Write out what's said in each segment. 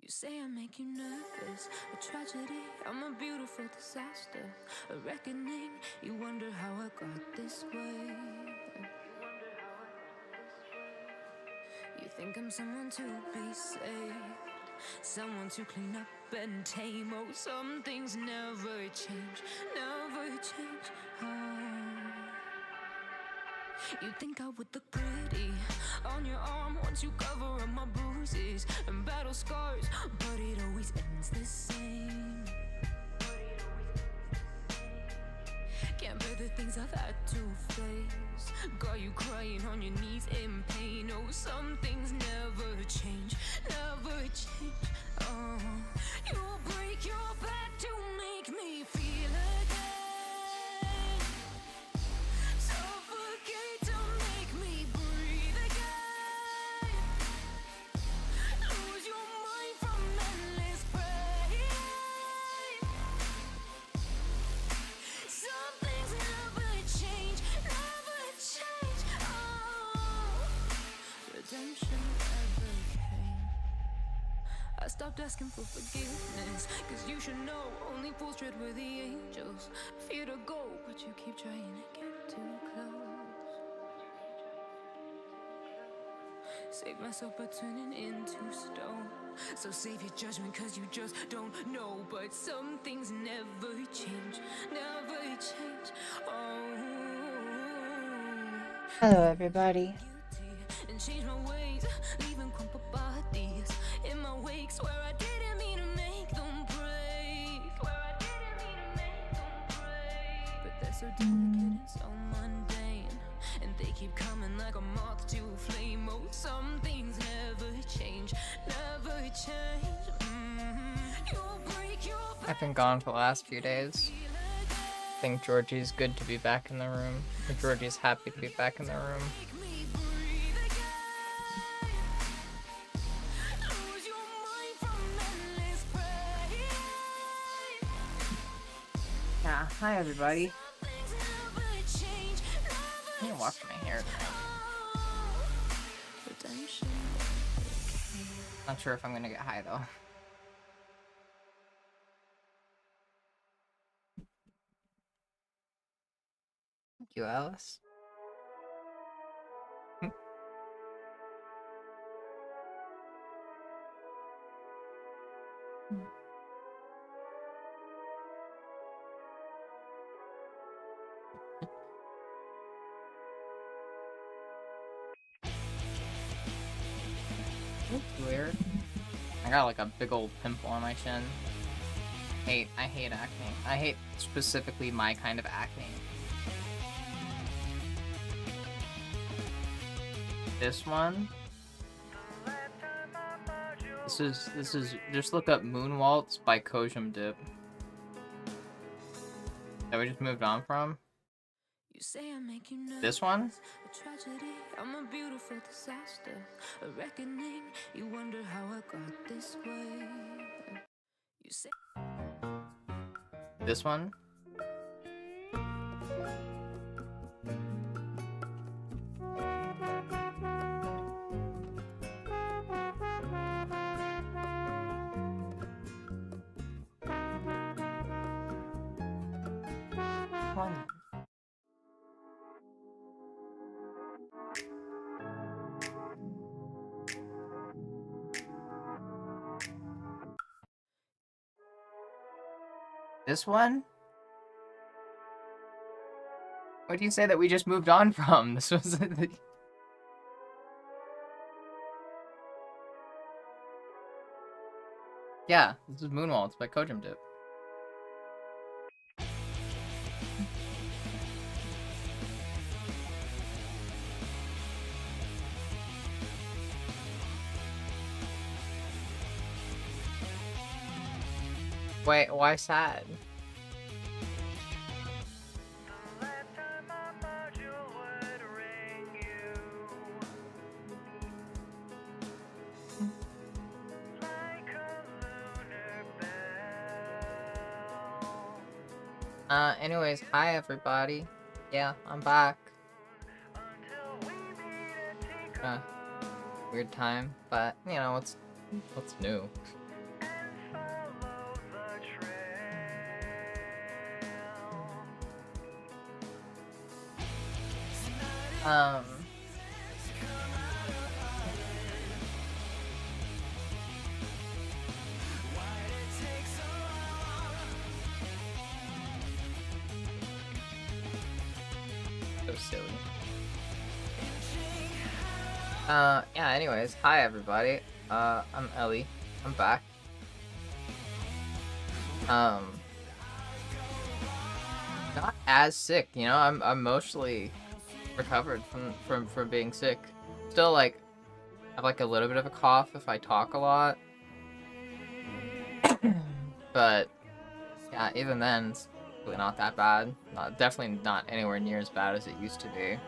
You say I make you nervous, a tragedy, I'm a beautiful disaster, a reckoning, you wonder how I got this way. You think I'm someone to be saved, someone to clean up and tame. Oh, some things never change, never change. Oh. You think I would look pretty on your arm once you cover up my bruises and battle scars, but it always ends the same. Can't bear the things I've had to face, got you crying on your knees in pain. Oh, some things never change, never change. Oh, you'll break your back to make me feel again, suffocate to make me breathe again, lose your mind from endless pain. Some things never change, never change. Oh, redemption never came. I stopped asking for forgiveness, cause you should know only fools tread where the angels fear to go, but you keep trying to get too close. Save myself by turning into stone, so save your judgment cause you just don't know. But some things never change, never change. Oh, Hello, everybody. and change my ways, leaving crumpled bodies in my wake. Swear I didn't mean to make them break. Swear I didn't mean to make them break. But they're so delicate and so mundane, and they keep coming like a moth to a flame. Oh, some things never change, never change. You'll break your back. I've been gone for the last few days. I think Georgie's good to be back in the room. Georgie's happy to be back in the room. Yeah, hi everybody. I need to wash my hair tonight. Not sure if I'm gonna get high though. Thank you, Alice. That's weird. I got like a big old pimple on my chin. I hate acne. I hate specifically my kind of acne. This one This is just look up Moonwaltz by Kojum Dip. That we just moved on from. You say I make you nervous. This one? A tragedy, I'm a beautiful disaster. A reckoning, you wonder how I got this way. You say This one? One. This one? What do you say that we just moved on from? This was the... Yeah, this is Moonwaltz by Kojum Dip. Wait, why sad? Anyways, hi everybody. Yeah, I'm back. Weird time, but you know, what's new? So silly. Yeah, anyways, hi everybody. I'm Ellie. I'm back. Not as sick, you know, I'm mostly recovered from being sick. Still, like, have like a little bit of a cough if I talk a lot. But yeah, even then, it's really not that bad. Definitely not anywhere near as bad as it used to be.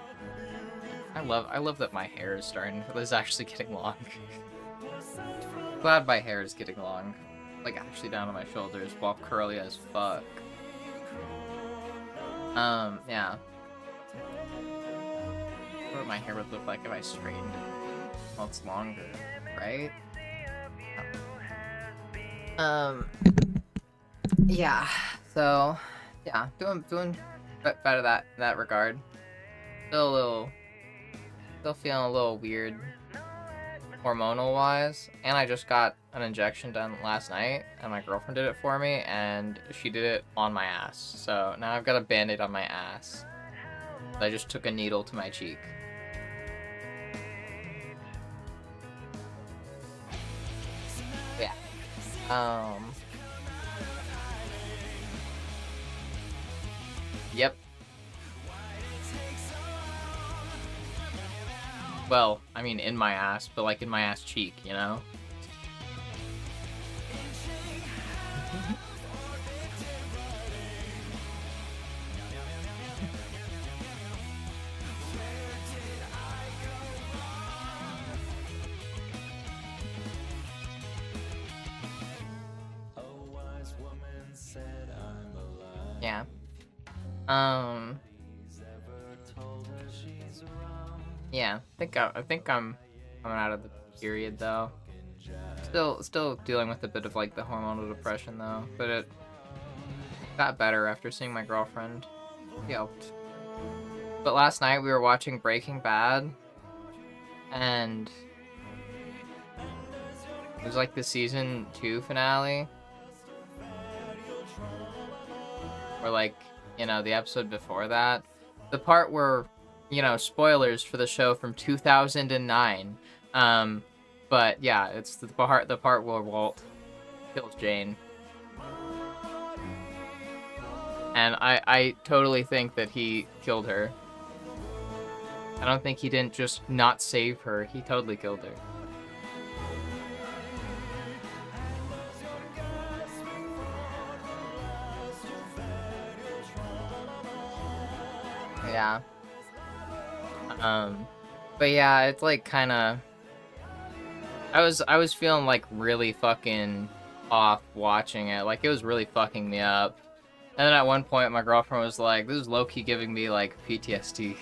I love that my hair is actually getting long. Glad my hair is getting long. Like, actually down to my shoulders, while curly as fuck. Yeah. What my hair would look like if I straightened it. Well, it's longer, right? Yeah. So, yeah, doing better that regard. Still feeling a little weird, hormonal wise, and I just got an injection done last night, and my girlfriend did it for me, and she did it on my ass. So now I've got a band-aid on my ass. I just took a needle to my cheek. Yeah. Yep. Well, I mean in my ass, but like in my ass cheek, you know? Yeah. Yeah, I think I'm coming out of the period though. Still dealing with a bit of like the hormonal depression though, but it got better after seeing my girlfriend. It helped. But last night we were watching Breaking Bad, and it was like the season 2 finale. Or like, you know, the episode before that. The part where, you know, spoilers for the show from 2009. But yeah, it's the part where Walt kills Jane. And I totally think that he killed her. I don't think he didn't just not save her, he totally killed her. Yeah. But yeah, it's like kind of. I was feeling like really fucking off watching it. Like it was really fucking me up. And then at one point, my girlfriend was like, "This is low-key giving me like PTSD."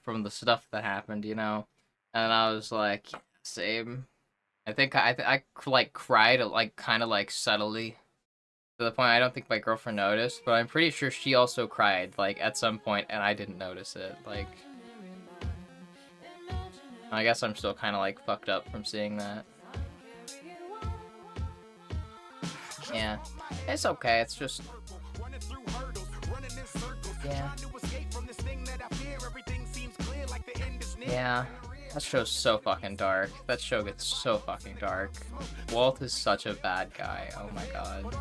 From the stuff that happened, you know. And I was like, yeah, same. I think I like cried like kind of like subtly to the point I don't think my girlfriend noticed, but I'm pretty sure she also cried like at some point and I didn't notice it. Like, I guess I'm still kind of like fucked up from seeing that. Yeah, it's okay. It's just yeah. Yeah. That show's so fucking dark. That show gets so fucking dark. Walt is such a bad guy. Oh my god.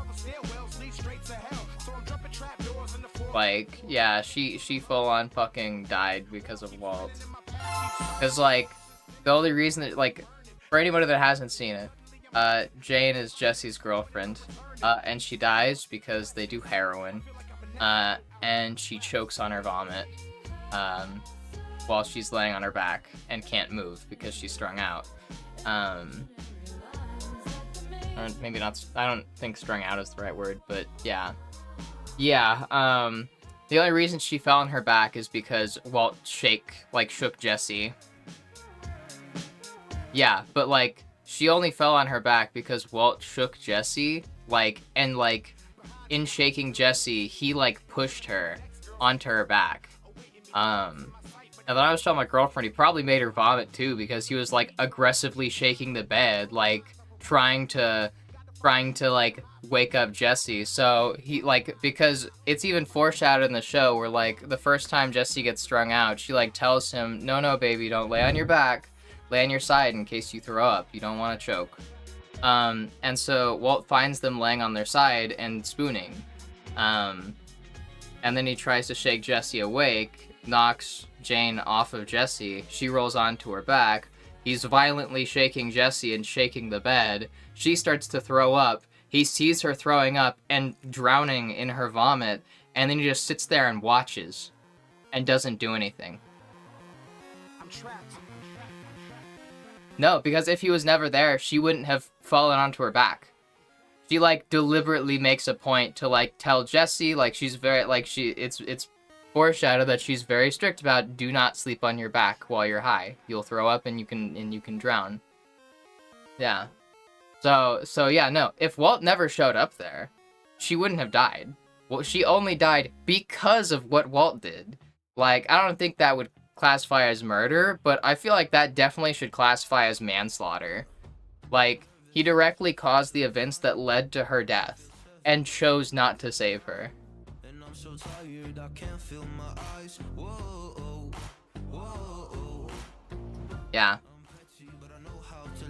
Like, yeah, she full on fucking died because of Walt. Cause like, the only reason that, like, for anybody that hasn't seen it, Jane is Jesse's girlfriend, and she dies because they do heroin, and she chokes on her vomit, while she's laying on her back and can't move because she's strung out. Or maybe not, I don't think strung out is the right word, but yeah. Yeah, the only reason she fell on her back is because Walt shook Jesse. Yeah, but like, she only fell on her back because Walt shook Jesse, and in shaking Jesse, he like pushed her onto her back. And then I was telling my girlfriend he probably made her vomit too because he was like aggressively shaking the bed, like trying to like wake up Jesse. So he like, because it's even foreshadowed in the show where like the first time Jesse gets strung out, she like tells him, no baby, don't lay on your back, lay on your side in case you throw up, you don't want to choke. And so Walt finds them laying on their side and spooning. And then he tries to shake Jesse awake, knocks Jane off of Jesse. She rolls onto her back. He's violently shaking Jesse and shaking the bed. She starts to throw up. He sees her throwing up and drowning in her vomit, and then he just sits there and watches and doesn't do anything. I'm trapped. No, because if he was never there, she wouldn't have fallen onto her back. She like deliberately makes a point to like tell Jesse, like she's very like it's foreshadowed that she's very strict about do not sleep on your back while you're high. You'll throw up and you can drown. Yeah. So yeah, no. If Walt never showed up there, she wouldn't have died. Well, she only died because of what Walt did. Like, I don't think that would classify as murder, but I feel like that definitely should classify as manslaughter. Like, he directly caused the events that led to her death and chose not to save her. So tired, I can't feel my eyes. Whoa, whoa. Yeah.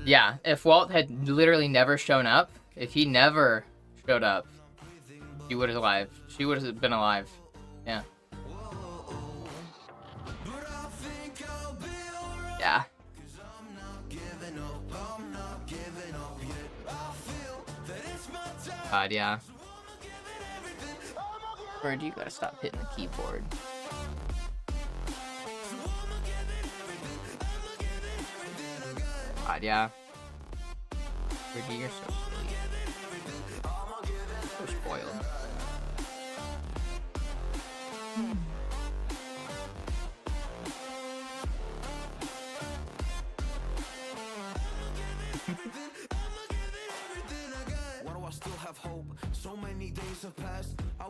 Yeah, if Walt had literally never shown up, if he never showed up, she would have been alive. Yeah. Yeah. God, yeah. Bird, you gotta stop hitting the keyboard. God, yeah. Bird, you're so silly. So spoiled.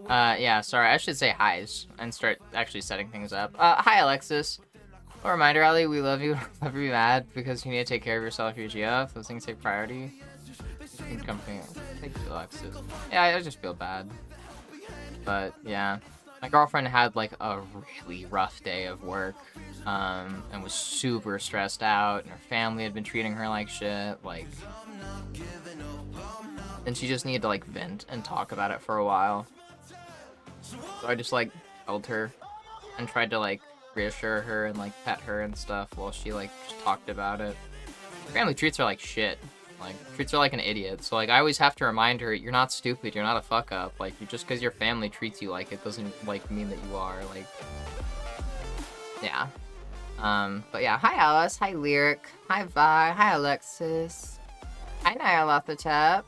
Yeah, sorry, I should say hi's and start actually setting things up. Hi, Alexis. A reminder, Ali, we love you. Never be mad because you need to take care of yourself, your GF. Those things take priority. Company. Thank you, Alexis. Yeah, I just feel bad. But, yeah. My girlfriend had, like, a really rough day of work, and was super stressed out, and her family had been treating her like shit, like... And she just needed to, like, vent and talk about it for a while. So I just, like, held her and tried to, like, reassure her and, like, pet her and stuff while she, like, just talked about it. Her family treats her like shit. Like, treats her like an idiot. So, like, I always have to remind her, you're not stupid, you're not a fuck-up. Like, just because your family treats you like it doesn't, like, mean that you are. Like, yeah. But yeah, hi Alice, hi Lyric, hi Vi, hi Alexis, hi Nyarlathotep,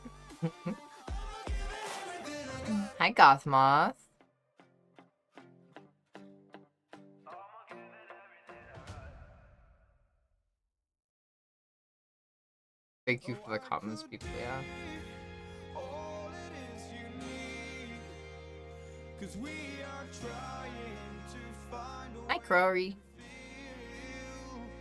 hi Gothmoth. Thank you for the comments, people, yeah. Hi Crowry.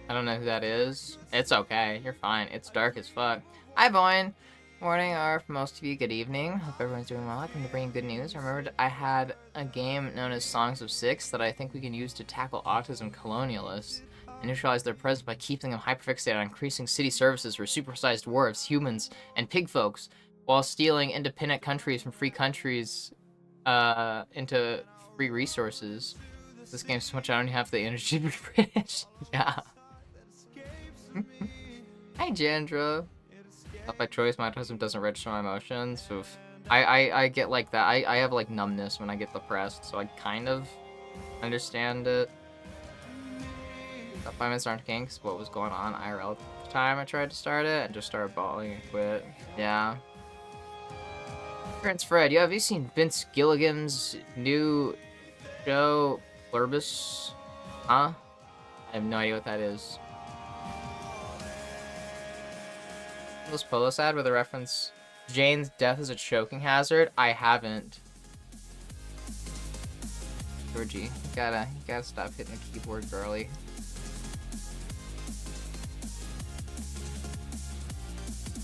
I don't know who that is. It's okay. You're fine. It's dark as fuck. Hi, Boyne. Morning, or for most of you, good evening. Hope everyone's doing well. I come to bring you good news. I remembered I had a game known as Songs of Six that I think we can use to tackle autism colonialists and neutralize their presence by keeping them hyperfixated on increasing city services for supersized dwarves, humans, and pig folks, while stealing independent countries from free countries into free resources. This game's so much I don't have the energy to be British. Yeah. Hi, Jandra. Not by choice, my autism doesn't register my emotions. So I get like that. I have like numbness when I get depressed, so I kind of understand it. That 5 minutes aren't kinks. What was going on IRL at the time I tried to start it and just started bawling and quit. Yeah. Prince Fred, have you seen Vince Gilligan's new show, Pluribus? Huh? I have no idea what that is. This Polo ad with a reference Jane's death is a choking hazard? I haven't. Georgie, you gotta stop hitting the keyboard, girly.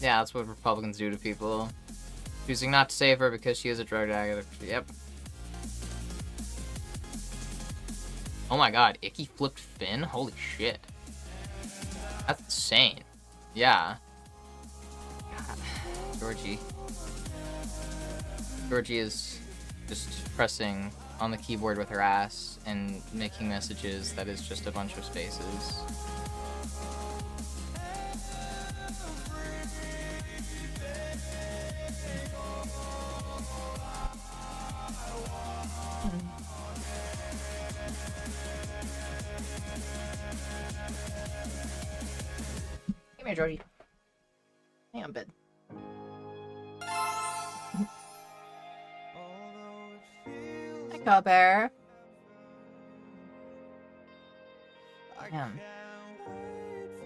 Yeah, that's what Republicans do to people. Choosing not to save her because she is a drug addict. Yep. Oh my god, Icky flipped Finn? Holy shit. That's insane. Yeah. God. Georgie is just pressing on the keyboard with her ass and making messages that is just a bunch of spaces. Come here, Georgie. Hang on, bed. Hi, Cowbear. Damn.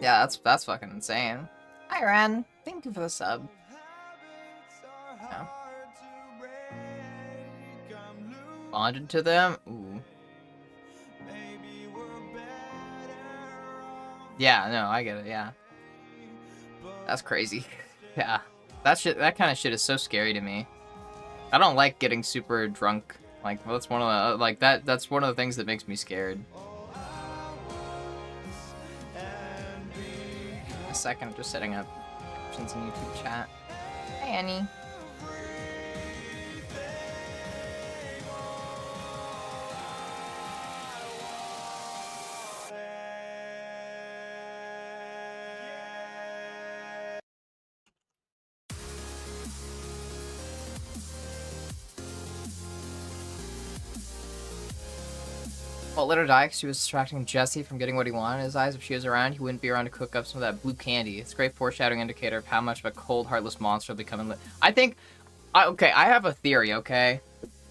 Yeah, that's fucking insane. Hi, Ren. Thank you for the sub. Yeah. Bonded to them? Ooh. Yeah, no, I get it, yeah. That's crazy. Yeah. That kind of shit is so scary to me. I don't like getting super drunk. Like, that's one of the, that's one of the things that makes me scared. A second, I'm just setting up options in YouTube chat. Hey, Annie. Well, let her die because she was distracting Jesse from getting what he wanted in his eyes. If she was around, he wouldn't be around to cook up some of that blue candy. It's a great foreshadowing indicator of how much of a cold, heartless monster will become. I think... okay, I have a theory, okay?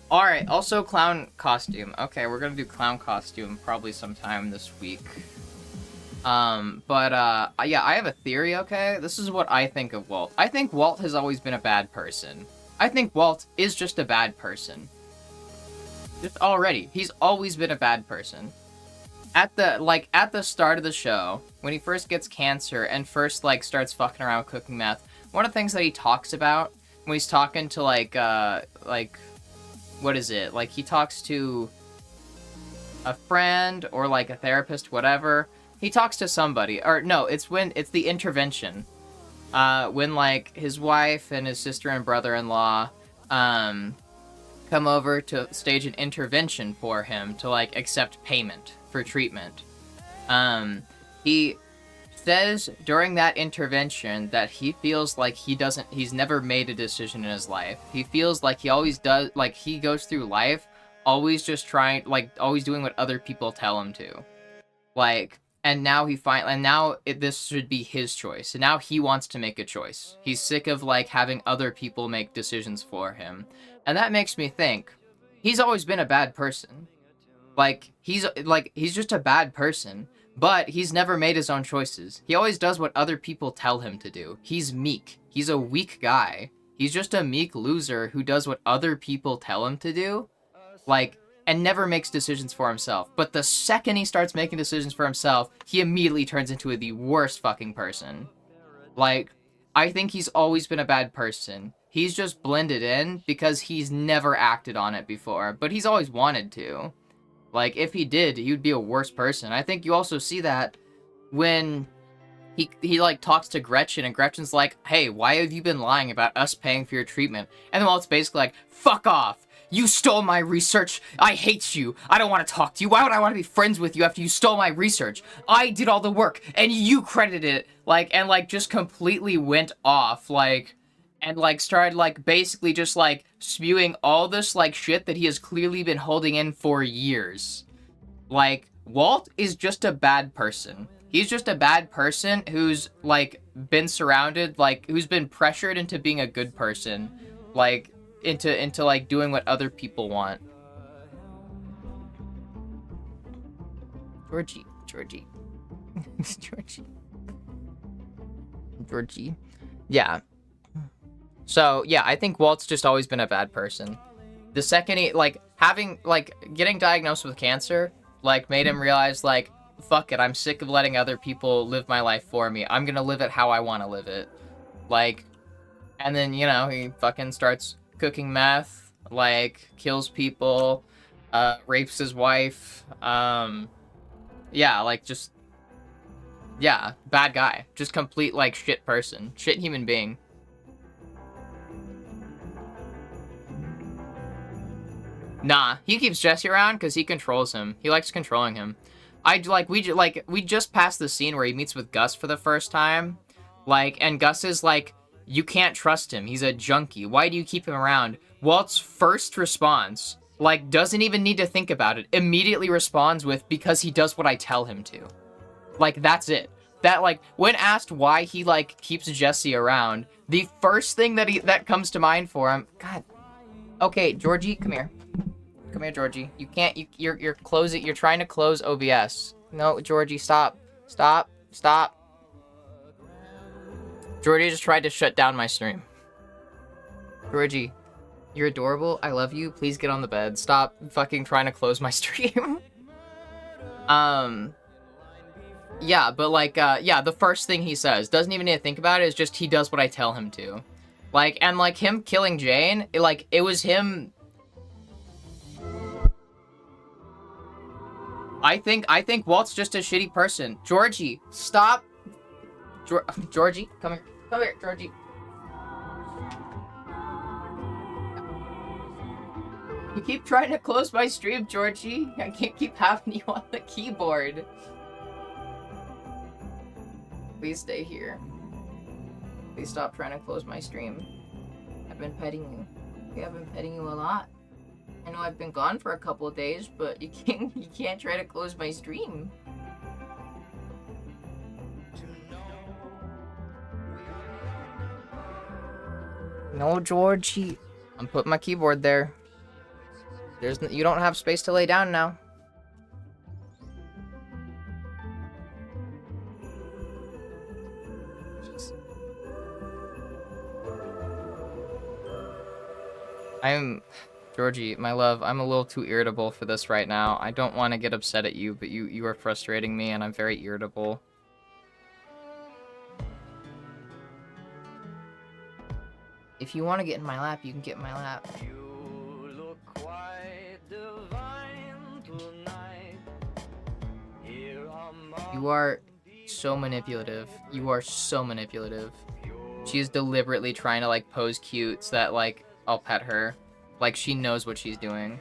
Alright, also clown costume. Okay, we're gonna do clown costume probably sometime this week. Yeah, I have a theory, okay? This is what I think of Walt. I think Walt has always been a bad person. I think Walt is just a bad person. Just already. He's always been a bad person. At the start of the show, when he first gets cancer and first, starts fucking around with cooking meth, one of the things that he talks about when he's talking to, what is it? Like, he talks to a friend or, a therapist, whatever. He talks to somebody. Or, no, it's the intervention. When, his wife and his sister and brother-in-law, come over to stage an intervention for him to accept payment for treatment. He says during that intervention that he feels like he's never made a decision in his life. He feels like he always does, like he goes through life always just trying, like always doing what other people tell him to. Like, and now this should be his choice. And now he wants to make a choice. He's sick of like having other people make decisions for him. And that makes me think, he's always been a bad person. Like, he's just a bad person. But he's never made his own choices. He always does what other people tell him to do. He's meek. He's a weak guy. He's just a meek loser who does what other people tell him to do. Like, and never makes decisions for himself. But the second he starts making decisions for himself, he immediately turns into the worst fucking person. Like, I think he's always been a bad person. He's just blended in because he's never acted on it before. But he's always wanted to. Like, if he did, he would be a worse person. I think you also see that when he like, talks to Gretchen, and Gretchen's like, hey, why have you been lying about us paying for your treatment? And then it's basically like, fuck off! You stole my research! I hate you! I don't want to talk to you! Why would I want to be friends with you after you stole my research? I did all the work, and you credited it! Like, and, like, just completely went off, like... And, like, started, like, basically just, like, spewing all this, like, shit that he has clearly been holding in for years. Like, Walt is just a bad person. He's just a bad person who's, like, been surrounded, like, who's been pressured into being a good person. Like, into like, doing what other people want. Georgie. Yeah. So, yeah, I think Walt's just always been a bad person. The second he, like, getting diagnosed with cancer, like, made him realize, like, fuck it, I'm sick of letting other people live my life for me. I'm gonna live it how I want to live it. Like, and then, you know, he fucking starts cooking meth, like, kills people, rapes his wife, yeah, like, just, yeah, bad guy. Just complete, like, shit person. Shit human being. Nah, he keeps Jesse around because he controls him. He likes controlling him. We just passed the scene where he meets with Gus for the first time. Like, and Gus is like, you can't trust him. He's a junkie. Why do you keep him around? Walt's first response, like, doesn't even need to think about it. Immediately responds with, because he does what I tell him to. Like, that's it. That, like, when asked why he, like, keeps Jesse around, the first thing that comes to mind for him, God. Okay, Georgie, come here. Come here, Georgie. You can't, you're closing, you're trying to close OBS. No, Georgie, stop. Stop. Georgie just tried to shut down my stream. Georgie, you're adorable. I love you. Please get on the bed. Stop fucking trying to close my stream. Yeah, but like, yeah, the first thing he says, doesn't even need to think about it, is just he does what I tell him to. Like, and like him killing Jane, it was him... I think Walt's just a shitty person. Georgie, stop. Georgie, come here. Come here, Georgie. You keep trying to close my stream, Georgie. I can't keep having you on the keyboard. Please stay here. Please stop trying to close my stream. I've been petting you. Okay, I've been petting you a lot. I know I've been gone for a couple of days, but you can't try to close my stream. No, Georgie. I'm putting my keyboard there. You don't have space to lay down now. Georgie, my love, I'm a little too irritable for this right now. I don't want to get upset at you, but you are frustrating me, and I'm very irritable. If you want to get in my lap, you can get in my lap. You look quite divine tonight. Here You are so manipulative. You are so manipulative. She is deliberately trying to, like, pose cute so that, like, I'll pet her. Like, she knows what she's doing.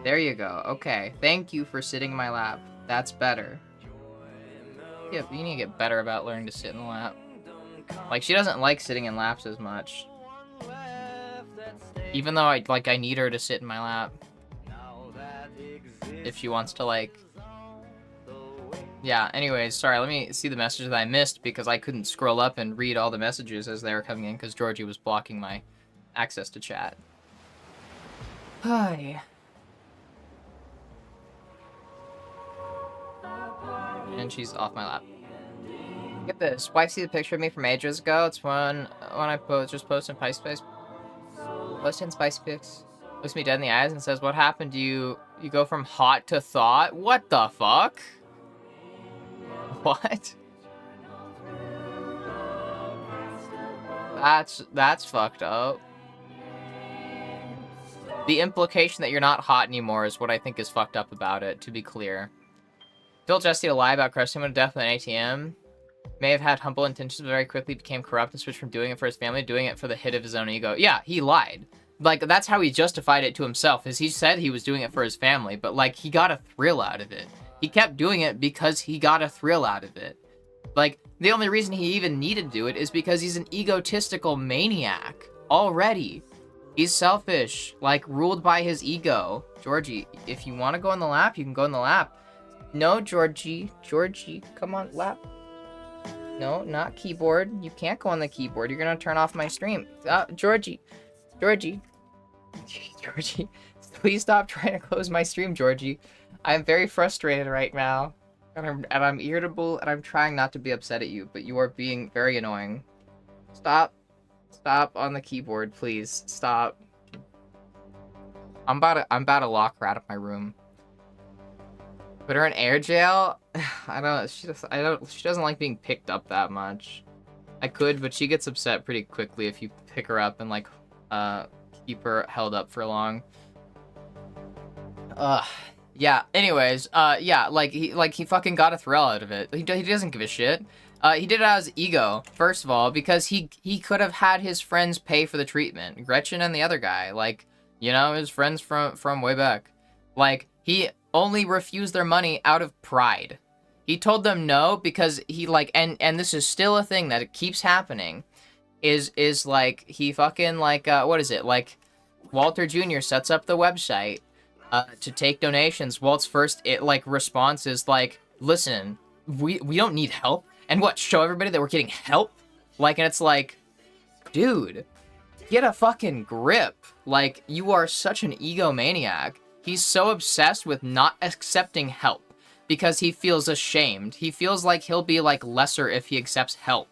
There you go. Okay. Thank you for sitting in my lap. That's better. Yeah, you need to get better about learning to sit in the lap. Like, she doesn't like sitting in laps as much. Even though I need her to sit in my lap. If she wants to, like... Yeah, anyways, sorry, let me see the messages that I missed because I couldn't scroll up and read all the messages as they were coming in because Georgie was blocking my access to chat. Hi. And she's off my lap. Get this. Wife see the picture of me from ages ago. It's when I just posted in Spice. Posted in Spicy Pics. Looks me dead in the eyes and says, "What happened? You go from hot to thought? What the fuck? What? That's fucked up. The implication that you're not hot anymore is what I think is fucked up about it, to be clear. Told Jesse to lie about crushing him to death with an ATM. May have had humble intentions, but very quickly became corrupt and switched from doing it for his family, doing it for the hit of his own ego. Yeah, he lied. Like, that's how he justified it to himself, is he said he was doing it for his family, but, like, he got a thrill out of it. He kept doing it because he got a thrill out of it. Like, the only reason he even needed to do it is because he's an egotistical maniac. Already. He's selfish. Like, ruled by his ego. Georgie, if you want to go in the lap, you can go in the lap. No, Georgie. Georgie, come on, lap. No, not keyboard. You can't go on the keyboard. You're gonna turn off my stream. Georgie. Georgie. Georgie. Please stop trying to close my stream, Georgie. I'm very frustrated right now. And I'm irritable, and I'm trying not to be upset at you, but you are being very annoying. Stop. Stop on the keyboard, please. Stop. I'm about to lock her out of my room. Put her in air jail? She doesn't like being picked up that much. I could, but she gets upset pretty quickly if you pick her up and, like, keep her held up for long. Yeah, anyways, yeah, he fucking got a thrill out of it. He doesn't give a shit. He did it out of his ego, first of all, because he could have had his friends pay for the treatment. Gretchen and the other guy, like, you know, his friends from way back. Like, he only refused their money out of pride. He told them no because he, like, and this is still a thing that it keeps happening, is like, he fucking, like, what is it? Like, Walter Jr. sets up the website to take donations. Walt's first response is like, listen, we don't need help. And what, show everybody that we're getting help? Like, and it's like, dude, get a fucking grip. Like, you are such an egomaniac. He's so obsessed with not accepting help because he feels ashamed. He feels like he'll be, like, lesser if he accepts help.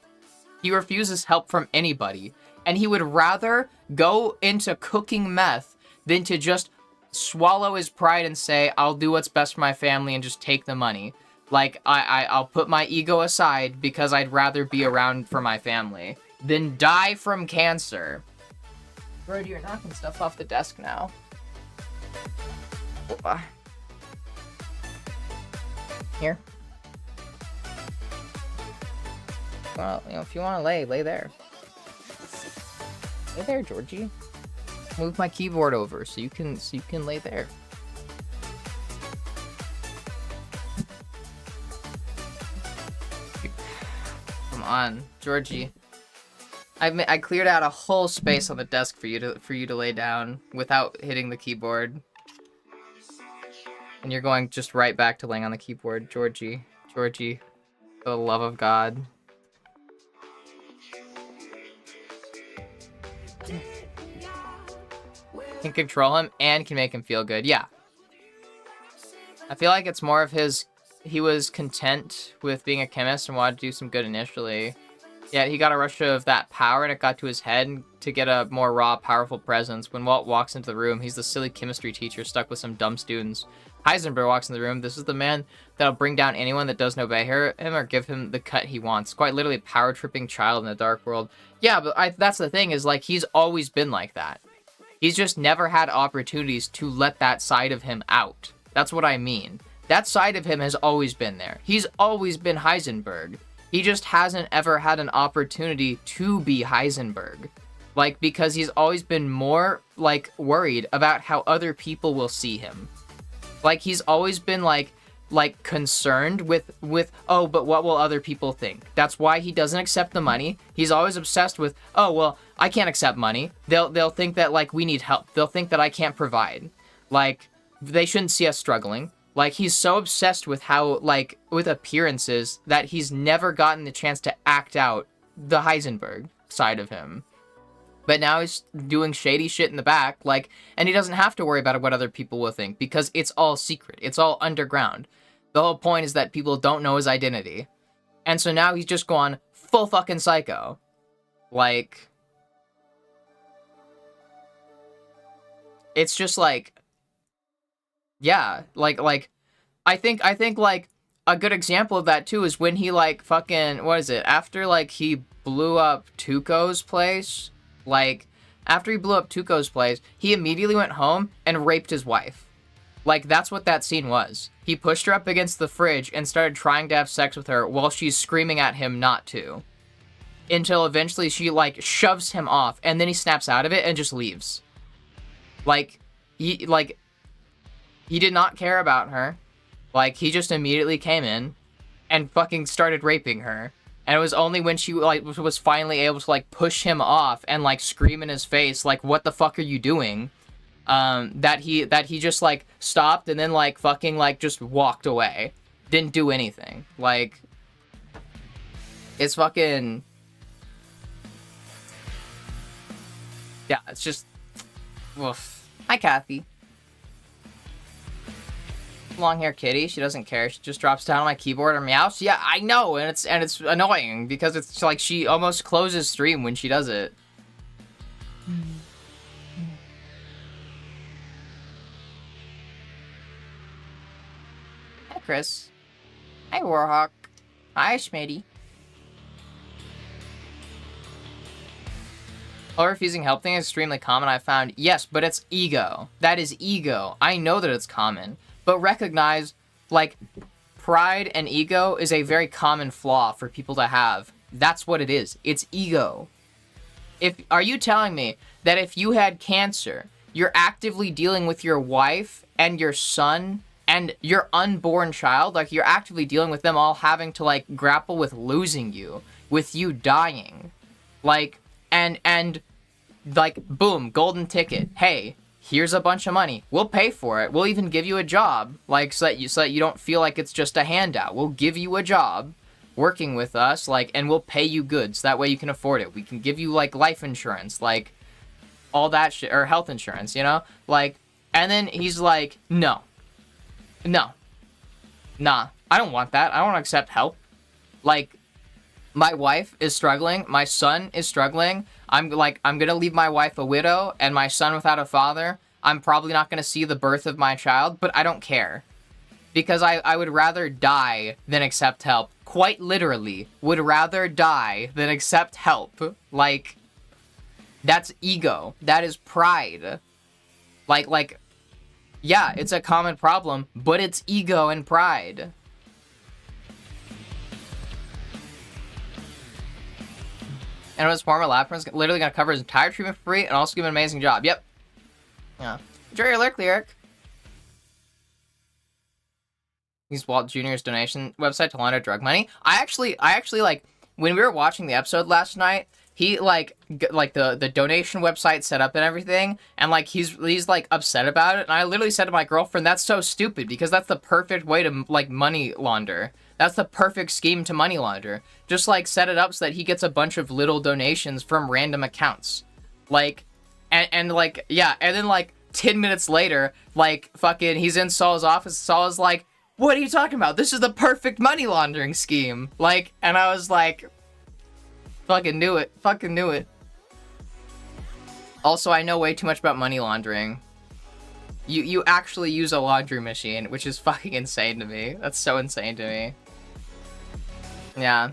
He refuses help from anybody. And he would rather go into cooking meth than to just swallow his pride and say, I'll do what's best for my family and just take the money. Like, I'll put my ego aside because I'd rather be around for my family than die from cancer. Brody, you're knocking stuff off the desk now. Here. Well, you know, if you want to lay there. Lay there, Georgie. Move my keyboard over so you can lay there. Come on, Georgie. I cleared out a whole space on the desk for you to lay down without hitting the keyboard. And you're going just right back to laying on the keyboard, Georgie. Georgie, for the love of God. Can control him and can make him feel good. Yeah. I feel like it's more of he was content with being a chemist and wanted to do some good initially. Yeah, he got a rush of that power and it got to his head to get a more raw, powerful presence. When Walt walks into the room, he's the silly chemistry teacher stuck with some dumb students. Heisenberg walks in the room. This is the man that'll bring down anyone that doesn't obey him or give him the cut he wants. Quite literally a power-tripping child in the dark world. Yeah, but that's the thing, is like, he's always been like that. He's just never had opportunities to let that side of him out. That's what I mean. That side of him has always been there. He's always been Heisenberg. He just hasn't ever had an opportunity to be Heisenberg. Like, because he's always been more, like, worried about how other people will see him. Like, he's always been, like, like concerned with oh, but what will other people think? That's why he doesn't accept the money. He's always obsessed with, oh, well, I can't accept money. They'll think that like we need help. They'll think that I can't provide. Like they shouldn't see us struggling. Like he's so obsessed with how like with appearances that he's never gotten the chance to act out the Heisenberg side of him. But now he's doing shady shit in the back, like, and he doesn't have to worry about what other people will think because it's all secret. It's all underground. The whole point is that people don't know his identity. And so now he's just gone full fucking psycho. Like, it's just like, yeah, like, I think like a good example of that too is when he like fucking, what is it? After like he blew up Tuco's place. Like, after he blew up Tuco's place, he immediately went home and raped his wife. Like, that's what that scene was. He pushed her up against the fridge and started trying to have sex with her while she's screaming at him not to. Until eventually she, like, shoves him off, and then he snaps out of it and just leaves. Like, he did not care about her. Like, he just immediately came in and fucking started raping her. And it was only when she, like, was finally able to, like, push him off and, like, scream in his face, like, what the fuck are you doing? That he just, like, stopped and then, like, fucking, like, just walked away. Didn't do anything. Like, it's fucking... Yeah, it's just... Oof. Hi, Kathy. Long hair kitty, she doesn't care. She just drops down on my keyboard or meows. Yeah, I know, and it's annoying because it's like she almost closes stream when she does it. Hi, Chris. Hi, Warhawk. Hi, Schmitty. Oh, refusing help thing is extremely common, I found. Yes, but it's ego. That is ego. I know that it's common. But recognize, like, pride and ego is a very common flaw for people to have. That's what it is. It's ego. Are you telling me that if you had cancer, you're actively dealing with your wife and your son and your unborn child? Like, you're actively dealing with them all having to, like, grapple with losing you, with you dying. Like, and like, boom, golden ticket. Hey, here's a bunch of money. We'll pay for it. We'll even give you a job, like, so that you don't feel like it's just a handout. We'll give you a job working with us, like, and we'll pay you good, so that way you can afford it. We can give you, like, life insurance, like, all that shit, or health insurance, you know? Like, and then he's like, no. Nah, I don't want that. I don't want to accept help. Like, my wife is struggling. My son is struggling. I'm gonna leave my wife a widow and my son without a father. I'm probably not gonna see the birth of my child, but I don't care. Because I would rather die than accept help. Quite literally, would rather die than accept help. Like, that's ego. That is pride. Like, yeah, it's a common problem, but it's ego and pride. And it was former lab friends literally gonna cover his entire treatment for free and also give him an amazing job. Yep. Yeah. Enjoy your lyric. Use Walt Jr.'s donation website to launder drug money. I actually like, when we were watching the episode last night, he like the donation website set up and everything, and like he's like upset about it. And I literally said to my girlfriend, "That's so stupid because that's the perfect way to like money launder. That's the perfect scheme to money launder. Just like set it up so that he gets a bunch of little donations from random accounts, like, and like yeah, and then like 10 minutes later, like fucking he's in Saul's office. Saul's like, "What are you talking about? This is the perfect money laundering scheme." Like, and I was like, fucking knew it. Also, I know way too much about money laundering. You actually use a laundry machine, which is fucking insane to me. That's so insane to me. Yeah.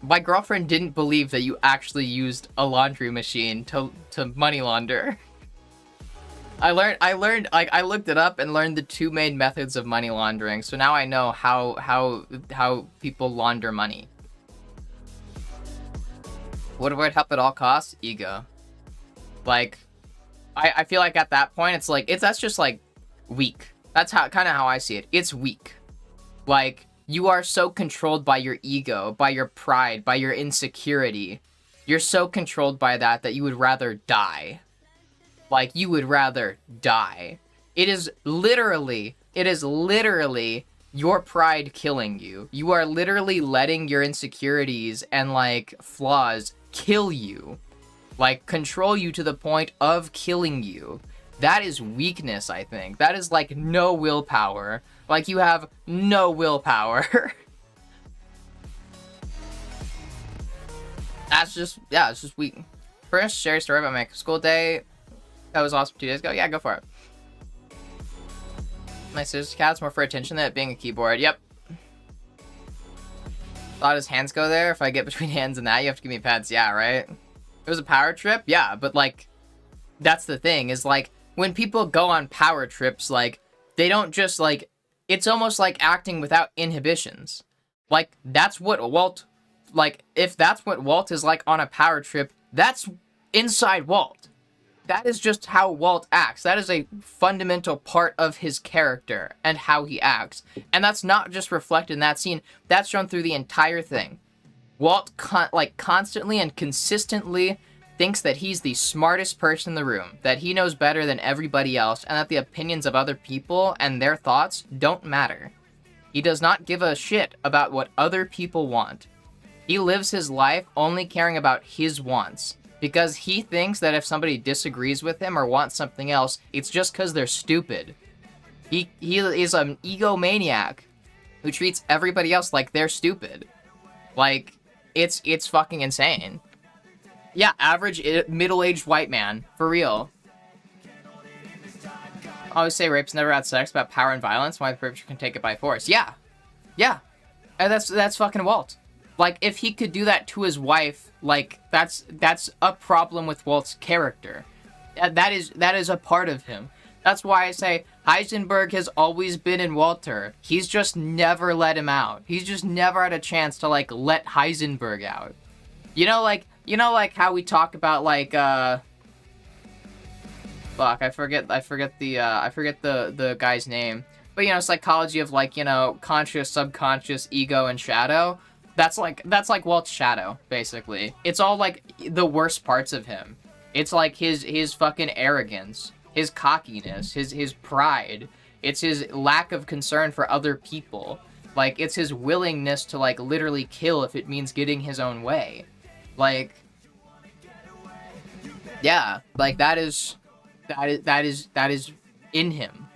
My girlfriend didn't believe that you actually used a laundry machine to money launder. I learned, like, I looked it up and learned the two main methods of money laundering, so now I know how people launder money. Would avoid help at all costs? Ego. Like, I feel like at that point, it's like, that's just, like, weak. That's kind of how I see it. It's weak. Like, you are so controlled by your ego, by your pride, by your insecurity. You're so controlled by that you would rather die. Like, you would rather die. It is literally your pride killing you. You are literally letting your insecurities and, like, flaws kill you. Like, control you to the point of killing you. That is weakness, I think. That is, like, no willpower. Like, you have no willpower. That's just, yeah, it's just weak. First, share a story about my school day. That was awesome 2 days ago. Yeah, go for it. My sister's cat's more for attention than it being a keyboard. Yep. Thought his hands go there. If I get between hands and that, you have to give me pets. Yeah, right? It was a power trip? Yeah, but, like, that's the thing, is, like, when people go on power trips, like, they don't just, like, it's almost like acting without inhibitions. Like, that's what Walt, like, if that's what Walt is like on a power trip, that's inside Walt. That is just how Walt acts. That is a fundamental part of his character and how he acts. And that's not just reflected in that scene. That's shown through the entire thing. Walt, constantly and consistently thinks that he's the smartest person in the room, that he knows better than everybody else, and that the opinions of other people and their thoughts don't matter. He does not give a shit about what other people want. He lives his life only caring about his wants, because he thinks that if somebody disagrees with him or wants something else, it's just because they're stupid. He is an egomaniac who treats everybody else like they're stupid. Like, it's fucking insane. Yeah, average middle-aged white man, for real. I always say rapes never had sex, about power and violence, why the perpetrator can take it by force. Yeah. Yeah. And that's fucking Walt. Like, if he could do that to his wife, like, that's a problem with Walt's character. That is a part of him. That's why I say Heisenberg has always been in Walter. He's just never let him out. He's just never had a chance to, like, let Heisenberg out. You know, like how we talk about, like, fuck, I forget the guy's name. But, you know, psychology of, like, you know, conscious, subconscious, ego, and shadow. That's like Walt's shadow, basically. It's all, like, the worst parts of him. It's like his fucking arrogance, his cockiness, his pride. It's his lack of concern for other people. Like, it's his willingness to, like, literally kill if it means getting his own way. Like, yeah, like, that is in him.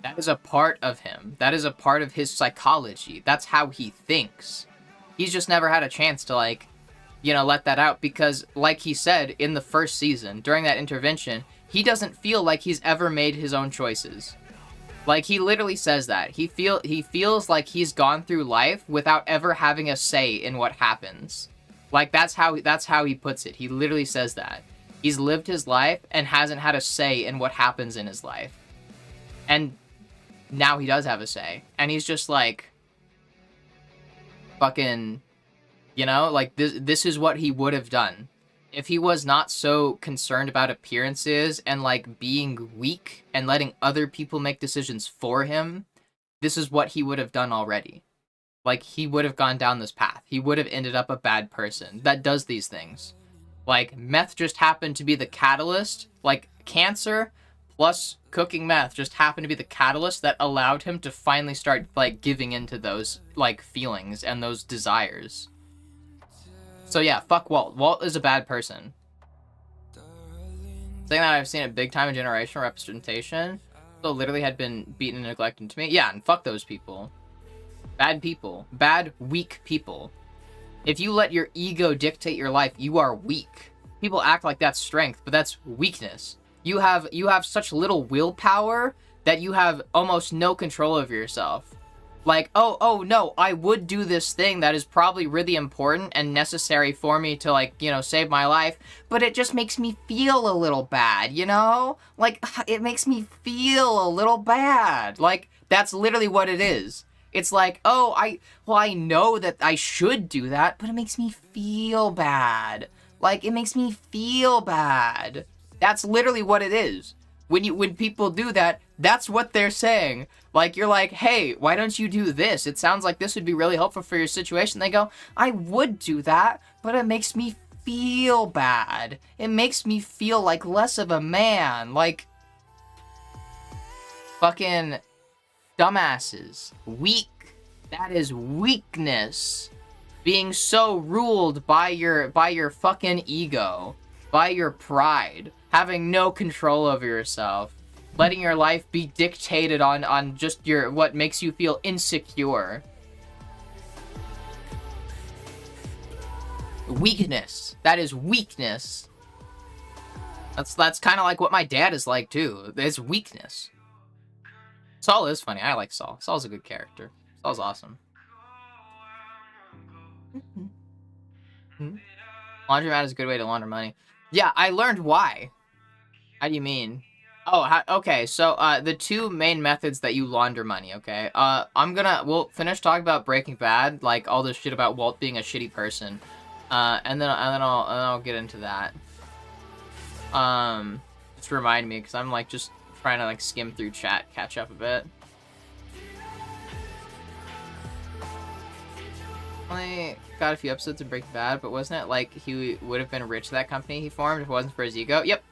That is a part of him. That is a part of his psychology. That's how he thinks. He's just never had a chance to, like, you know, let that out, because, like he said in the first season, during that intervention, he doesn't feel like he's ever made his own choices. Like, he literally says that. He feels like he's gone through life without ever having a say in what happens. Like, that's how he puts it. He literally says that. He's lived his life and hasn't had a say in what happens in his life. And now he does have a say. And he's just like, fucking, you know, like, this is what he would have done. If he was not so concerned about appearances and, like, being weak and letting other people make decisions for him, this is what he would have done already. Like, he would have gone down this path. He would have ended up a bad person that does these things. Like, meth just happened to be the catalyst. Like, cancer plus cooking meth just happened to be the catalyst that allowed him to finally start, like, giving into those, like, feelings and those desires. So yeah, fuck Walt. Walt is a bad person. Saying that I've seen it big time in generational representation, so literally had been beaten and neglected to me. Yeah, and fuck those people. Bad people. Bad, weak people. If you let your ego dictate your life, you are weak. People act like that's strength, but that's weakness. You have such little willpower that you have almost no control over yourself. Like, oh no, I would do this thing that is probably really important and necessary for me to, like, you know, save my life, but it just makes me feel a little bad, you know? Like, it makes me feel a little bad. Like, that's literally what it is. It's like, oh, I know that I should do that, but it makes me feel bad. Like, it makes me feel bad. That's literally what it is. when people do that, that's what they're saying. Like, you're like, hey, why don't you do this? It sounds like this would be really helpful for your situation. They go, I would do that, but it makes me feel bad. It makes me feel like less of a man. Like, fucking dumbasses. Weak. That is weakness. Being so ruled by your fucking ego. By your pride. Having no control over yourself. Letting your life be dictated on just what makes you feel insecure. Weakness. That is weakness. That's kind of like what my dad is like too. It's weakness. Saul is funny. I like Saul. Saul's a good character. Saul's awesome. Laundromat is a good way to launder money. Yeah, I learned why. How do you mean? Oh, okay. So, the two main methods that you launder money, okay? We'll finish talking about Breaking Bad, like all this shit about Walt being a shitty person. And then I'll get into that. Just remind me, because I'm, like, just trying to, like, skim through chat, catch up a bit. Only got a few episodes of Breaking Bad, but wasn't it like he would have been rich to that company he formed if it wasn't for his ego? Yep.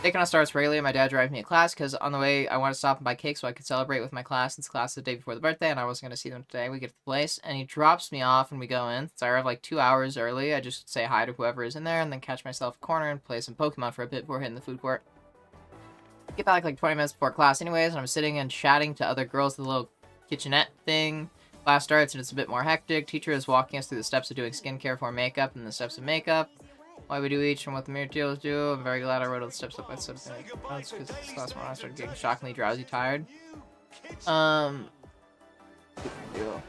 Taking on starts regularly. My dad drives me to class because on the way I want to stop and buy cake so I could celebrate with my class since class the day before the birthday and I wasn't going to see them today. We get to the place and he drops me off and we go in. So I arrive like 2 hours early. I just say hi to whoever is in there and then catch myself a corner and play some Pokemon for a bit before hitting the food court. Get back like 20 minutes before class anyways, and I'm sitting and chatting to other girls at the little kitchenette thing. Class starts and it's a bit more hectic. Teacher is walking us through the steps of doing skincare for makeup and the steps of makeup. Why we do each and what the materials do. I'm very glad I wrote all the steps up by steps. Because this last morning I started getting shockingly drowsy tired. Let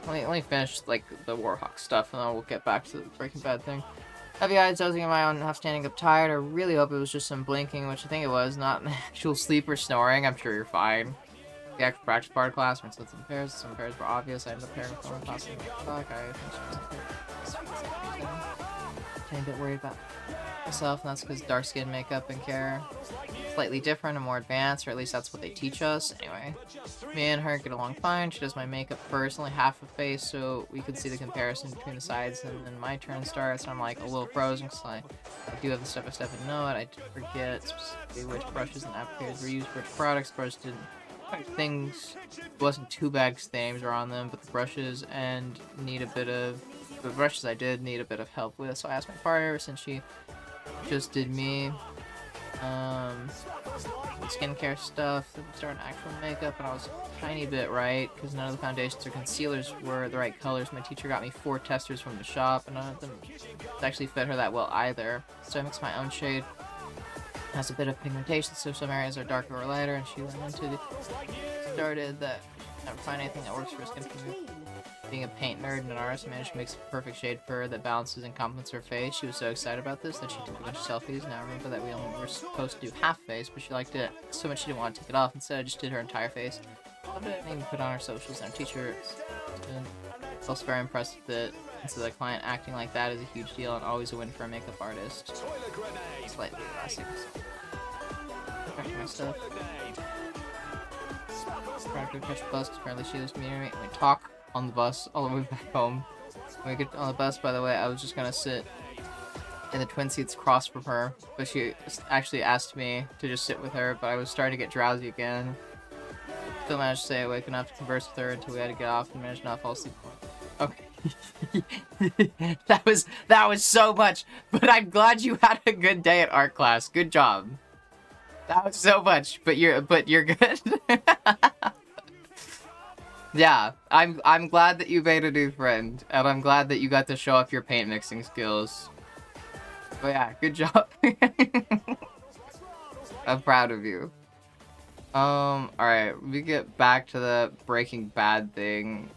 me finish like the Warhawk stuff and then we'll get back to the Breaking Bad thing. Heavy eyes, dozing in my own, half standing up tired. I really hope it was just some blinking, which I think it was, not actual sleep or snoring. I'm sure you're fine. The actual practice part of class went with some pairs were obvious. I ended up pairing with one class in the fuck. I think a bit worried about myself, and that's because dark skin makeup and care slightly different and more advanced, or at least that's what they teach us. Anyway, me and her get along fine. She does my makeup first, only half a face, so we could see the comparison between the sides, and then my turn starts, and I'm like a little frozen because I do have the step-by-step and know it. I forget specifically which brushes and applicators were used for which products. Brushes didn't things, it wasn't too bad because the names are on them, but the brushes the brushes I did need a bit of help with, so I asked my partner since she just did me skincare stuff, starting actual makeup, and I was a tiny bit right because none of the foundations or concealers were the right colors. My teacher got me 4 testers from the shop, and none of them actually fit her that well either, so I mixed my own shade. It has a bit of pigmentation, so some areas are darker or lighter, and she went into started that I never find anything that works for skin for me. Being a paint nerd and an artist, I managed to mix a perfect shade for her that balances and complements her face. She was so excited about this that she took a bunch of selfies. Now I remember that we only were supposed to do half face, but she liked it so much she didn't want to take it off. Instead, I just did her entire face. I didn't even put on her socials, and our teacher was also very impressed with it. And so the client acting like that is a huge deal and always a win for a makeup artist. Slightly classic. Cracking my stuff. Trying to catch the bus because apparently she was meeting me. And we talk on the bus all the way back home. When we get on the bus, by the way, I was just gonna sit in the twin seats across from her, but she actually asked me to just sit with her, but I was starting to get drowsy again. Still managed to stay awake enough to converse with her until we had to get off and managed not to fall asleep. Okay. that was so much, but I'm glad you had a good day at art class. Good job. That was so much, but you're good. Yeah, I'm glad that you made a new friend, and I'm glad that you got to show off your paint mixing skills. But yeah, good job. I'm proud of you. Alright, we get back to the Breaking Bad thing.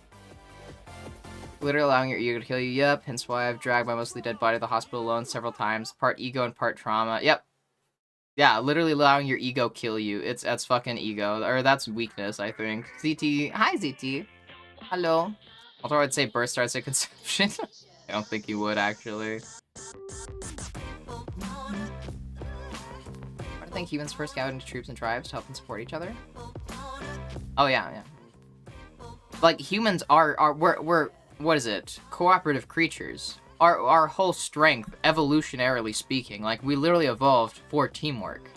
Literally allowing your ego to kill you, yep, hence why I've dragged my mostly dead body to the hospital alone several times. Part ego and part trauma, yep. Yeah, literally allowing your ego kill you. That's fucking ego. Or that's weakness, I think. ZT. Hi, ZT. Hello. Although I'd say birth starts at conception. I don't think you would, actually. think humans first gathered into troops and tribes to help and support each other? Oh yeah. Like humans we're what is it? Cooperative creatures. Our whole strength, evolutionarily speaking, like we literally evolved for teamwork.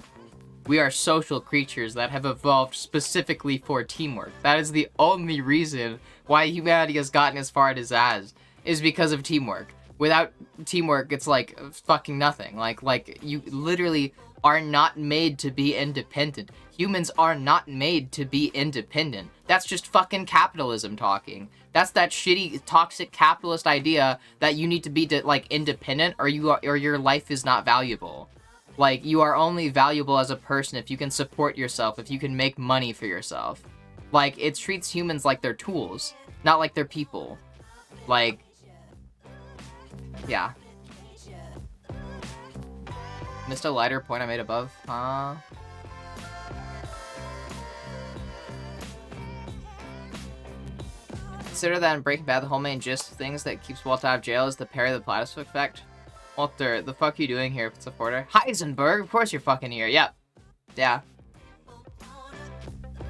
We are social creatures that have evolved specifically for teamwork. That is the only reason why humanity has gotten as far as it has, is because of teamwork. Without teamwork, it's like fucking nothing. Like you literally are not made to be independent. Humans are not made to be independent. That's just fucking capitalism talking. That's that shitty toxic capitalist idea that you need to be like independent or your life is not valuable. Like you are only valuable as a person if you can support yourself, if you can make money for yourself. Like it treats humans like they're tools, not like they're people. Like yeah. Missed a lighter point I made above. Consider that in Breaking Bad, the whole main gist of things that keeps Walt out of jail is the Perry the Platypus effect. Walter, the fuck you doing here if it's a porter? Heisenberg, of course you're fucking here. Yep. Yeah.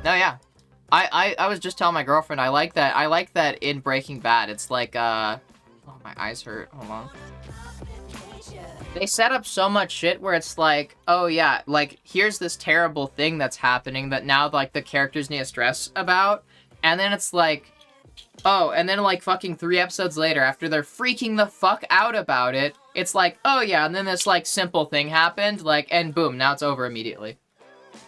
No, yeah. I was just telling my girlfriend I like that in Breaking Bad. It's like oh my eyes hurt. Hold on. They set up so much shit where it's like, oh yeah, like here's this terrible thing that's happening that now like the characters need to stress about, and then it's like, oh, and then like fucking 3 episodes later, after they're freaking the fuck out about it, it's like, oh yeah, and then this like simple thing happened, like, and boom, now it's over immediately.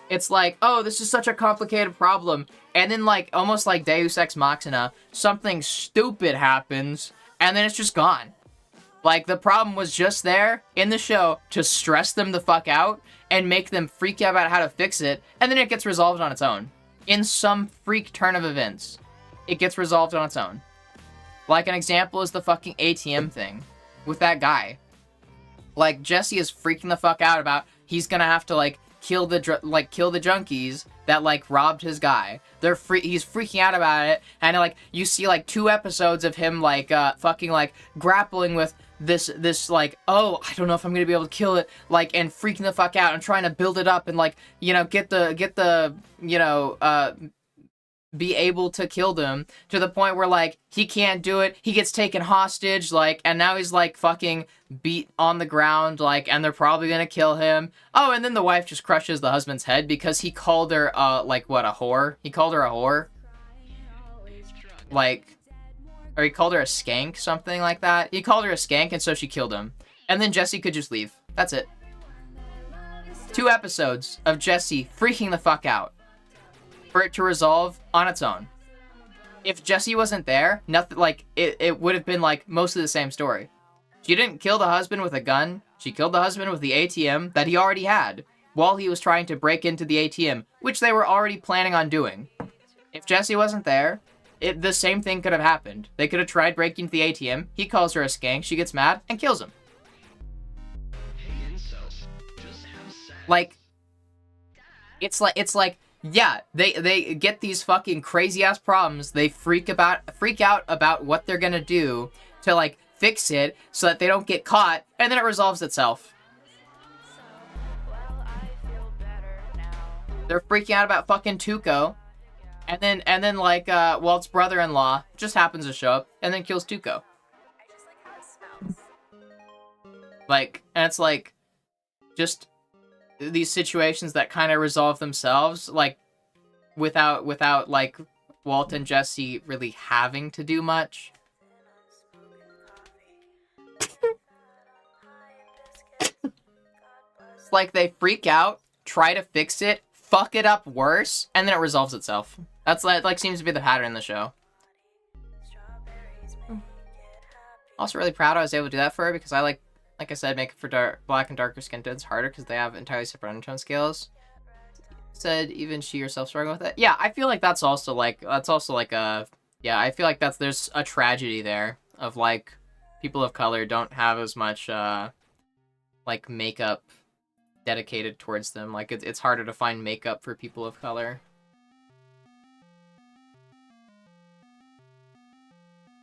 It's like, oh, this is such a complicated problem, and then like almost like Deus Ex Machina, something stupid happens, and then it's just gone. Like, the problem was just there in the show to stress them the fuck out and make them freak out about how to fix it, and then it gets resolved on its own. In some freak turn of events, it gets resolved on its own. Like, an example is the fucking ATM thing with that guy. Like, Jesse is freaking the fuck out about he's gonna have to, like, kill the junkies that, like, robbed his guy. He's freaking out about it, and, like, you see, like, 2 episodes of him, like, fucking, like, grappling with this, like, oh, I don't know if I'm gonna be able to kill it, like, and freaking the fuck out and trying to build it up and, like, you know, get the, you know, be able to kill them to the point where, like, he can't do it, he gets taken hostage, like, and now he's, like, fucking beat on the ground, like, and they're probably gonna kill him. Oh, and then the wife just crushes the husband's head because he called her, like, what, a whore? He called her a whore? Like, or he called her a skank, something like that. He called her a skank, and so she killed him. And then Jesse could just leave. That's it. 2 episodes of Jesse freaking the fuck out for it to resolve on its own. If Jesse wasn't there, nothing, like, it would have been, like, mostly the same story. She didn't kill the husband with a gun. She killed the husband with the ATM that he already had while he was trying to break into the ATM, which they were already planning on doing. If Jesse wasn't there, the same thing could have happened. They could have tried breaking into the ATM. He calls her a skank. She gets mad and kills him. Like, it's like, yeah, they get these fucking crazy ass problems. They freak out about what they're gonna do to, like, fix it so that they don't get caught, and then it resolves itself. They're freaking out about fucking Tuco, and then like Walt's brother-in-law just happens to show up and then kills Tuco. Like, and it's like just these situations that kind of resolve themselves, like without like Walt and Jesse really having to do much. It's like they freak out, try to fix it, fuck it up worse, and then it resolves itself. That's like seems to be the pattern in the show. Also really proud I was able to do that for her because I like I said, make it for black and darker skin tones harder because they have entirely separate undertone scales. Said even she herself struggling with it. Yeah, I feel like that's also like a, yeah, I feel like there's a tragedy there of like people of color don't have as much like makeup dedicated towards them. Like it's harder to find makeup for people of color.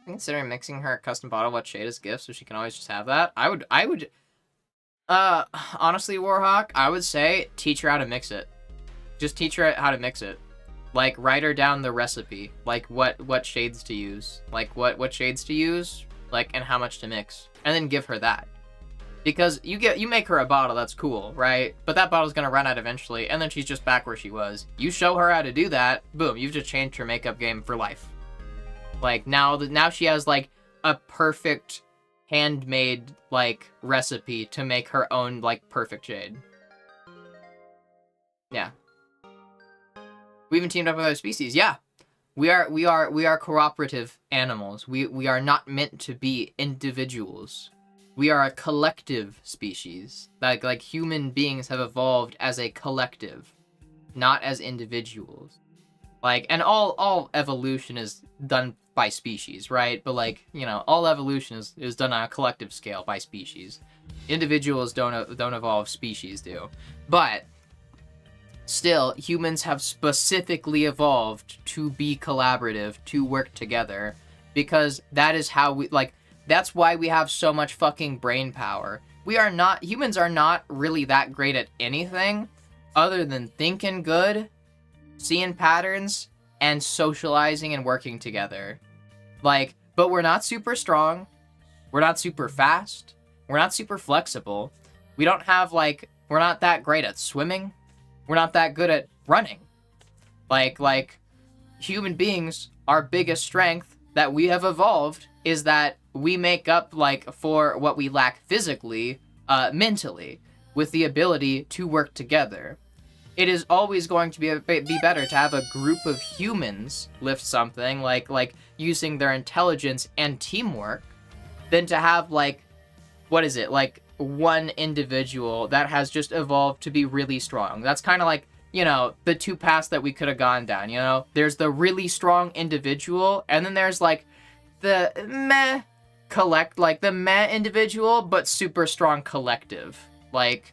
Considering mixing her a custom bottle of what shade as gift so she can always just have that. I would Honestly, Warhawk, I would say teach her how to mix it. Just teach her how to mix it. Like, write her down the recipe. Like, what shades to use. Like, what shades to use, like, and how much to mix. And then give her that. Because you make her a bottle, that's cool, right? But that bottle's gonna run out eventually, and then she's just back where she was. You show her how to do that, boom, you've just changed her makeup game for life. Like, now she has, like, a perfect handmade, like, recipe to make her own, like, perfect shade. Yeah. We even teamed up with other species. Yeah, we are cooperative animals. We are not meant to be individuals. We are a collective species. Like human beings have evolved as a collective, not as individuals. Like, and all evolution is done by species, right? But like, you know, all evolution is done on a collective scale by species. Individuals don't evolve, species do. But still, humans have specifically evolved to be collaborative, to work together, because that is how we, like, that's why we have so much fucking brain power. Humans are not really that great at anything other than thinking good, seeing patterns, and socializing and working together. Like, but we're not super strong, we're not super fast, we're not super flexible, we're not that great at swimming, we're not that good at running. Like, human beings, our biggest strength that we have evolved is that we make up, like, for what we lack physically, mentally, with the ability to work together. It is always going to be better to have a group of humans lift something, like using their intelligence and teamwork, than to have, like, one individual that has just evolved to be really strong. That's kind of like, you know, the two paths that we could have gone down, you know? There's the really strong individual, and then there's, like, the meh individual, but super strong collective. Like,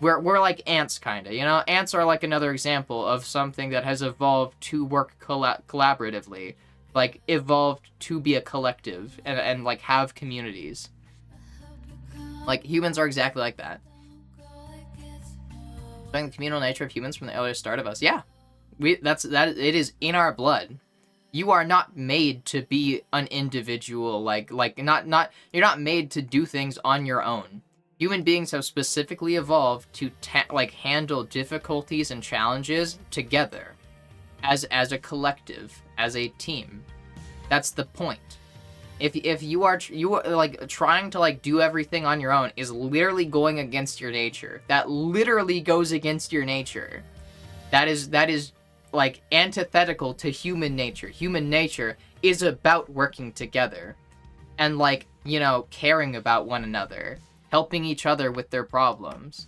we're like ants, kind of, you know? Ants are like another example of something that has evolved to work collaboratively. Like, evolved to be a collective and like, have communities. Like, humans are exactly like that. Showing the communal nature of humans from the earliest start of us. Yeah. It is in our blood. You are not made to be an individual, you're not made to do things on your own. Human beings have specifically evolved to handle difficulties and challenges together, as a collective, as a team. That's the point. If you are like trying to like do everything on your own is literally going against your nature. That literally goes against your nature. That is like antithetical to human nature. Human nature is about working together and, like, you know, caring about one another, helping each other with their problems.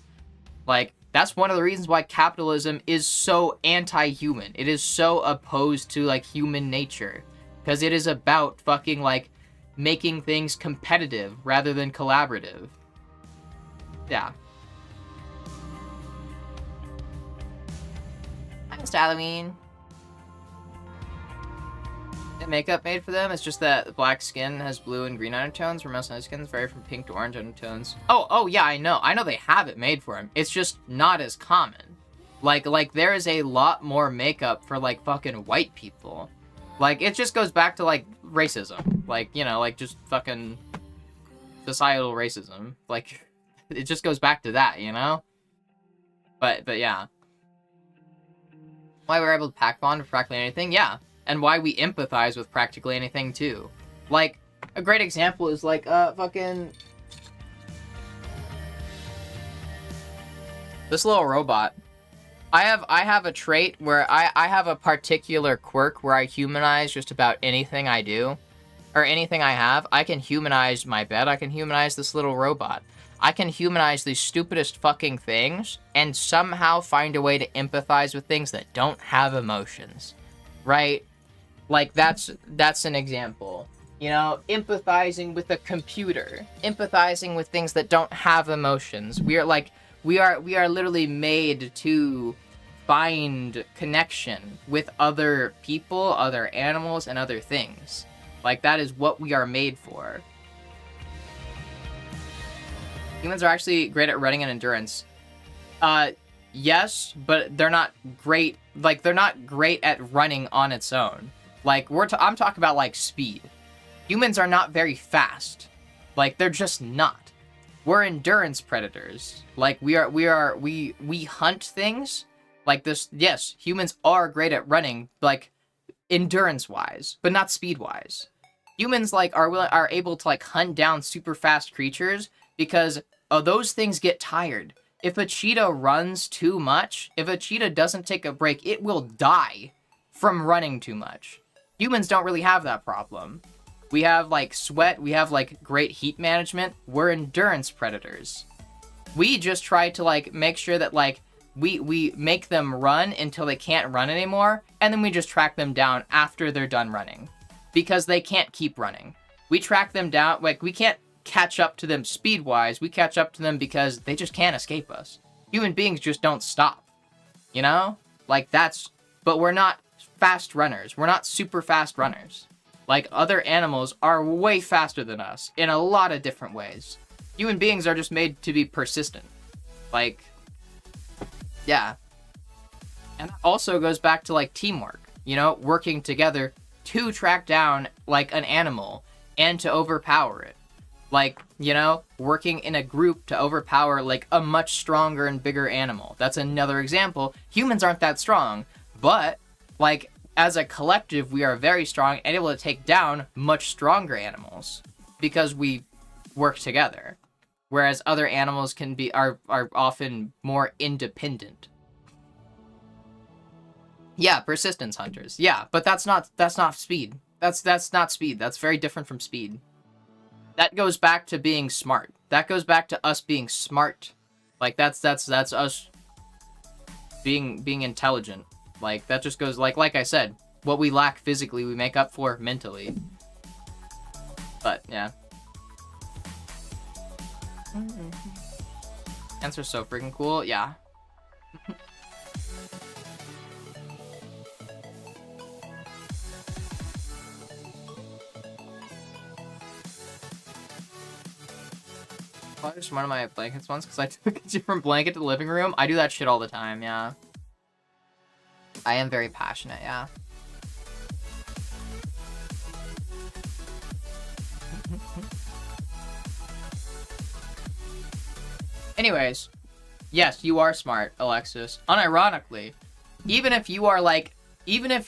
Like, that's one of the reasons why capitalism is so anti-human. It is so opposed to, like, human nature, because it is about fucking, like, making things competitive rather than collaborative. Yeah. Thanks, Halloween. The makeup made for them, it's just that the black skin has blue and green undertones, where most other skins vary from pink to orange undertones. Oh yeah, I know they have it made for them. It's just not as common. Like there is a lot more makeup for, like, fucking white people. Like, it just goes back to, like, racism. Like, you know, like, just fucking societal racism. Like, it just goes back to that, you know? But yeah. Why we're able to pack bond with practically anything? Yeah. And why we empathize with practically anything, too. Like, a great example is, like, fucking... this little robot. I have a trait where I have a particular quirk where I humanize just about anything I do. Or anything I have. I can humanize my bed, I can humanize this little robot. I can humanize the stupidest fucking things and somehow find a way to empathize with things that don't have emotions. Right? Like, that's an example. You know, empathizing with a computer. Empathizing with things that don't have emotions. We are literally made to find connection with other people, other animals, and other things. Like, that is what we are made for. Humans are actually great at running and endurance. Yes, but they're not great. Like, they're not great at running on its own. Like, I'm talking about, like, speed. Humans are not very fast. Like, they're just not. We're endurance predators. Like, we hunt things. Like this, yes, humans are great at running, like, endurance-wise, but not speed-wise. Humans, like, are able to, like, hunt down super fast creatures because those things get tired. If a cheetah runs too much, if a cheetah doesn't take a break, it will die from running too much. Humans don't really have that problem. We have, like, sweat, we have, like, great heat management. We're endurance predators. We just try to, like, make sure that, like, we make them run until they can't run anymore, and then we just track them down after they're done running. Because they can't keep running. We track them down, like, we can't catch up to them speed-wise, we catch up to them because they just can't escape us. Human beings just don't stop. You know? Like, but we're not fast runners. We're not super fast runners. Like, other animals are way faster than us in a lot of different ways. Human beings are just made to be persistent. Like, yeah. And that also goes back to, like, teamwork. You know, working together to track down, like, an animal and to overpower it. Like, you know, working in a group to overpower, like, a much stronger and bigger animal. That's another example. Humans aren't that strong, but, like, as a collective, we are very strong and able to take down much stronger animals because we work together. Whereas other animals are often more independent. Yeah, persistence hunters. Yeah, but that's not speed. That's not speed. That's very different from speed. That goes back to being smart. That goes back to us being smart. Like, that's us being intelligent. Like, that just goes, like I said, what we lack physically, we make up for mentally. But, yeah. Ants are so freaking cool. Yeah. I just one of my blankets once because I took a different blanket to the living room. I do that shit all the time, yeah. I am very passionate, yeah. Anyways, yes, you are smart, Alexis. Unironically, even if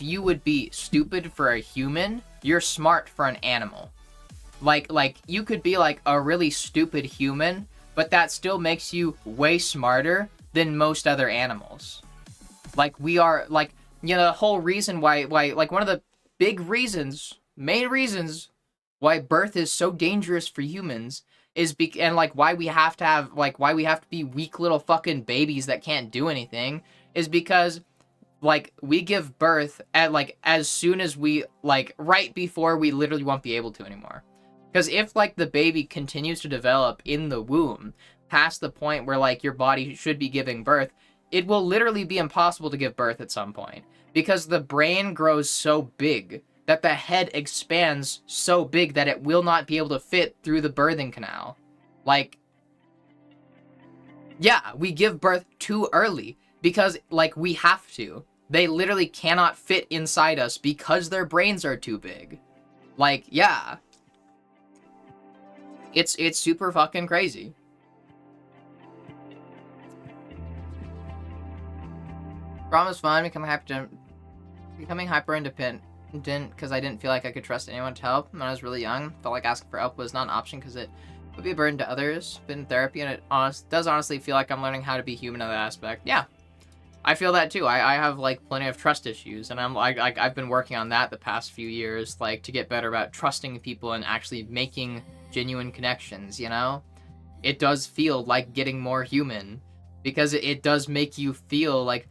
you would be stupid for a human, you're smart for an animal. Like, you could be, like, a really stupid human, but that still makes you way smarter than most other animals. Like, we are, like, you know, the whole reason why, like, one of the main reasons why birth is so dangerous for humans is and, like, why we have to be weak little fucking babies that can't do anything is because, like, we give birth at, like, as soon as we, like, right before we literally won't be able to anymore. Because if, like, the baby continues to develop in the womb past the point where, like, your body should be giving birth, it will literally be impossible to give birth at some point. Because the brain grows so big that the head expands so big that it will not be able to fit through the birthing canal. Like, yeah, we give birth too early because, like, we have to. They literally cannot fit inside us because their brains are too big. Like, yeah. It's super fucking crazy. Prom was fun, becoming hyper independent because I didn't feel like I could trust anyone to help when I was really young. Felt like asking for help was not an option because it would be a burden to others. Been in therapy and it does honestly feel like I'm learning how to be human in that aspect. Yeah, I feel that too. I have, like, plenty of trust issues, and I've been working on that the past few years, like, to get better about trusting people and actually making genuine connections, you know? It does feel like getting more human, because it does make you feel like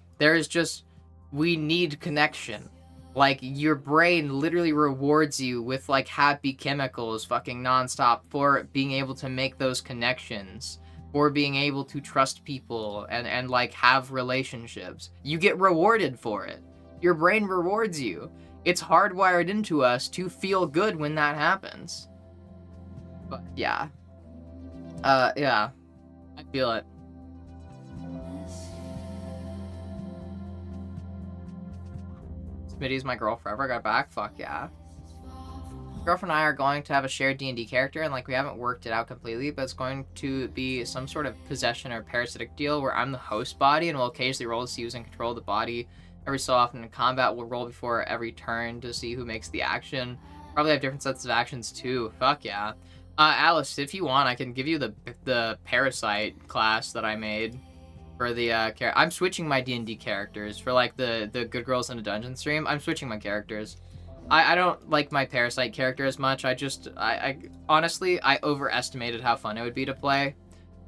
we need connection. Like, your brain literally rewards you with, like, happy chemicals fucking nonstop for being able to make those connections, for being able to trust people and like, have relationships. You get rewarded for it. Your brain rewards you. It's hardwired into us to feel good when that happens. But, yeah. Yeah. Feel it. Smitty's my girl forever. Got back. Fuck yeah. Girlfriend and I are going to have a shared D&D character, and like we haven't worked it out completely, but it's going to be some sort of possession or parasitic deal where I'm the host body and will occasionally roll to see who's in control of the body. Every so often in combat, we'll roll before every turn to see who makes the action. Probably have different sets of actions too. Fuck yeah. Alice, if you want, I can give you the parasite class that I made for the I'm switching my D&D characters for like the Good Girls in a Dungeon stream. I'm switching my characters. I don't like my parasite character as much. I honestly, I overestimated how fun it would be to play.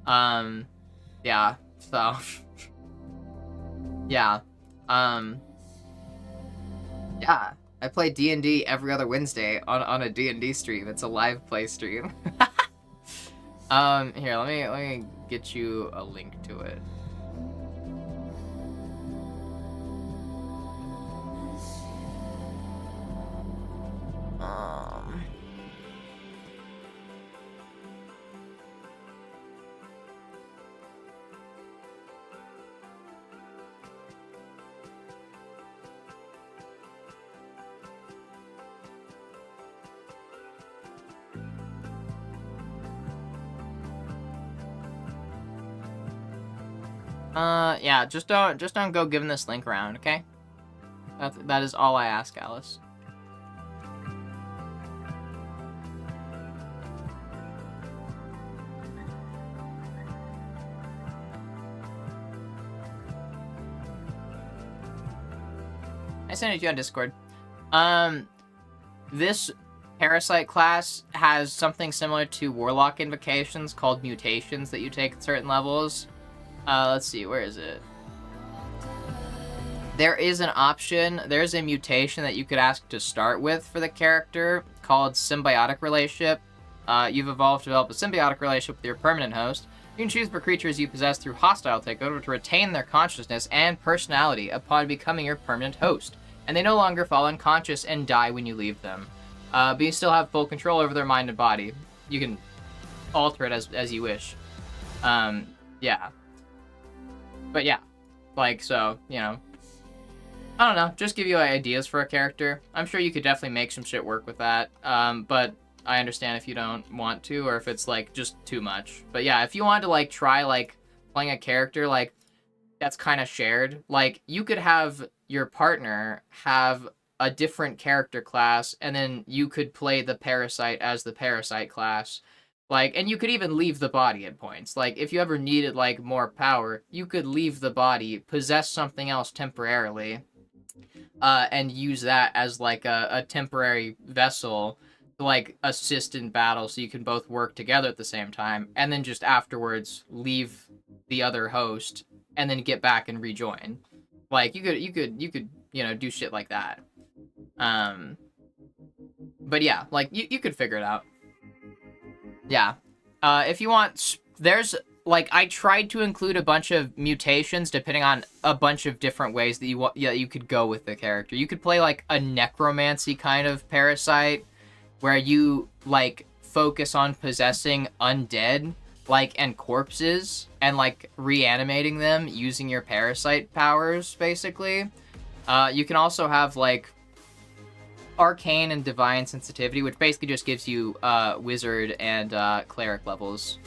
Yeah, so yeah. Yeah, I play D&D every other Wednesday on a D&D stream. It's a live play stream. Here, let me get you a link to it. Yeah, just don't go giving this link around, okay? That is all I ask, Alice. I sent it to you on Discord. This Parasite class has something similar to Warlock invocations called mutations that you take at certain levels. Let's see, where is it? There is an option, there's a mutation that you could ask to start with for the character called Symbiotic Relationship. You've evolved to develop a symbiotic relationship with your permanent host. You can choose for creatures you possess through hostile takeover to retain their consciousness and personality upon becoming your permanent host, and they no longer fall unconscious and die when you leave them. But you still have full control over their mind and body. You can alter it as you wish. Yeah. But yeah, like, so, you know, I don't know, just give you ideas for a character. I'm sure you could definitely make some shit work with that, but I understand if you don't want to, or if it's, like, just too much. But yeah, if you wanted to, like, try, like, playing a character, like, that's kind of shared, like, you could have your partner have a different character class, and then you could play the Parasite as the Parasite class. Like, and you could even leave the body at points. Like, if you ever needed, like, more power, you could leave the body, possess something else temporarily, and use that as, like, a temporary vessel to, like, assist in battle so you can both work together at the same time, and then just afterwards leave the other host, and then get back and rejoin. Like, you could, you know, do shit like that. But yeah, like, you could figure it out. Yeah. If you want, there's, like, I tried to include a bunch of mutations depending on a bunch of different ways that you could go with the character. You could play, like, a necromancy kind of Parasite where you, like, focus on possessing undead, like, and corpses and, like, reanimating them using your Parasite powers, basically. You can also have, like, Arcane and Divine Sensitivity, which basically just gives you Wizard and Cleric levels.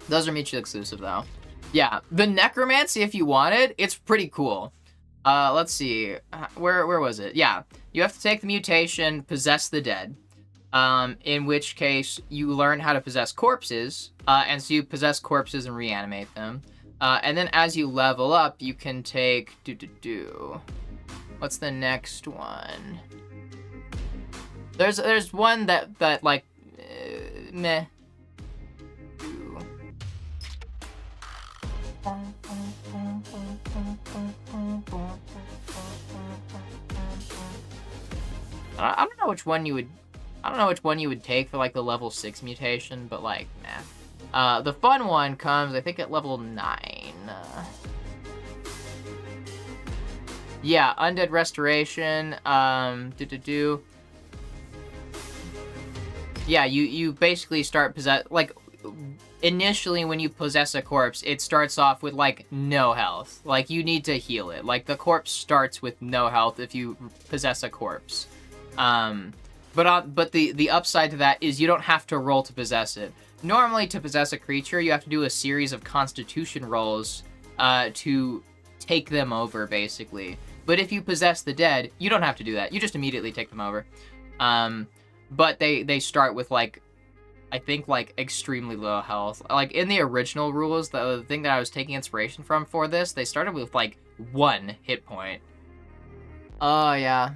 Those are mutually exclusive, though. Yeah, the Necromancy, if you wanted, it's pretty cool. Let's see. Where was it? Yeah, you have to take the mutation, Possess the Dead. In which case, you learn how to possess corpses, and so you possess corpses and reanimate them. And then as you level up, you can take... What's the next one? There's one that like meh. I don't know which one you would take for like the level 6 mutation, but like nah. The fun one comes I think at level 9. Yeah, Undead Restoration, Yeah, you basically start like, initially when you possess a corpse, it starts off with like no health. Like you need to heal it. Like the corpse starts with no health if you possess a corpse. But the upside to that is you don't have to roll to possess it. Normally, to possess a creature, you have to do a series of Constitution rolls to take them over, basically. But if you possess the dead, you don't have to do that. You just immediately take them over. But they start with, like, I think, like, extremely low health. Like, in the original rules, the thing that I was taking inspiration from for this, they started with, like, 1 hit point. Oh, yeah.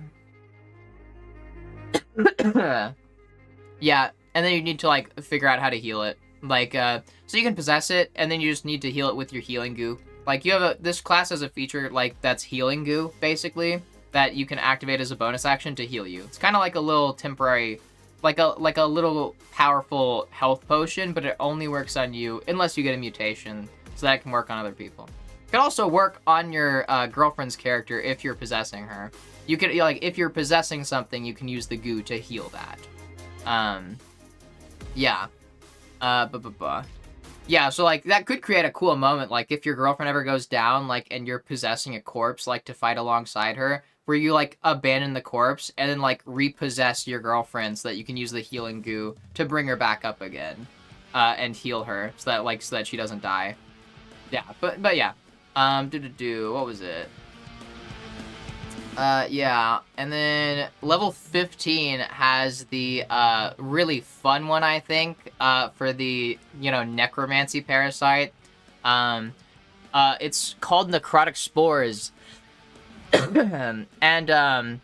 Yeah, and then you need to, like, figure out how to heal it. Like, so you can possess it, and then you just need to heal it with your healing goo. Like, you have this class has a feature, like, that's healing goo, basically, that you can activate as a bonus action to heal you. It's kind of like a little temporary, like a little powerful health potion, but it only works on you unless you get a mutation, so that it can work on other people. It can also work on your girlfriend's character if you're possessing her. You can, like, if you're possessing something, you can use the goo to heal that. Yeah. Yeah, so, like, that could create a cool moment, like, if your girlfriend ever goes down, like, and you're possessing a corpse, like, to fight alongside her, where you, like, abandon the corpse, and then, like, repossess your girlfriend so that you can use the healing goo to bring her back up again, and heal her, so that she doesn't die. Yeah, but yeah. What was it? Yeah, and then level 15 has the, really fun one, I think, for the, necromancy parasite. It's called Necrotic Spores. And,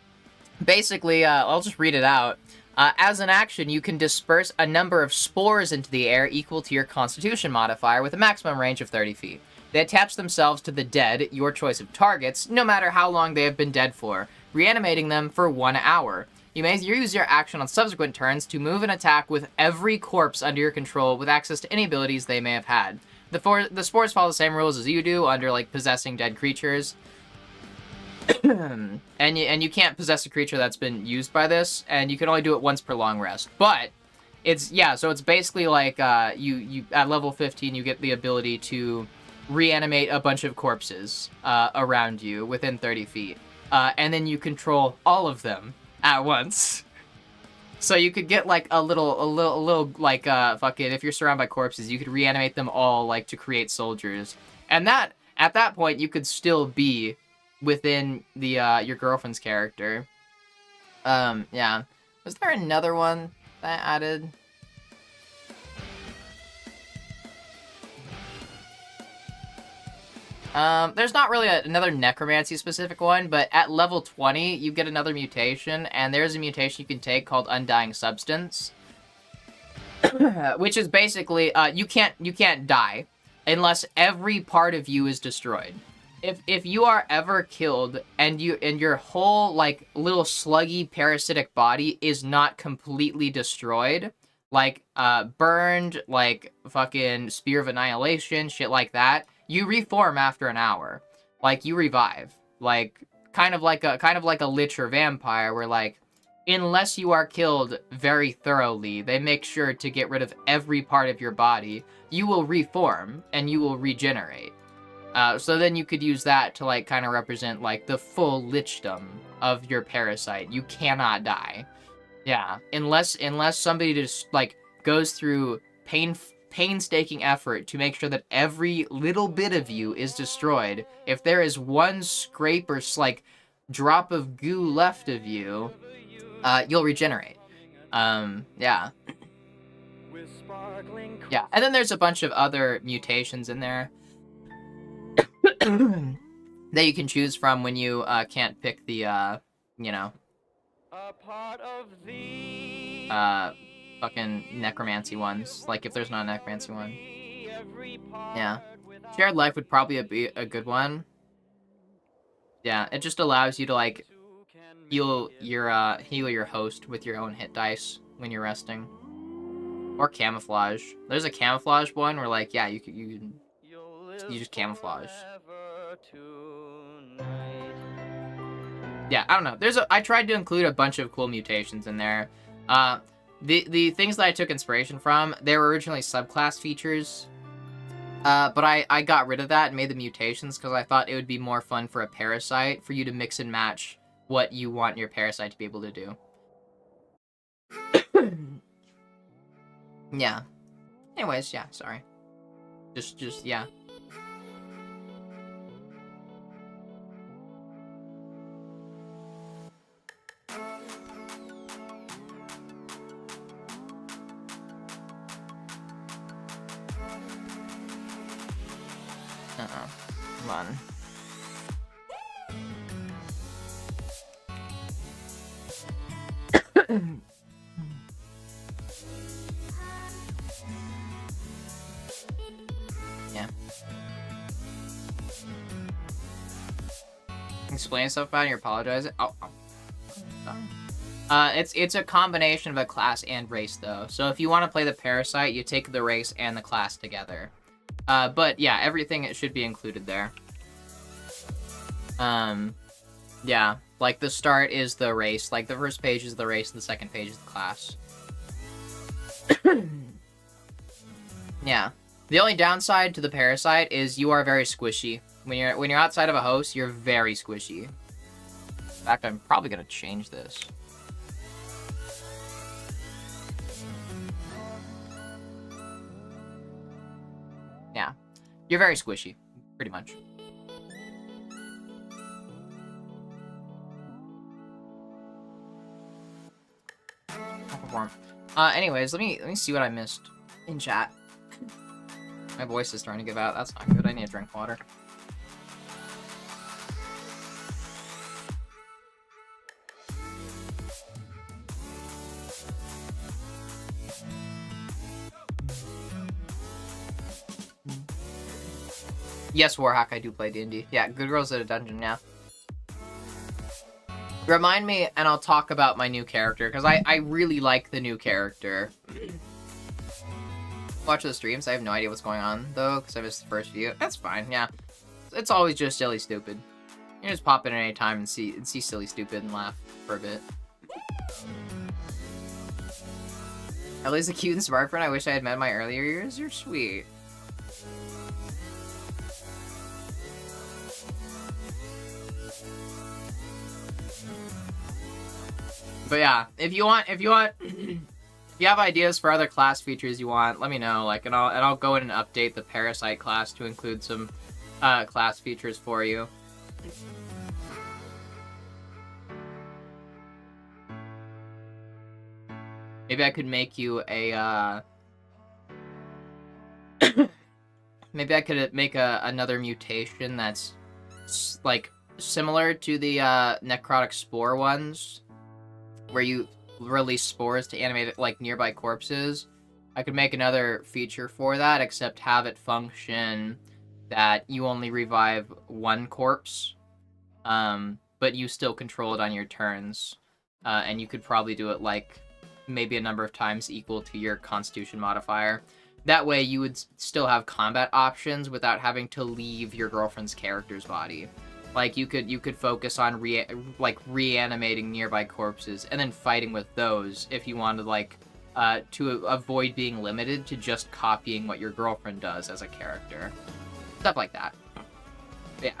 basically, I'll just read it out. As an action, you can disperse a number of spores into the air equal to your Constitution modifier with a maximum range of 30 feet. They attach themselves to the dead, your choice of targets, no matter how long they have been dead for, reanimating them for 1 hour. You may use your action on subsequent turns to move and attack with every corpse under your control with access to any abilities they may have had. The spores follow the same rules as you do under, like, possessing dead creatures. and you can't possess a creature that's been used by this, and you can only do it once per long rest. But so it's basically like you at level 15 you get the ability to reanimate a bunch of corpses around you within 30 feet. And then you control all of them at once. So you could get, like, a little like, fucking, if you're surrounded by corpses, you could reanimate them all, like, to create soldiers. And at that point, you could still be within the, your girlfriend's character. Yeah. Was there another one that I added? There's not really another necromancy specific one, but at level 20, you get another mutation, and there's a mutation you can take called Undying Substance. Which is basically, you can't die unless every part of you is destroyed. If you are ever killed and your whole, like, little sluggy parasitic body is not completely destroyed, like, burned, like, fucking Spear of Annihilation, shit like that, you reform after an hour. Like, you revive. Like, kind of like a lich or vampire, where, like, unless you are killed very thoroughly, they make sure to get rid of every part of your body, you will reform, and you will regenerate. So then you could use that to, like, kind of represent, like, the full lichdom of your parasite. You cannot die. Yeah, unless somebody just, like, goes through painstaking effort to make sure that every little bit of you is destroyed. If there is one scrape or, like, drop of goo left of you, you'll regenerate. Yeah. Yeah, and then there's a bunch of other mutations in there that you can choose from when you can't pick the, a part of the fucking necromancy ones. Like, if there's not a necromancy one. Yeah. Shared life would probably be a good one. Yeah, it just allows you to, like, heal your host with your own hit dice when you're resting. Or camouflage. There's a camouflage one where, like, yeah, you just camouflage. Yeah, I don't know. I tried to include a bunch of cool mutations in there. The things that I took inspiration from, they were originally subclass features. But I got rid of that and made the mutations because I thought it would be more fun for a parasite for you to mix and match what you want your parasite to be able to do. Yeah. Anyways, yeah, sorry. Just, yeah. Come on. Yeah. Explain stuff about it, you're apologizing. Oh. It's a combination of a class and race though. So if you want to play the parasite, you take the race and the class together. But yeah, everything it should be included there. Yeah, like the start is the race, like the first page is the race, and the second page is the class. Yeah. The only downside to the parasite is you are very squishy. When you're outside of a host, you're very squishy. In fact, I'm probably gonna change this. Yeah. You're very squishy, pretty much. I'll perform. Anyways, let me see what I missed in chat. My voice is starting to give out. That's not good. I need to drink water. Yes, Warhawk, I do play D&D. Yeah, Good Girls at a Dungeon, yeah. Remind me, and I'll talk about my new character, because I really like the new character. Watch the streams, I have no idea what's going on, though, because I missed the first few. That's fine, yeah. It's always just Silly Stupid. You can just pop in at any time and see Silly Stupid and laugh for a bit. Ellie's a cute and smart friend I wish I had met in my earlier years. You're sweet. But yeah, if you have ideas for other class features you want, let me know. Like, and I'll go in and update the Parasite class to include some class features for you. Maybe I could make you a. Maybe I could make another mutation that's like similar to the necrotic spore ones, where you release spores to animate like nearby corpses. I could make another feature for that, except have it function that you only revive one corpse, but you still control it on your turns, and you could probably do it like maybe a number of times equal to your Constitution modifier. That way you would still have combat options without having to leave your girlfriend's character's body. Like, you could focus on reanimating nearby corpses and then fighting with those if you wanted, like, to avoid being limited to just copying what your girlfriend does as a character. Stuff like that. Yeah.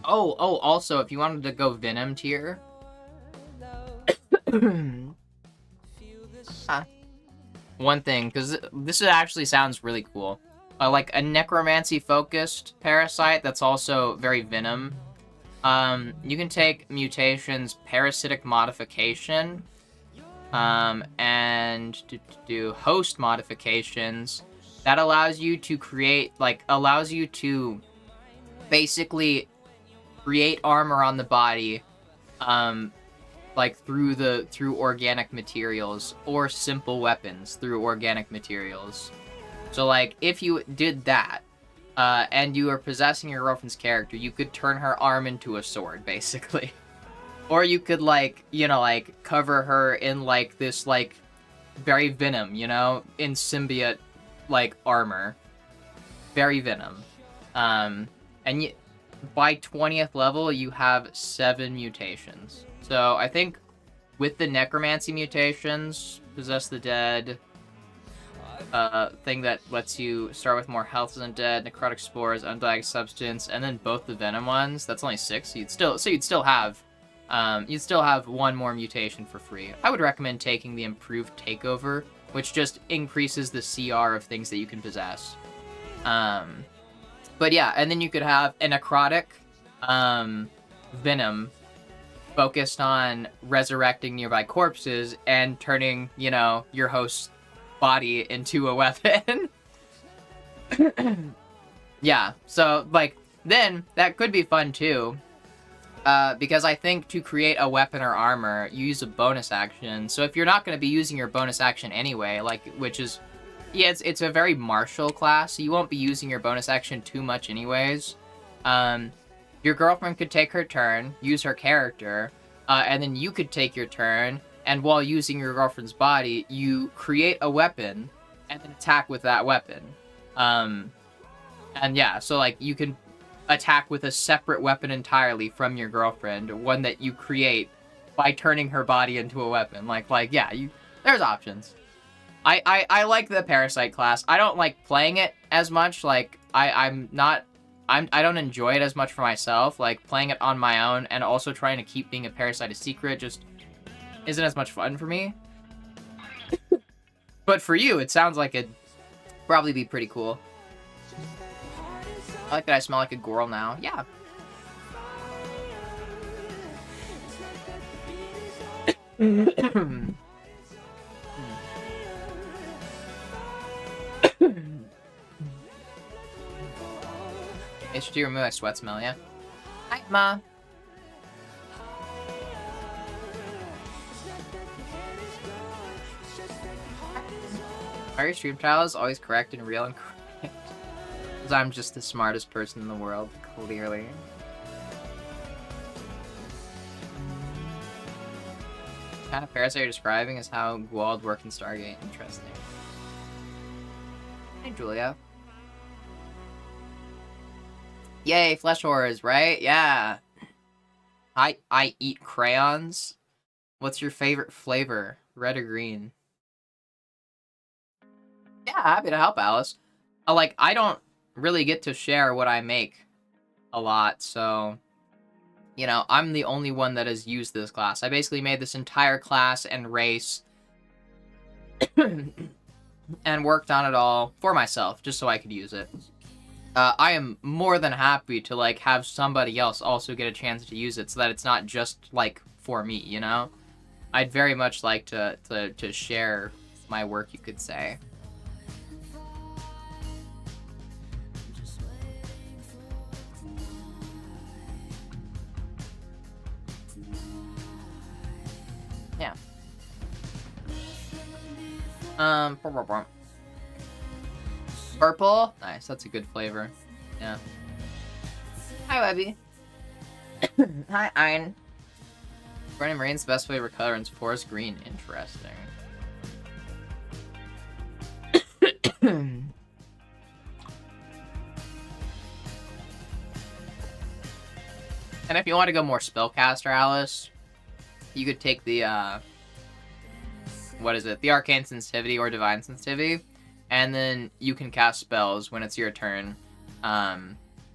Oh, also, if you wanted to go Venom tier... One thing, because this actually sounds really cool. Like a necromancy-focused parasite that's also very venom. You can take mutations, parasitic modification, and do host modifications. That allows you to create, allows you to basically create armor on the body, through organic materials, or simple weapons through organic materials. So, like, if you did that, and you were possessing your girlfriend's character, you could turn her arm into a sword, basically. Or you could, cover her in, this, very venom, in symbiote, armor. Very venom. by 20th level, you have 7 mutations. So I think with the necromancy mutations, possess the dead, thing that lets you start with more health as undead, necrotic spores, undying substance, and then both the venom ones. That's only 6. So you'd still have 1 more mutation for free. I would recommend taking the improved takeover, which just increases the CR of things that you can possess. But yeah, and then you could have a necrotic venom focused on resurrecting nearby corpses and turning, your host's body into a weapon. Yeah, so, then that could be fun too. Because I think to create a weapon or armor, you use a bonus action. So if you're not going to be using your bonus action anyway, which is... Yeah, it's a very martial class, so you won't be using your bonus action too much anyways. Your girlfriend could take her turn, use her character, and then you could take your turn, and while using your girlfriend's body, you create a weapon, and then attack with that weapon. And yeah, so, you can attack with a separate weapon entirely from your girlfriend, one that you create by turning her body into a weapon. There's options. I like the Parasite class. I don't like playing it as much. I don't enjoy it as much for myself. Playing it on my own and also trying to keep being a Parasite a secret just isn't as much fun for me. But for you, it sounds like it'd probably be pretty cool. I like that I smell like a girl now. Yeah. HT remove my sweat smell, yeah? Hi, Ma. Are your stream trials always correct and real and correct? Because I'm just the smartest person in the world, clearly. The kind of Parasite you're describing is how Gwald work in Stargate. Interesting. Hey, Julia. Yay, flesh horrors, right? Yeah. I eat crayons. What's your favorite flavor? Red or green? Yeah, happy to help, Alice. I don't really get to share what I make a lot, so... I'm the only one that has used this class. I basically made this entire class and race and worked on it all for myself, just so I could use it. I am more than happy to, have somebody else also get a chance to use it so that it's not just, for me, I'd very much like to share my work, you could say. Yeah. Purple? Nice, that's a good flavor. Yeah. Hi, Webby. Hi, Ein. Burning Marine's best flavor color is forest green. Interesting. And if you want to go more spellcaster, Alice, you could take the, what is it? The Arcane Sensitivity or Divine Sensitivity. And then you can cast spells when it's your turn.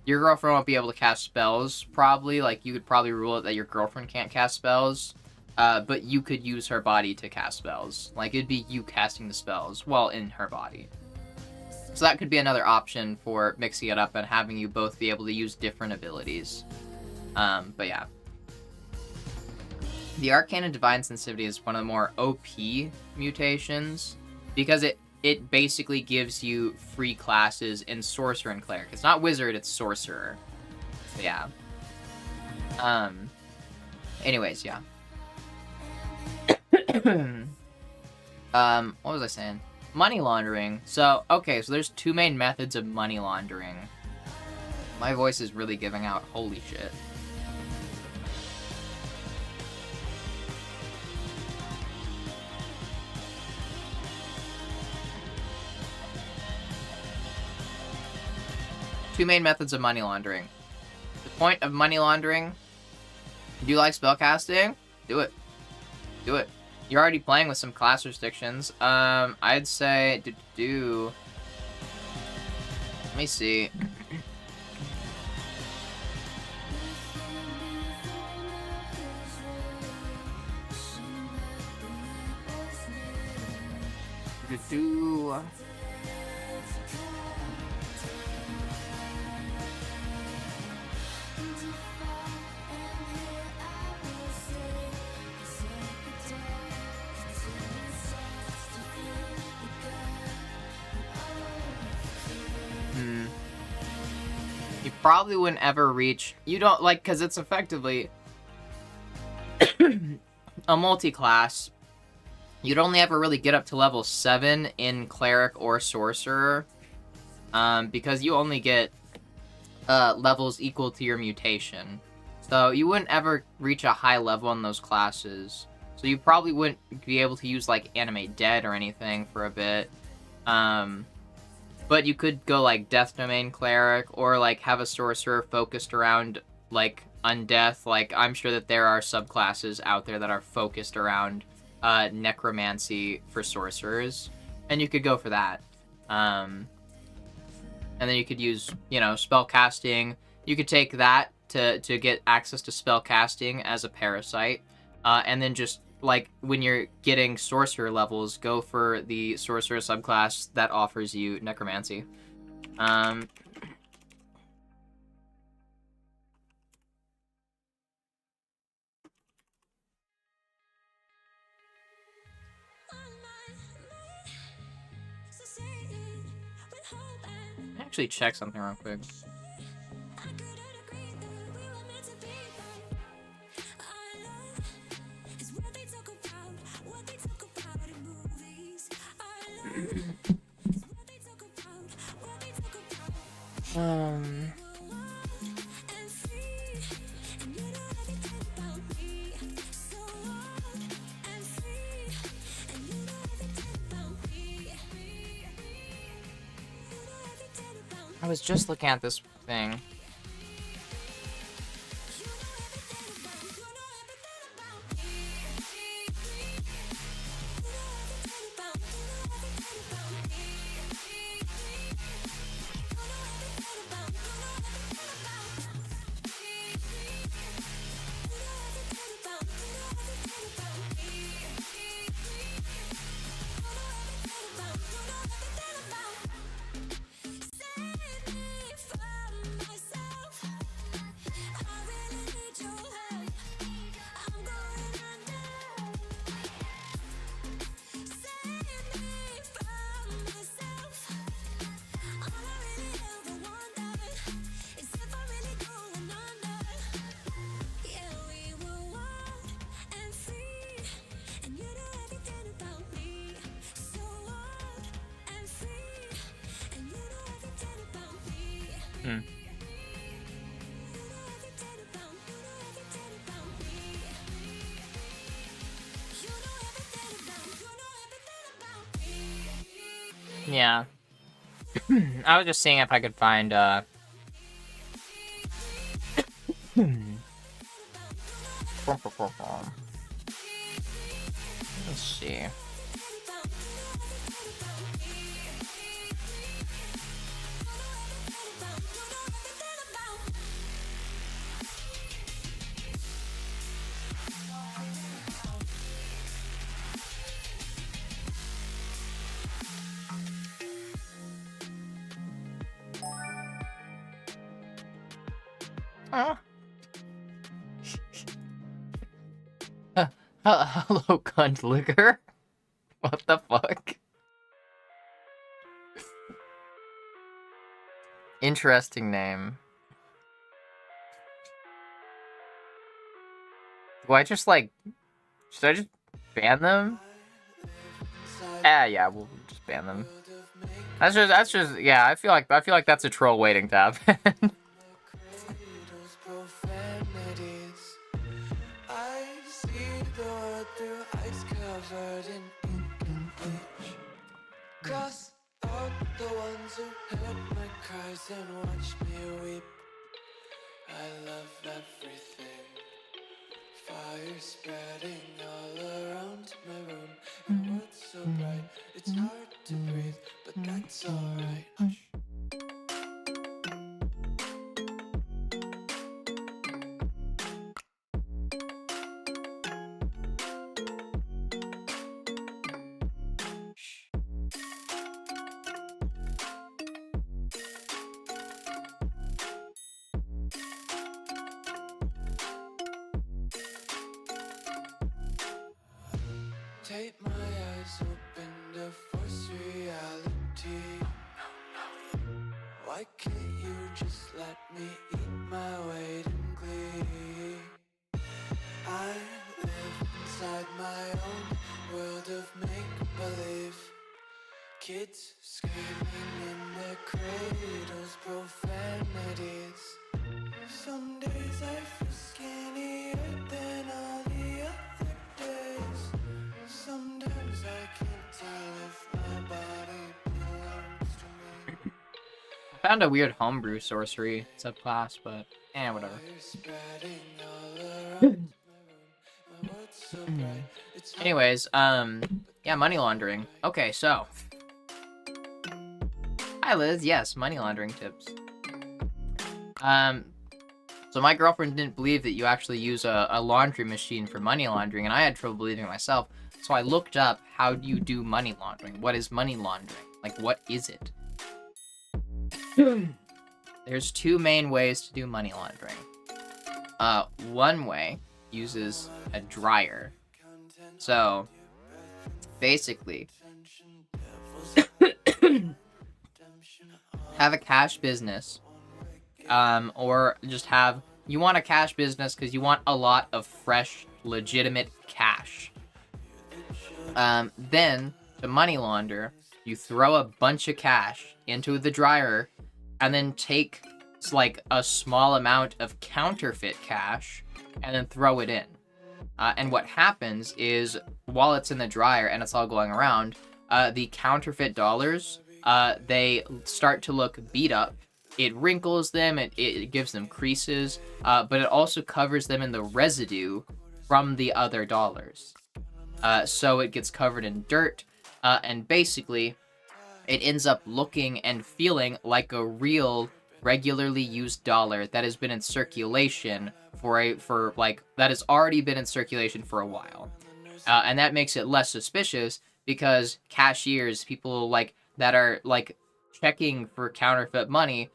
Your girlfriend won't be able to cast spells, probably. You could probably rule it that your girlfriend can't cast spells. But you could use her body to cast spells. It'd be you casting the spells while in her body. So that could be another option for mixing it up and having you both be able to use different abilities. But yeah. The Arcane and Divine Sensitivity is one of the more OP mutations. Because it basically gives you free classes in Sorcerer and Cleric. It's not Wizard, it's Sorcerer. So yeah. Anyways, yeah. What was I saying? Money laundering. So, okay, so there's 2 main methods of money laundering. My voice is really giving out. Holy shit. Two main methods of money laundering. The point of money laundering. Do you like spellcasting? Do it. Do it. You're already playing with some class restrictions. I'd say do. Let me see. Do. You probably wouldn't ever reach. You don't like, because it's effectively a multi-class. You'd only ever really get up to level 7 in Cleric or Sorcerer, because you only get levels equal to your mutation. So you wouldn't ever reach a high level in those classes. So you probably wouldn't be able to use, like, Animate Dead or anything for a bit. But you could go, like, Death Domain Cleric, or, like, have a Sorcerer focused around, like, Undeath. Like, I'm sure that there are subclasses out there that are focused around Necromancy for Sorcerers, and you could go for that. And then you could use, you know, spellcasting. You could take that to get access to spellcasting as a parasite, and then just, like, when you're getting Sorcerer levels, go for the Sorcerer subclass that offers you Necromancy. Actually check something real quick. I was just looking at this thing. Yeah. I was just seeing if I could find, Let's see. Hello, Gundlicker. What the fuck? Interesting name. Do I just, like... Should I just ban them? Yeah, we'll just ban them. That's just, yeah, I feel like that's a troll waiting to happen. Cross out the ones who heard my cries and watch me weep. I love everything. Fire spreading all around my room. My world's so bright, it's hard to breathe, but that's alright. Take my eyes open to force reality. Why can't you just let me eat my weight in glee? I live inside my own world of make-believe. Kids screaming in their cradles, profanities. Some days I feel skinnier than all the other days. Sometimes I can't tell if my body belongs to me. I found a weird homebrew sorcery subclass, but whatever. Fire spreading all around my room. My world's so bright, it's hard. Anyways, yeah, money laundering. Okay, so. Hi, Liz. Yes, money laundering tips. So my girlfriend didn't believe that you actually use a laundry machine for money laundering, and I had trouble believing it myself. So I looked up, how do you do money laundering? What is money laundering? Like, what is it? There's two main ways to do money laundering. One way uses a dryer. So, basically, have a cash business, or just you want a cash business because you want a lot of fresh, legitimate cash. Then, to money launder, you throw a bunch of cash into the dryer, and then take, like, a small amount of counterfeit cash, and then throw it in. And what happens is, while it's in the dryer and it's all going around, the counterfeit dollars, they start to look beat up. It wrinkles them, it gives them creases, but it also covers them in the residue from the other dollars. So it gets covered in dirt, and basically, it ends up looking and feeling like a real, regularly used dollar that has been in circulation that has already been in circulation for a while. And that makes it less suspicious because cashiers, people that are checking for counterfeit money,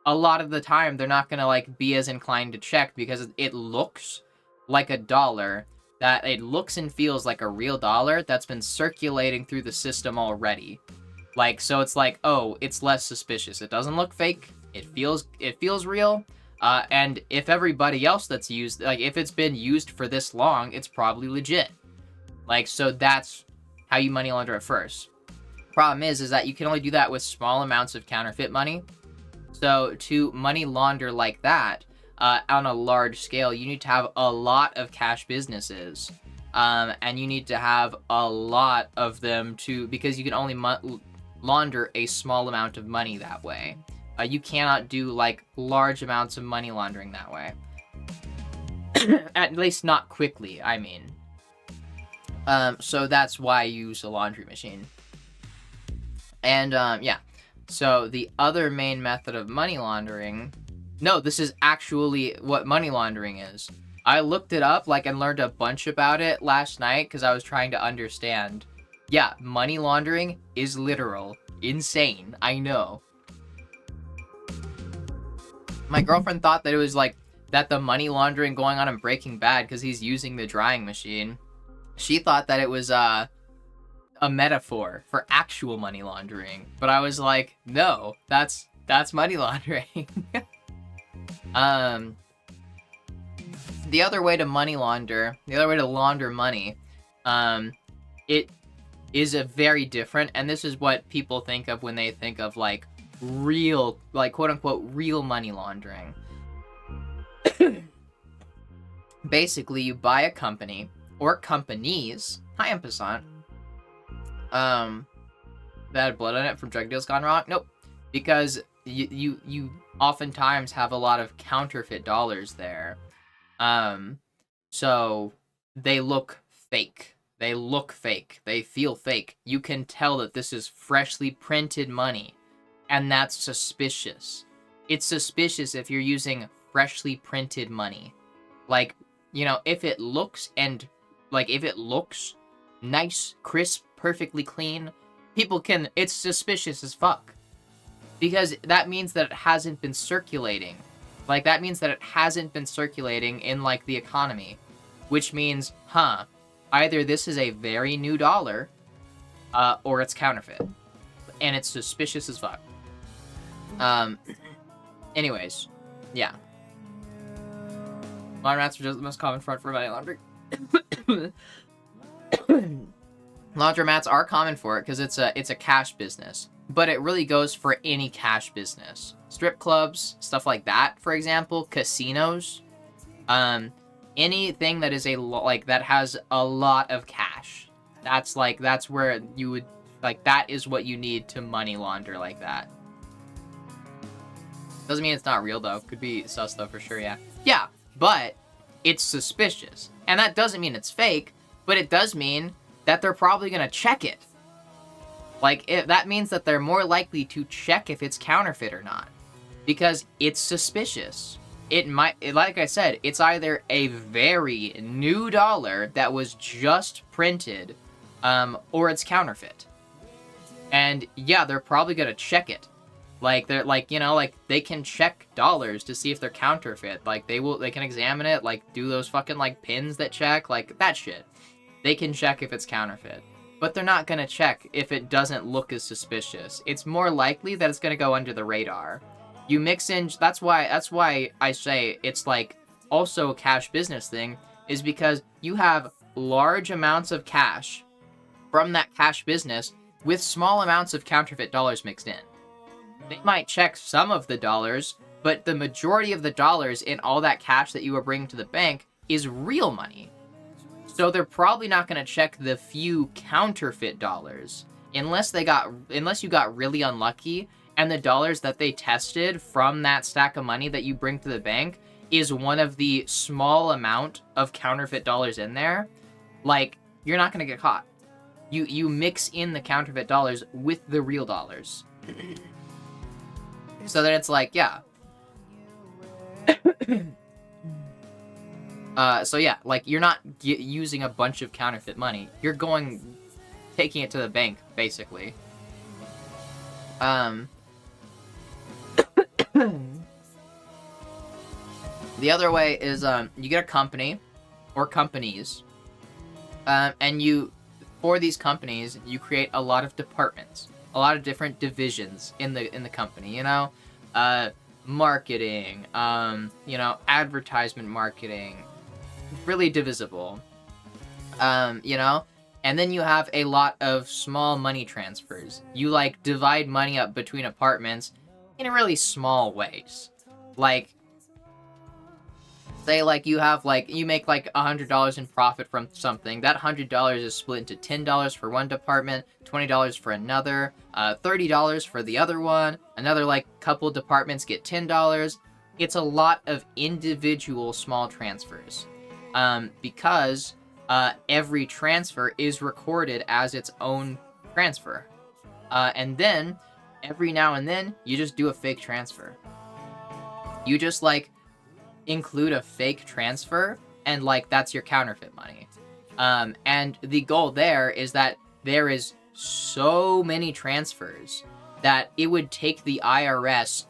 a lot of the time they're not gonna be as inclined to check because it looks like a dollar, that it looks and feels like a real dollar that's been circulating through the system already. So it's oh, it's less suspicious. It doesn't look fake. It feels real. And if everybody else that's used, if it's been used for this long, it's probably legit. So that's how you money launder at first. Problem is that you can only do that with small amounts of counterfeit money. So to money launder like that, on a large scale, you need to have a lot of cash businesses. And you need to have a lot of them because you can only launder a small amount of money that way. You cannot do large amounts of money laundering that way. At least not quickly, I mean. So that's why I use a laundry machine. And yeah. So the other main method of money laundering, no, this is actually what money laundering is. I looked it up and learned a bunch about it last night because I was trying to understand. Yeah, money laundering is literal. Insane, I know. My girlfriend thought that it was that the money laundering going on in Breaking Bad because he's using the drying machine. She thought that it was a metaphor for actual money laundering. But I was like, no, that's money laundering. The other way to launder money, it is a very different, and this is what people think of when they think of real, quote unquote, real money laundering. Basically, you buy a company or companies. Hi, Ampasant. That had blood on it from drug deals gone wrong. Nope, because you oftentimes have a lot of counterfeit dollars there. So they look fake. They look fake. They feel fake. You can tell that this is freshly printed money, and that's suspicious. It's suspicious if you're using freshly printed money. Like, you know, if it looks nice, crisp, perfectly clean, it's suspicious as fuck. Because that means that it hasn't been circulating. Like, that means that it hasn't been circulating in, like, the economy. Which means, either this is a very new dollar, or it's counterfeit. And it's suspicious as fuck. Anyways, yeah. Laundromats are just the most common front for money laundering. Laundromats are common for it because it's a cash business. But it really goes for any cash business. Strip clubs, stuff like that, for example, casinos, anything that is that has a lot of cash. That's where you would, that is what you need to money launder like that. Doesn't mean it's not real though. Could be sus though for sure, yeah. Yeah, but it's suspicious. And that doesn't mean it's fake, but it does mean that they're probably gonna check it. That means that they're more likely to check if it's counterfeit or not. Because it's suspicious. Like I said, it's either a very new dollar that was just printed, or it's counterfeit. And yeah, they're probably gonna check it. They can check dollars to see if they're counterfeit. They can examine it, do those fucking, pins that check, that shit. They can check if it's counterfeit. But they're not gonna check if it doesn't look as suspicious. It's more likely that it's gonna go under the radar. You mix in, that's why I say it's also a cash business thing, is because you have large amounts of cash from that cash business with small amounts of counterfeit dollars mixed in. They might check some of the dollars, but the majority of the dollars in all that cash that you are bringing to the bank is real money. So they're probably not going to check the few counterfeit dollars unless you got really unlucky and the dollars that they tested from that stack of money that you bring to the bank is one of the small amount of counterfeit dollars in there. You're not going to get caught. You mix in the counterfeit dollars with the real dollars. So then it's yeah. You're not using a bunch of counterfeit money. You're taking it to the bank, basically. The other way is, you get a company, or companies, and for these companies, you create a lot of departments, a lot of different divisions in the company, marketing, advertisement marketing, really divisible, and then you have a lot of small money transfers. You divide money up between departments in really small ways. Say you have you make $100 in profit from something. That $100 is split into $10 for one department, $20 for another, $30 for the other one. Another couple departments get $10. It's a lot of individual small transfers, because every transfer is recorded as its own transfer, and then every now and then you just do a fake transfer. You just include a fake transfer, and that's your counterfeit money. And the goal there is that there is so many transfers that it would take the IRS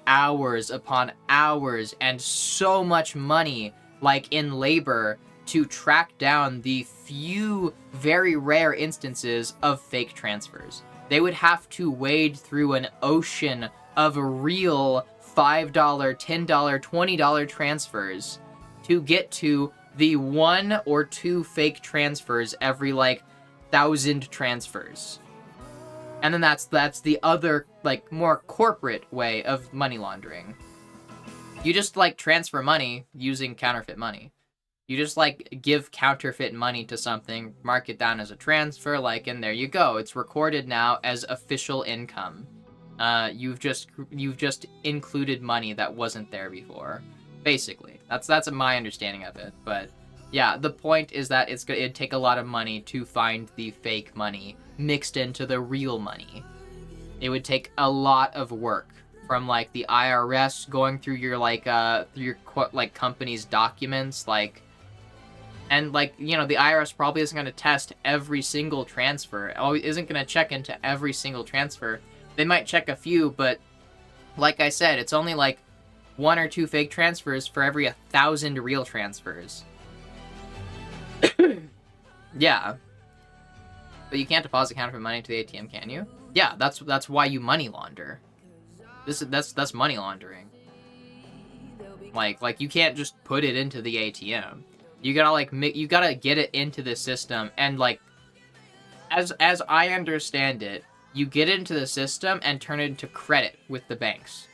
hours upon hours and so much money in labor to track down the few very rare instances of fake transfers. They would have to wade through an ocean of real $5, $10, $20 transfers to get to the 1 or 2 fake transfers every 1,000 transfers. And then that's the other more corporate way of money laundering. You just transfer money using counterfeit money. You just give counterfeit money to something, mark it down as a transfer, and there you go. It's recorded now as official income. you've just included money that wasn't there before. Basically, that's my understanding of it. But yeah, the point is that it'd take a lot of money to find the fake money mixed into the real money. It would take a lot of work from like the IRS going through your company's documents, and the IRS probably isn't going to test every single transfer. Isn't going to check into every single transfer. They might check a few, but like I said, it's only like 1 or 2 fake transfers for every 1,000 real transfers. Yeah. But you can't deposit counterfeit money to the ATM, can you? Yeah, that's why you money launder. That's money laundering. Like you can't just put it into the ATM. You gotta get it into the system, and like as I understand it, you get it into the system and turn it into credit with the banks.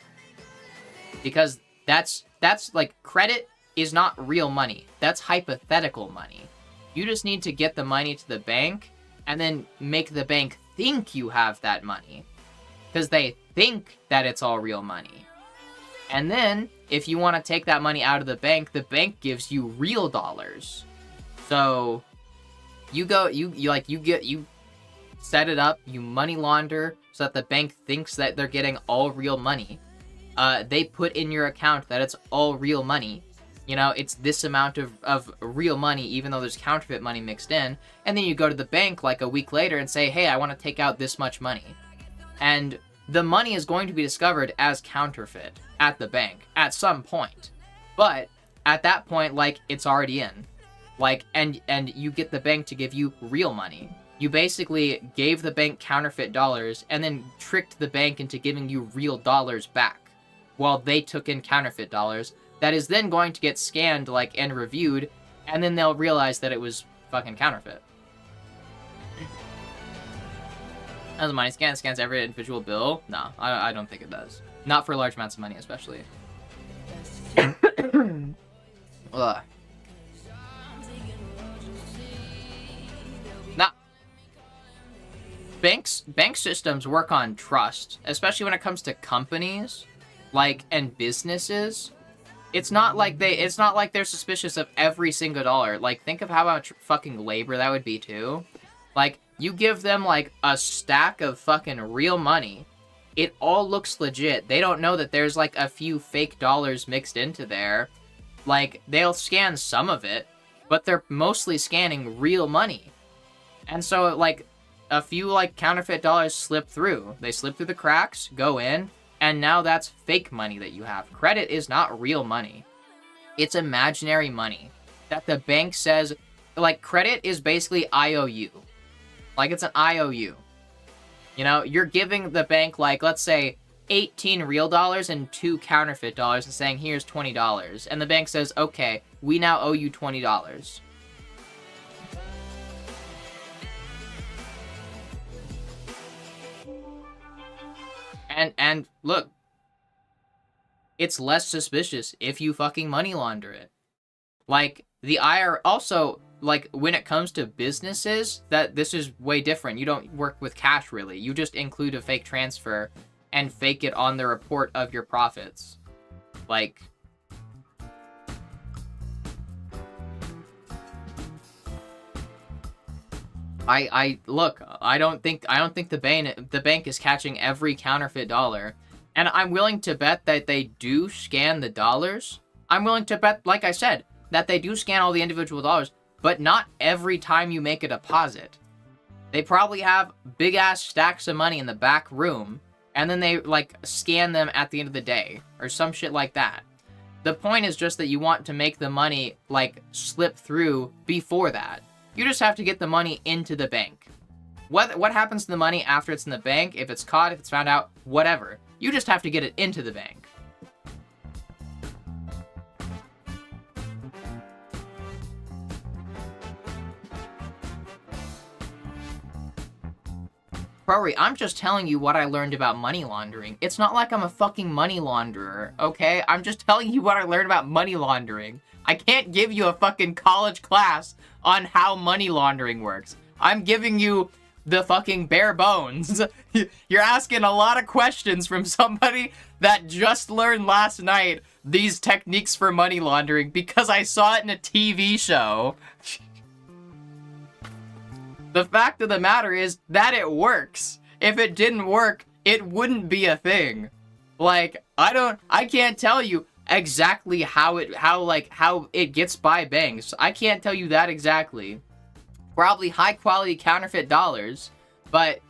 Because that's like, credit is not real money. That's hypothetical money. You just need to get the money to the bank and then make the bank think you have that money. Because they think that it's all real money. And then, if you want to take that money out of the bank gives you real dollars. So, you set it up, you money launder, so that the bank thinks that they're getting all real money. They put in your account that it's all real money. You know, it's this amount of real money, even though there's counterfeit money mixed in. And then you go to the bank like a week later and say, hey, I want to take out this much money. And the money is going to be discovered as counterfeit at the bank at some point. But at that point, like, it's already in. Like, and you get the bank to give you real money. You basically gave the bank counterfeit dollars and then tricked the bank into giving you real dollars back, while they took in counterfeit dollars. That is then going to get scanned, like, and reviewed, and then they'll realize that it was fucking counterfeit. Does money scans every individual bill? No, I don't think it does. Not for large amounts of money, especially. Ugh. Now, bank systems work on trust, especially when it comes to companies, like, and businesses. It's not like they're suspicious of every single dollar. Like, think of how much fucking labor that would be, too. Like, you give them, like, a stack of fucking real money. It all looks legit. They don't know that there's, like, a few fake dollars mixed into there. Like, they'll scan some of it, but they're mostly scanning real money. And so, like, a few, like, counterfeit dollars slip through. They slip through the cracks, go in, and now that's fake money that you have. Credit is not real money. It's imaginary money that the bank says, like, credit is basically IOU. Like, it's an IOU. You know, you're giving the bank, like, let's say, 18 real dollars and 2 counterfeit dollars and saying, here's $20. And the bank says, okay, we now owe you $20. And look, it's less suspicious if you fucking money launder it. Like, the IR also, like, when it comes to businesses, that this is way different. You don't work with cash, really. You just include a fake transfer and fake it on the report of your profits. Like, look, I don't think the bank is catching every counterfeit dollar. And I'm willing to bet that they do scan the dollars. I'm willing to bet, like I said, that they do scan all the individual dollars, but not every time you make a deposit. They probably have big-ass stacks of money in the back room, and then they, like, scan them at the end of the day, or some shit like that. The point is just that you want to make the money, like, slip through before that. You just have to get the money into the bank. What happens to the money after it's in the bank, if it's caught, if it's found out, whatever. You just have to get it into the bank. Rory, I'm just telling you what I learned about money laundering. It's not like I'm a fucking money launderer, okay? I'm just telling you what I learned about money laundering. I can't give you a fucking college class on how money laundering works. I'm giving you the fucking bare bones. You're asking a lot of questions from somebody that just learned last night these techniques for money laundering because I saw it in a TV show. The fact of the matter is that it works. If it didn't work, it wouldn't be a thing. Like, I can't tell you exactly how it gets by banks. I can't tell you that exactly. Probably high quality counterfeit dollars, but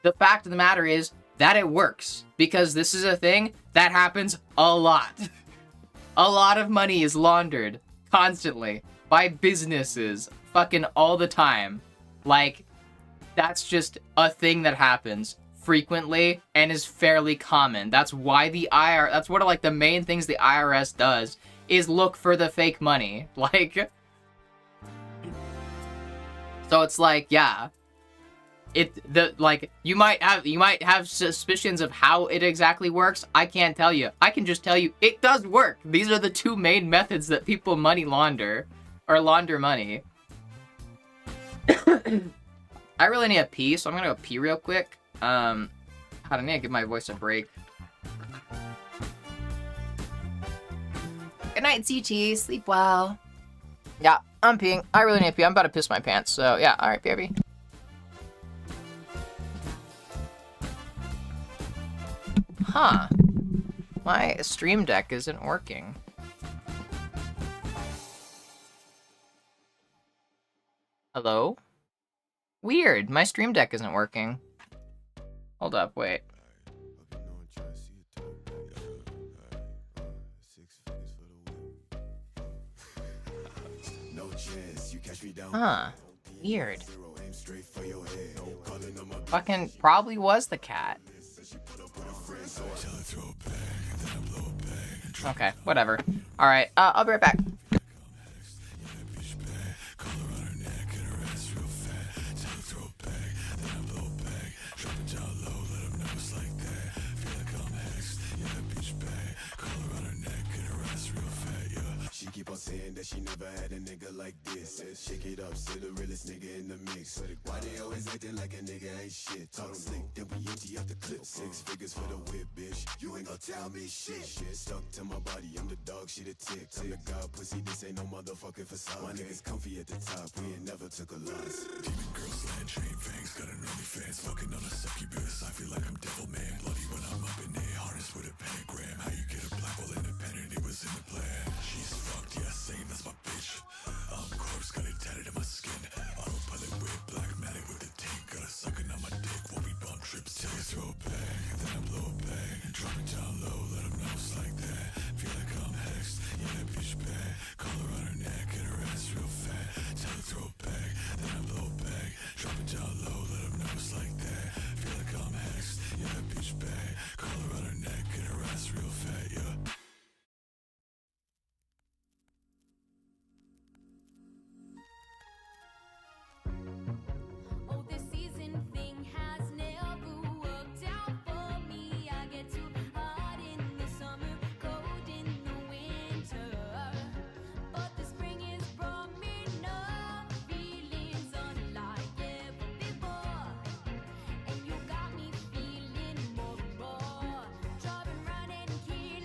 the fact of the matter is that it works because this is a thing that happens a lot. A lot of money is laundered constantly by businesses fucking all the time. Like, that's just a thing that happens frequently and is fairly common. That's why that's one of like the main things the IRS does is look for the fake money. Like, so it's like, yeah, you might have suspicions of how it exactly works. I can't tell you. I can just tell you it does work. These are the two main methods that people money launder or launder money. I really need a pee, so I'm gonna go pee real quick. I need to give my voice a break. Good night, CT. Sleep well. Yeah, I'm peeing. I really need to pee. I'm about to piss my pants, so yeah. Alright, baby. Huh. My Stream Deck isn't working. Hello? Weird. My Stream Deck isn't working. Hold up, wait. Huh. Weird. Fucking probably was the cat. Okay, whatever. Alright, I'll be right back. Saying that she never had a nigga like this. Shake it up, still the realest nigga in the mix. Why they always acting like a nigga ain't shit? Talk slick, then we empty out the clip. 6 figures for the whip, bitch. You ain't gonna tell me shit. Shit stuck to my body, I'm the dog, she the tick. Tell the god pussy, this ain't no motherfucking facade. My niggas comfy at the top, we ain't never took a loss. Demon girls, land chain fangs, got an only fans. Fucking on a succubus, I feel like I'm devil man. Bloody when I'm up in there, harness with a pentagram. How you get a black hole independent, it was in the plan. She's fucked, yeah, same as my bitch. Corpse got it tatted in my skin. Autopilot with black matic with the tank. Got a sucking on my dick while we bump trips. Till you throw it back, and then I blow it back. Drop it down low, let them know it's like that. Feel like I'm hexed, yeah, that bitch bad. Collar on her neck and her ass real fat. Tell her throw it back, then I blow it back. Drop it down low, let them know it's like that. Feel like I'm hexed, yeah, that bitch bad. Collar on her neck and her ass real fat, yeah. Oh, this season thing has never worked out for me. I get too hot in the summer, cold in the winter. But the spring has brought me enough feelings unlike ever before. And you got me feeling more and more. Driving round and killing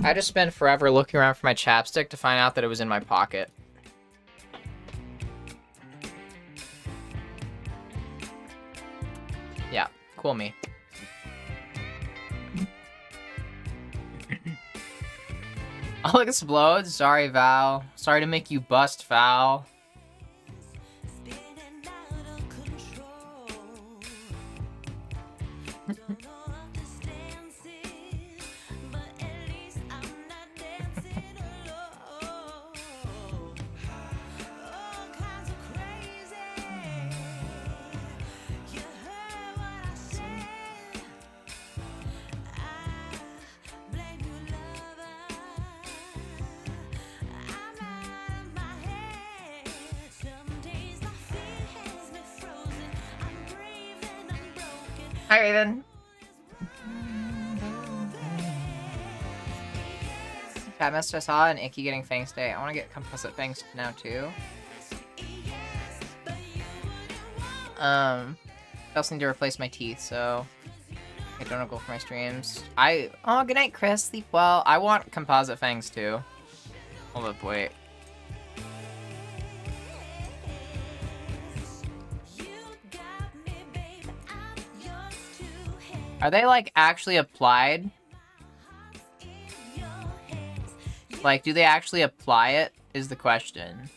I just spent forever looking around for my chapstick to find out that it was in my pocket. Yeah, cool me. I'll explode. Sorry, Val. Sorry to make you bust, Val. Spinning out of control. Don't know how to stand it, but at least I'm not dancing alone. All kinds of crazy. You heard what I said. I blame you, lover. I'm out of my head. Some days my feet has me frozen. I'm brave and I'm broken. Hi, Raven. Cat Master, I saw an Icky getting Fangs Day. I want to get composite Fangs now, too. I also need to replace my teeth, so I don't go for my streams. Oh, good night, Chris. Sleep well. I want composite fangs too. Hold up, wait. Are they like actually applied? Like, do they actually apply it? Is the question.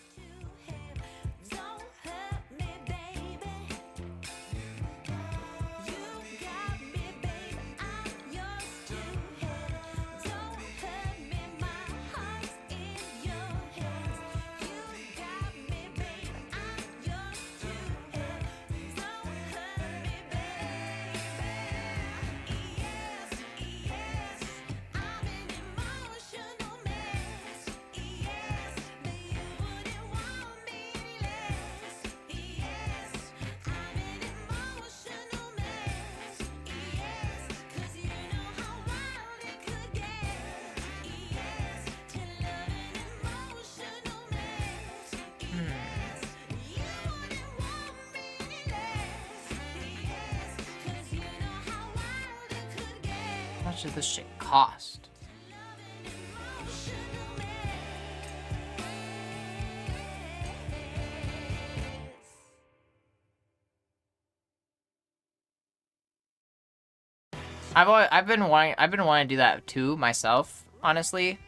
How much does this shit cost? I've been wanting to do that too myself, honestly.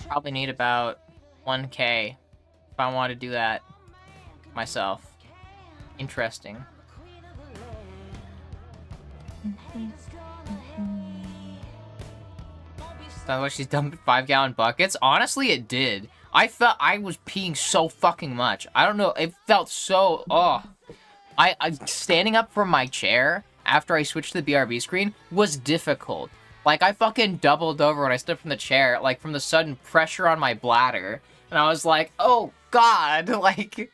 Probably need about 1K if I want to do that myself. Interesting. Sounds like she's dumping 5-gallon buckets. Honestly, it did. I felt I was peeing so fucking much. I don't know. It felt so. Oh, I standing up from my chair after I switched to the BRB screen was difficult. Like, I fucking doubled over when I stood from the chair, like, from the sudden pressure on my bladder. And I was like, oh, God, like,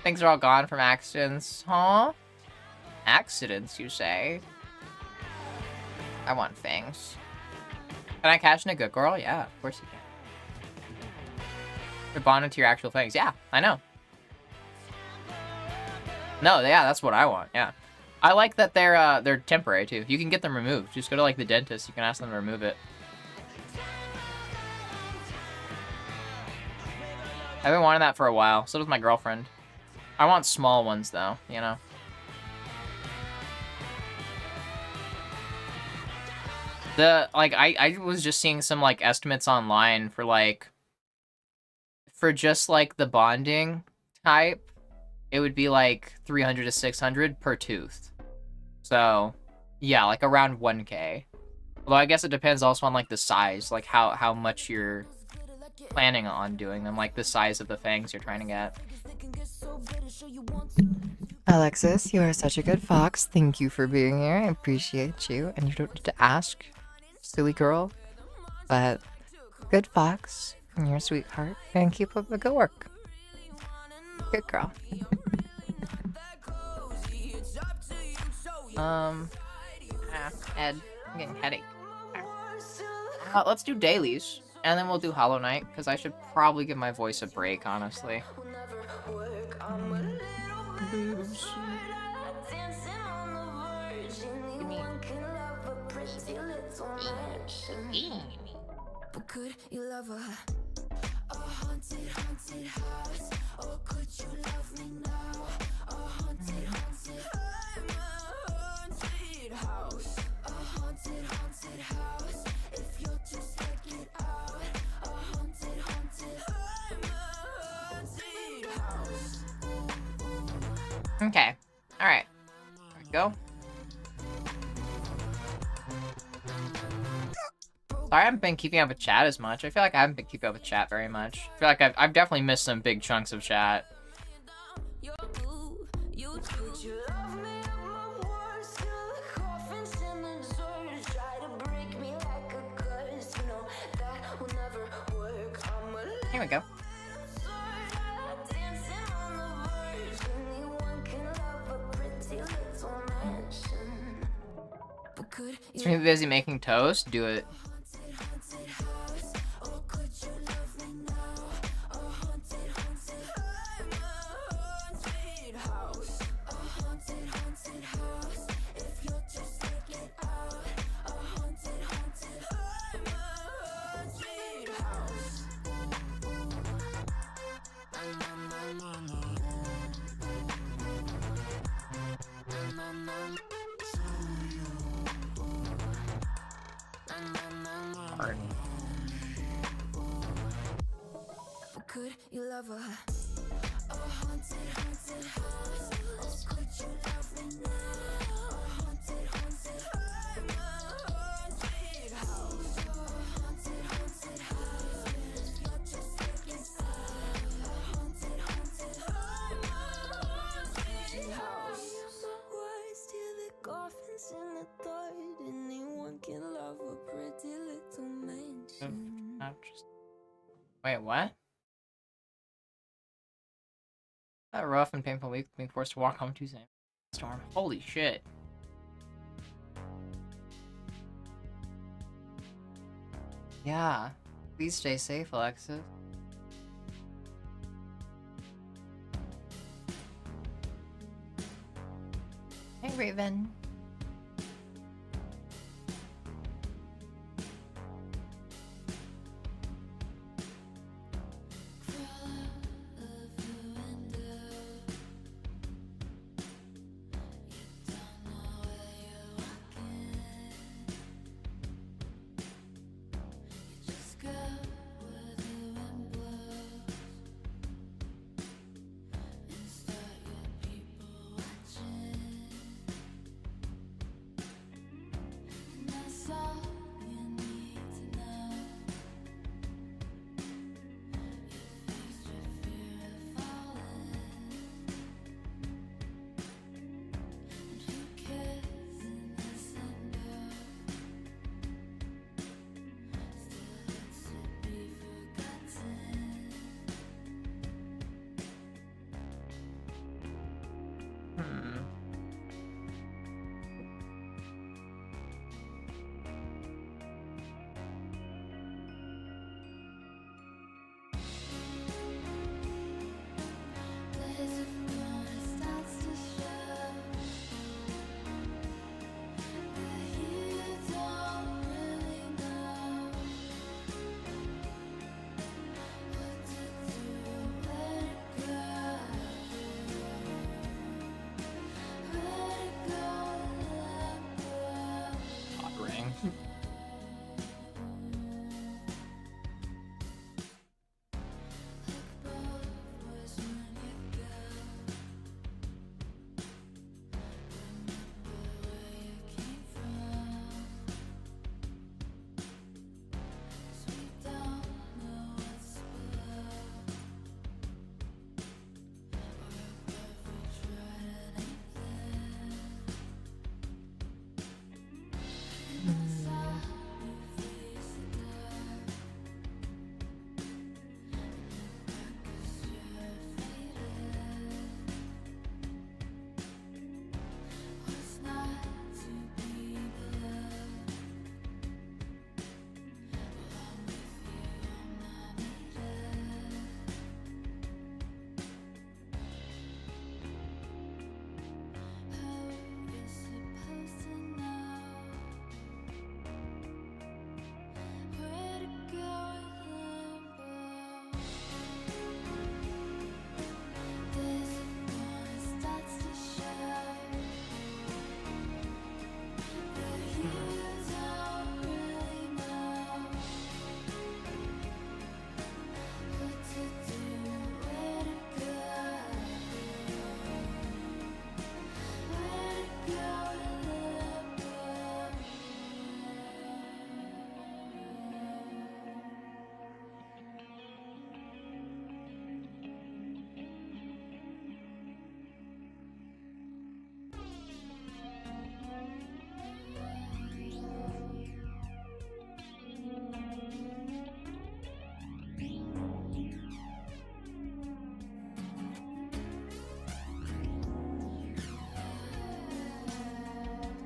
things are all gone from accidents. Huh? Accidents, you say? I want fangs. Can I cash in a good girl? Yeah, of course you can. You're bonded to your actual fangs. Yeah, I know. No, yeah, that's what I want, yeah. I like that they're temporary too. You can get them removed. Just go to like the dentist. You can ask them to remove it. I've been wanting that for a while. So does my girlfriend. I want small ones though, you know. I was just seeing some like estimates online for like for just like the bonding type, it would be like 300 to 600 per tooth. So, yeah, like around 1K. Although I guess it depends also on like the size, like how much you're planning on doing them, like the size of the fangs you're trying to get. Alexis, you are such a good fox. Thank you for being here. I appreciate you. And you don't need to ask, silly girl. But good fox. And you're a sweetheart. And keep up the good work. Good girl. Ed, I'm getting a headache. Let's do dailies, and then we'll do Hollow Knight, because I should probably give my voice a break, honestly. But could you love a haunted, haunted house? Or could you love me now? A haunted, haunted, I'm a haunted house. A haunted, haunted house. If you're just like it out. A haunted, haunted, I'm a haunted house. Okay. Alright. There we go. Sorry, I haven't been keeping up with chat as much. I feel like I haven't been keeping up with chat very much. I feel like I've definitely missed some big chunks of chat. Here we go. So you're busy making toast? Do it. Could you love a haunted, haunted house? Or could you love me now? A haunted, haunted, I'm a haunted house. A haunted, haunted house. If you're just like inside. A haunted, haunted, I'm a haunted house. Words till the coffins in the dirt. Anyone can love a pretty little mansion. Wait, what? That rough and painful week, being forced to walk home Tuesday. Storm. Holy shit. Yeah. Please stay safe, Alexis. Hey, Raven.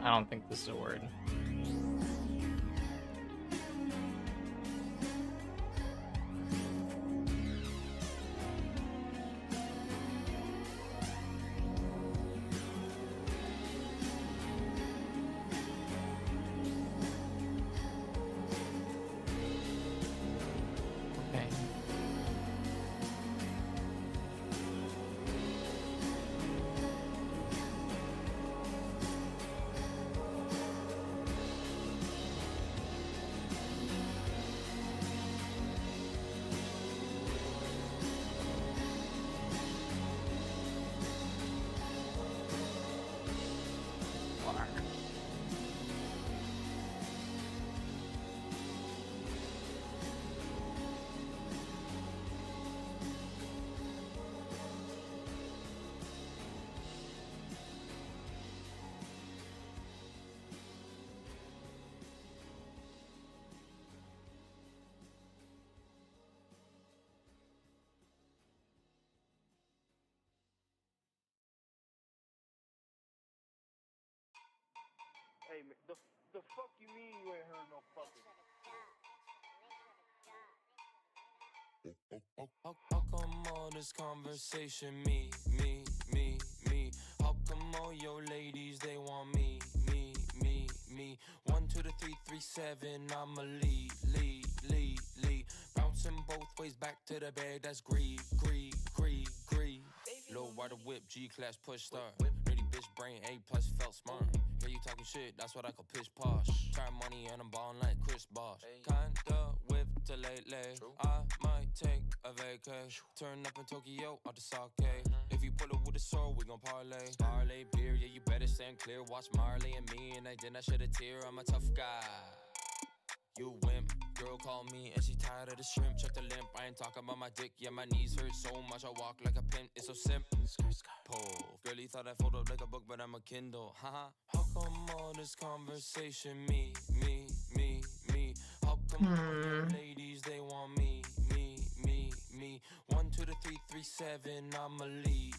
I don't think this is a word. Okay. Hey, man, the fuck you mean you ain't heard no fucking? How come all this conversation, me? How come all your ladies, they want me? 1 to the 337, I'm a lead. Bouncing both ways back to the bag, that's greed. Low water whip, G-class push start. Dirty bitch brain, A plus felt smart. Hear you talking shit, that's what I call pitch posh. Turn money and I'm ballin' like Chris Bosh. Kinda whip to lately. I might take a vacay. Turn up in Tokyo, out the sake. If you pull it with a sword, we gon' parlay. Parlay beer, yeah, you better stand clear. Watch Marley and me, and I did not shed a tear. I'm a tough guy. You wimp, girl call me and she tired of the shrimp. Check the limp, I ain't talking about my dick. Yeah, my knees hurt so much, I walk like a pimp. It's so simple. Pull. Girl, you thought I folded up like a book, but I'm a Kindle. Haha. How come all this conversation, me? How come all your ladies, they want me? 1 to the 337, I'm a lead.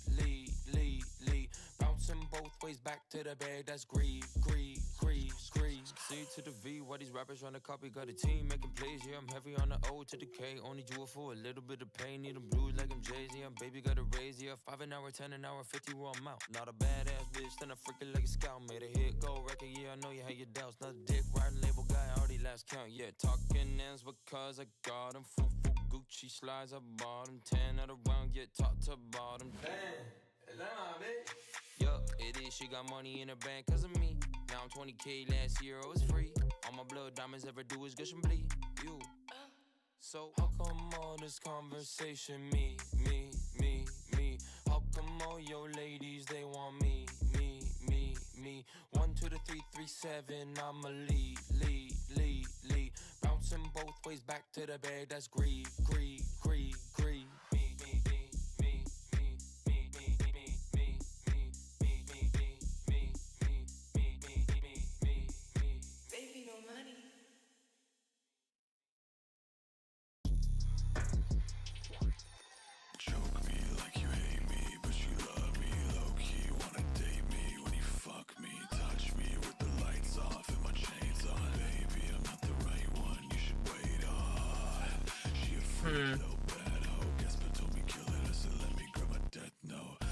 Bouncing both ways back to the bag, that's greed. C to the V, why these rappers trying to copy? Got a team making plays, yeah, I'm heavy on the O to the K. Only do it for a little bit of pain, need them blues like I'm Jay-Z. I'm baby got a raise, yeah, 5 an hour, 10 an hour, 50 where I'm out. Not a badass bitch, then I freaking like a scout. Made a hit, go record, yeah, I know you had your doubts. Not a dick riding label guy, already last count, yeah. Talking ends because I got them. Foo Gucci slides, I bought them. 10 at a round, yeah, top to bottom. Yup, it is, she got money in her bank cause of me. Now I'm 20K, last year I was free. All my blood diamonds ever do is gush and bleed. You. So how come all this conversation, me? How come all your ladies, they want me? 1 to the 337, I'm a lead. Bouncing both ways back to the bag, that's greed. Choke me like you hate me, but you love me low-key. Wanna date me when you fuck me. Touch me with the lights off and my chains on. Baby, I'm not the right one, you should wait on. She a freak, though, bad hoe. Gasper told me kill it, I said let me grab my death note.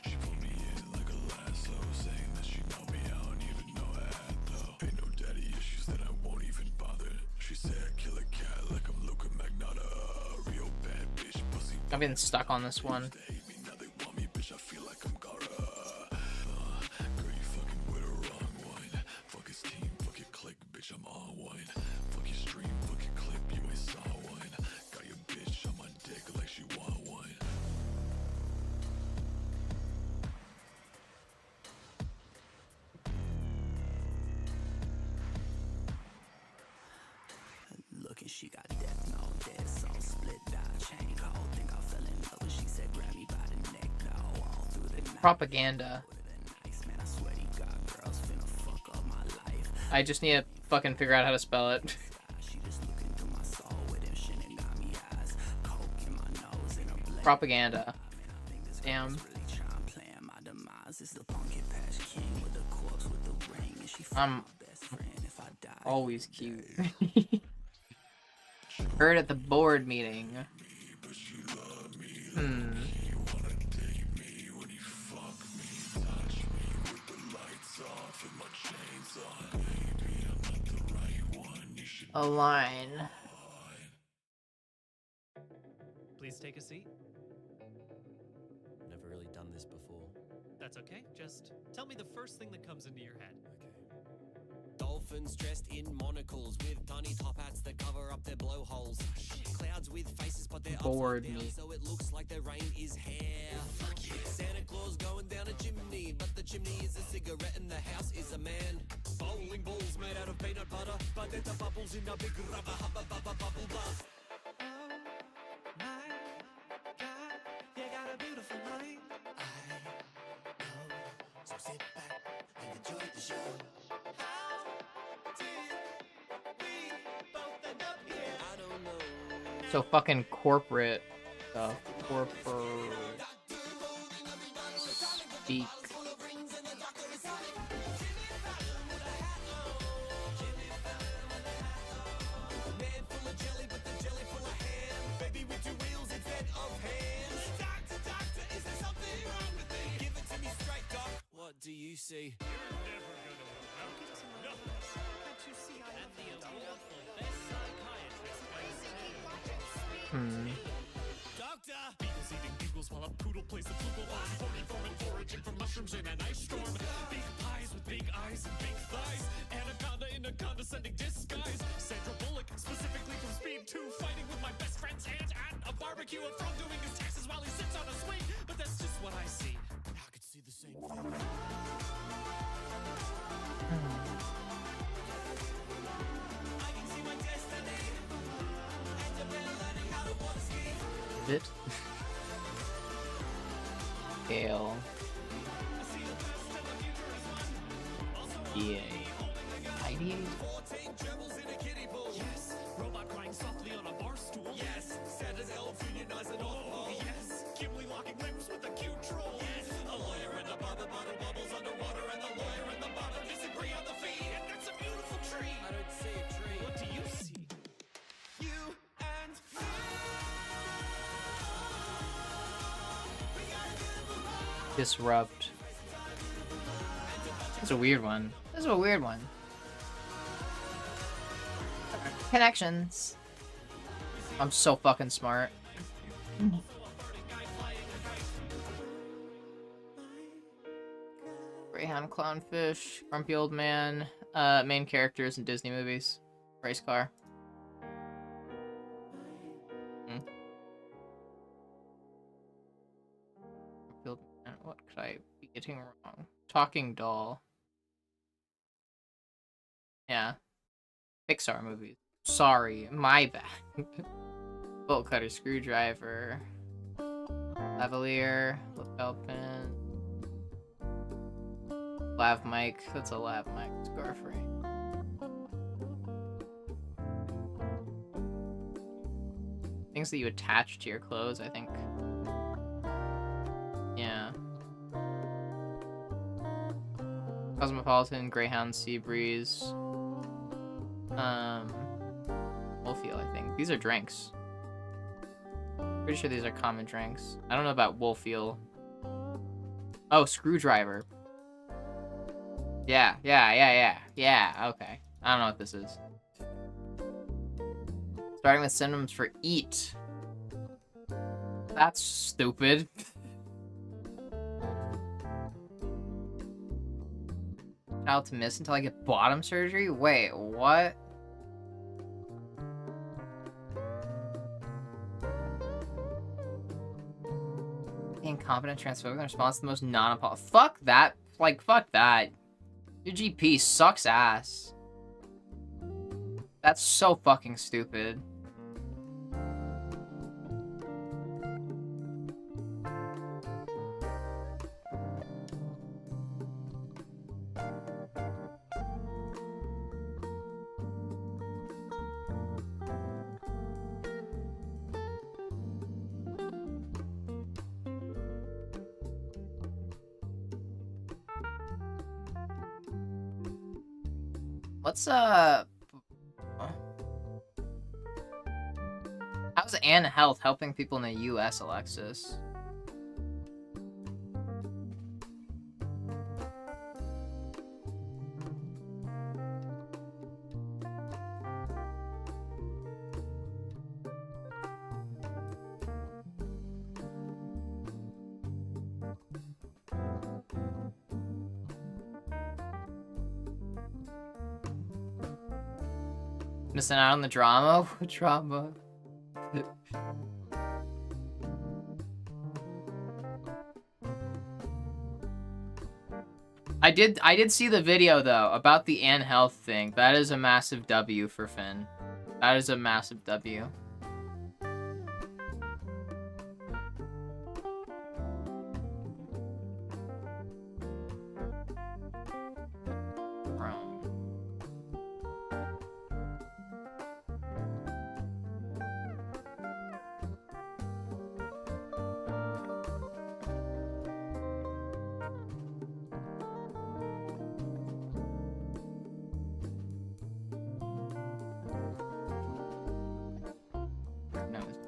She pulled me in like a lasso, saying that she know me, I don't even know I had though. Ain't no daddy issues that I won't even bother. She said I kill a cat like I'm Luca Magnotta. Real bad bitch, pussy. I've been stuck on this one. They hate me, now they want me, bitch, I feel like I'm Gara. Girl, you fucking with the wrong one. Fuck his team, fuck your clique, bitch, I'm on one. Fuck your stream, fuck your clip, you ain't saw one. Got your bitch on my dick like she want one. Looking, she got death note, dead soul, split dot, chain cold. Think I fell in love when she said grab me by the neck, though. All through the night. Propaganda. Nice, man, I swear to God, girls finna fuck up my life. I just need to fucking figure out how to spell it. She just looking through my soul with them Shinigami eyes. Coke in my nose and a blade. Propaganda. I think this Damn. girl's really trying to plan my demise. It's the pumpkin patch king with the corpse with the ring I'm always cute. Heard at the board meeting. A line. Please take a seat. Never really done this before. That's okay. Just tell me the first thing that comes into your head. Okay. Dolphins dressed in monocles with tiny top hats that cover up their blowholes. Clouds with faces, but they're Bored upside down, me. so it looks like their rain is hair. Santa Claus going down a chimney, but the chimney is a cigarette and the house is a man. Bowling balls made out of peanut butter, but they're the bubbles in a big rubber hubba bubba bubble buzz. Oh my God, you got a beautiful mind. So sit back and enjoy the show. How did we both end up here? I don't know. So fucking corporate stuff. Corporate speak. What do you see? You're never gonna amount to nothing. Can't you see I am the awful best psychiatrist by Doctor! Beagles eating beagles while a poodle plays the flugel on 44 and foraging for mushrooms in an ice storm. Big pies with big eyes and big thighs. Anaconda in a condescending disguise. Sandra Bullock, specifically from Speed 2, fighting with my best friend's aunt at a barbecue. A frog doing his taxes while he sits on a swing. But that's just what I see. I could see the same thing. I can see my destiny. And I've been learning how to water ski. Bit. Gale. Yeah. Ideate. 14 gerbils in a kiddie pool. Yes, robot crying softly on a bar stool. Yes, Santa's elves unionize an awful. Yes, Gimli locking limbs with a cute troll. Yes, a lawyer and a barber bubbles underwater, and the lawyer and the barber Disagree on the fee, and that's a beautiful tree. I don't see a tree. What do you see? You and me. Disrupt. That's a weird one. This is a weird one. Connections. I'm so fucking smart. Greyhound, Clownfish, Grumpy Old Man, main characters in Disney movies. Race car. What could I be getting wrong? Talking Doll. Yeah. Pixar movies. Sorry, my bad. Bolt Cutter, Screwdriver. Lavalier, lapel pin. Lav mic. That's a lav mic. Scarf ring. Things that you attach to your clothes, I think. Yeah. Cosmopolitan, Greyhound, Seabreeze. Wolfeel, I think. These are drinks. Pretty sure these are common drinks. I don't know about Wolfeel. Oh, Screwdriver. Yeah, okay. I don't know what this is. Starting with synonyms for eat. That's stupid. Child to miss until I get bottom surgery? Wait, what? Incompetent, transphobic in response to the most non-apologetic. Fuck that. Like, fuck that. Your GP sucks ass. That's so fucking stupid. How's Anne Health helping people in the US, Alexis? Missing out on the drama? What drama? I did see the video though about the Anne Health thing. That is a massive W for Finn. That is a massive W.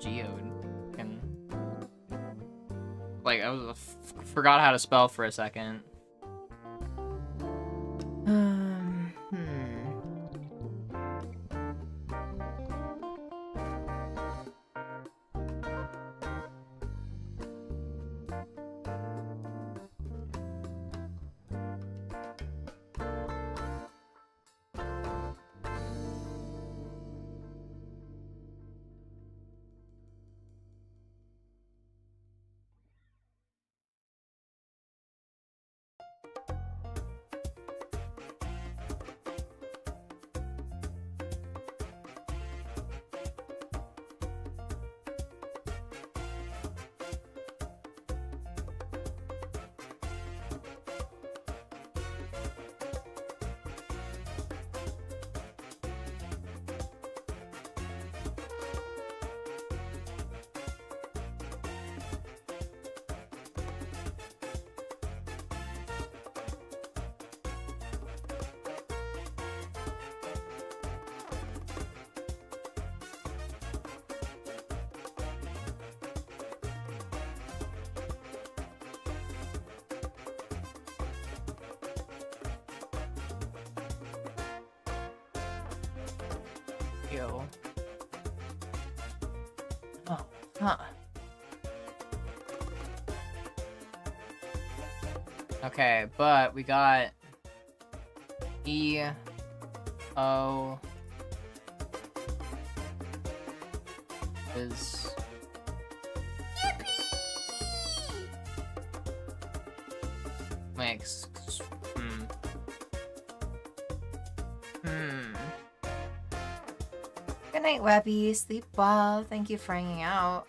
Geode. And like I was forgot how to spell for a second. Yo. Oh, huh. Okay, but we got E O is makes Good night, Webby. Sleep well. Thank you for hanging out.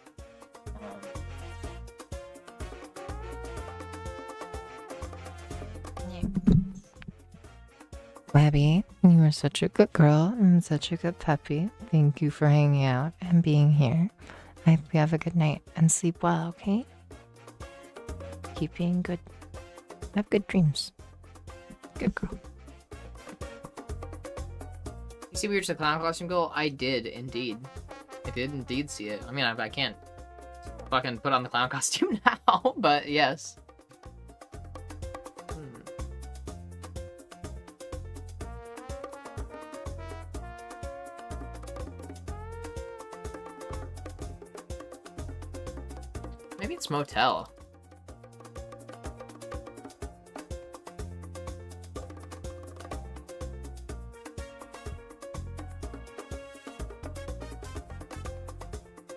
Webby, you are such a good girl and such a good puppy. Thank you for hanging out and being here. I hope you have a good night and sleep well, okay? Keep being good. Have good dreams. Good girl. You see Weird to Clown costume goal? I did indeed. I did indeed see it. I mean, I can't fucking put on the clown costume now, but yes. Maybe it's motel.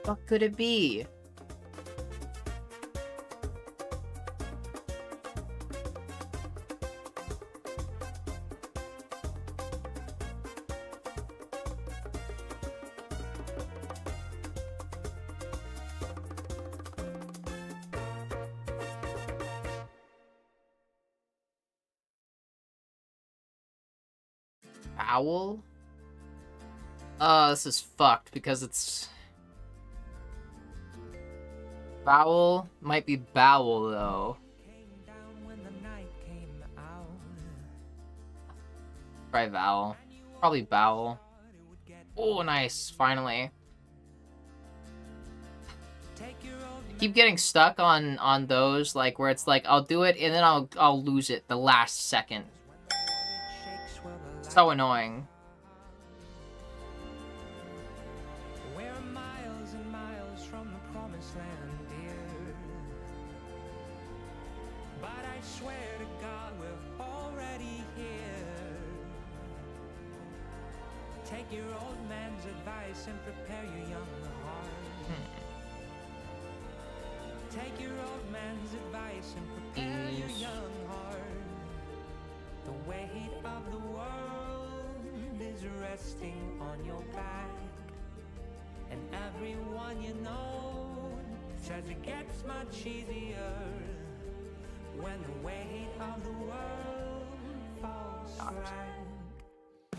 What could it be? Owl? This is fucked because it's... Vowel might be bowel though. Try vowel. Probably Bowel. Oh, nice. Finally. I keep getting stuck on those, like, where it's like, I'll do it, and then I'll lose it the last second. So annoying. We're miles and miles from the promised land, dear. But I swear to God, we're already here. Take your old man's advice and prepare your young heart. Take your old man's advice and prepare your young heart. The weight of the world is resting on your back, and everyone you know says it gets much easier when the weight of the world falls flat.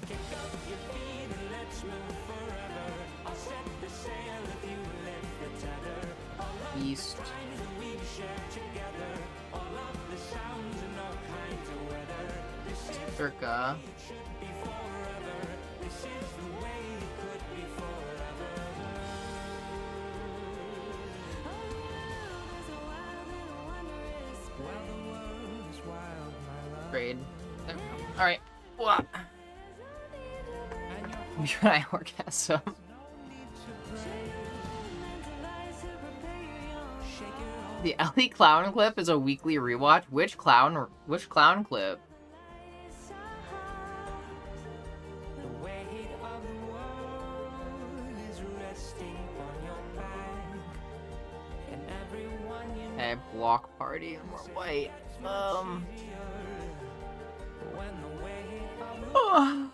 Kick up your feet and let's move forever. I'll set the sail if you lift the tether. All of East. the times that we share together, all of the sounds and all kinds of weather. This is Circa. it should be forever. This is the way it could be forever. Well, the world is wild, my love. Grade. There we go. Alright. Wah. I orgasm. The Ellie clown clip is a weekly rewatch. Which clown clip? The weight of the world is resting on your back, and everyone you know Hey, block party and we're white. when the weight of the Oh.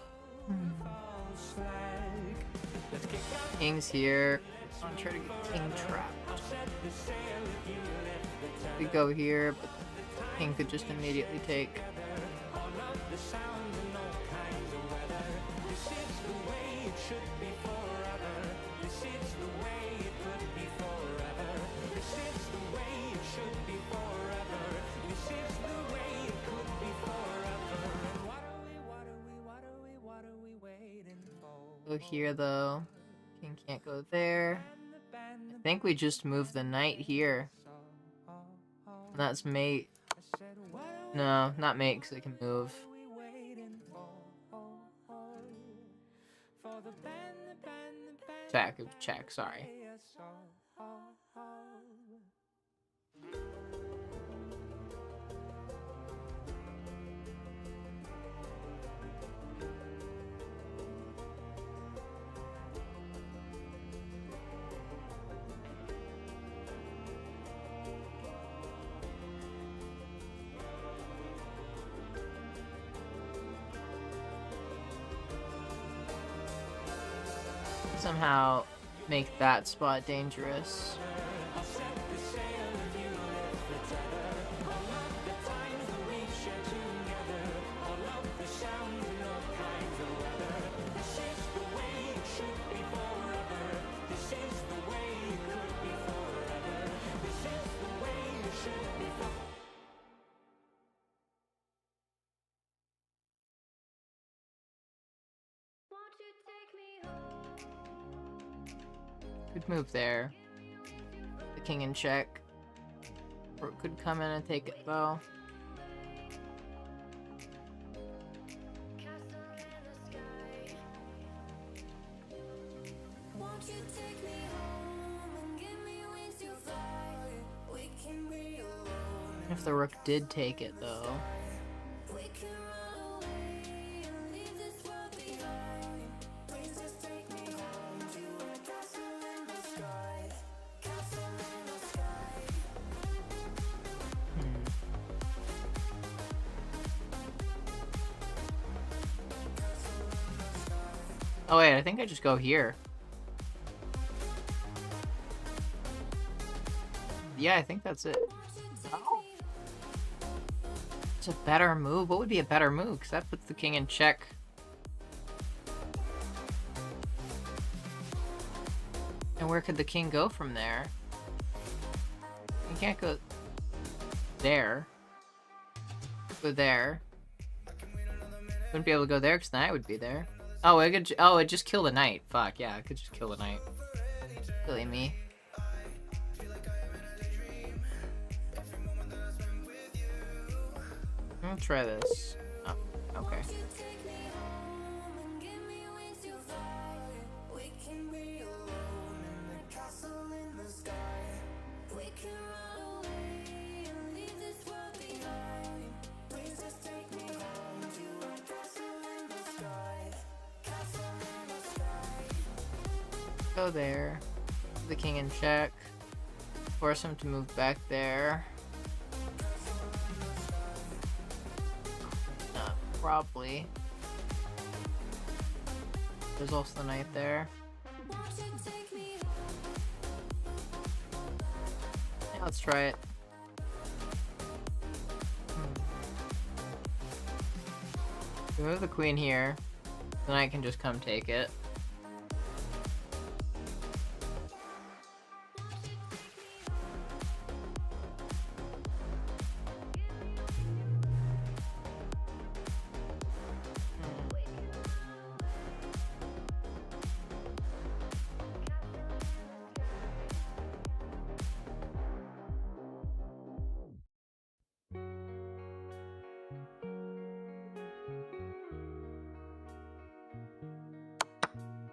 falls slack. Let's kick up King's here. I'm trying to get King trapped. the sail if you lift the tether. We go here, but King could just immediately take. All of the sounds and all kinds of weather. This is the way it should be forever. This is the way it could be forever. This is the way it should be forever. This is the way it could be forever. And what are we waiting for? Go here though. King can't go there. I think we just move the knight here. And that's mate. No, not mate because it can move. Check, sorry. Somehow make that spot dangerous. Could move there. The king in check. Or it could come in and take it though. If the rook did take it though. Oh wait, I think I just go here. Yeah, I think that's it. Oh. It's a better move. What would be a better move? Because that puts the king in check. And where could the king go from there? You can't go there. Go there. Wouldn't be able to go there because the knight would be there. Oh, it could. Oh, it just killed a knight. Fuck yeah, it could just kill a knight. Silly me. I'm gonna try this. Oh, okay. Go there. The king in check. Force him to move back there. Probably. There's also the knight there. Yeah, let's try it. We move the queen here. The knight can just come take it.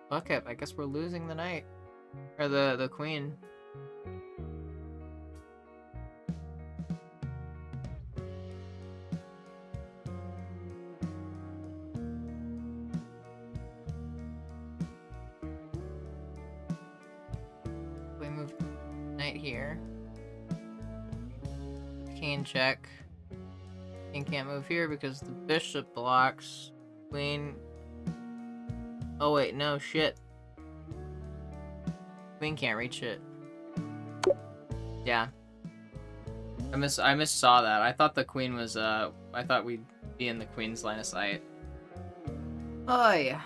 Fuck it, I guess we're losing the knight. Or the queen. We move knight here. King check. King can't move here because the bishop blocks. Queen. Oh wait, no, shit. Queen can't reach it. Yeah. I missaw that. I thought the queen was, I thought we'd be in the queen's line of sight. Oh yeah.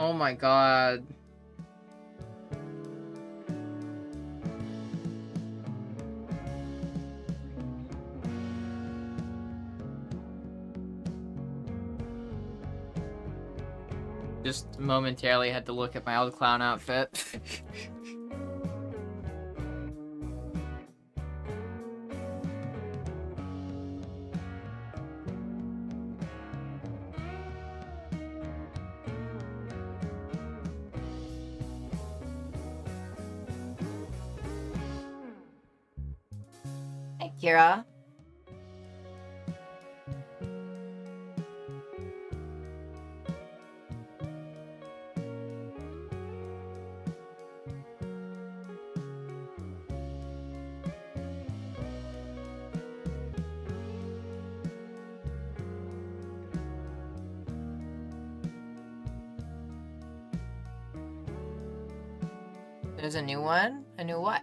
Oh my god. Just momentarily had to look at my old clown outfit. Hey, Kira. There's a new one? A new what?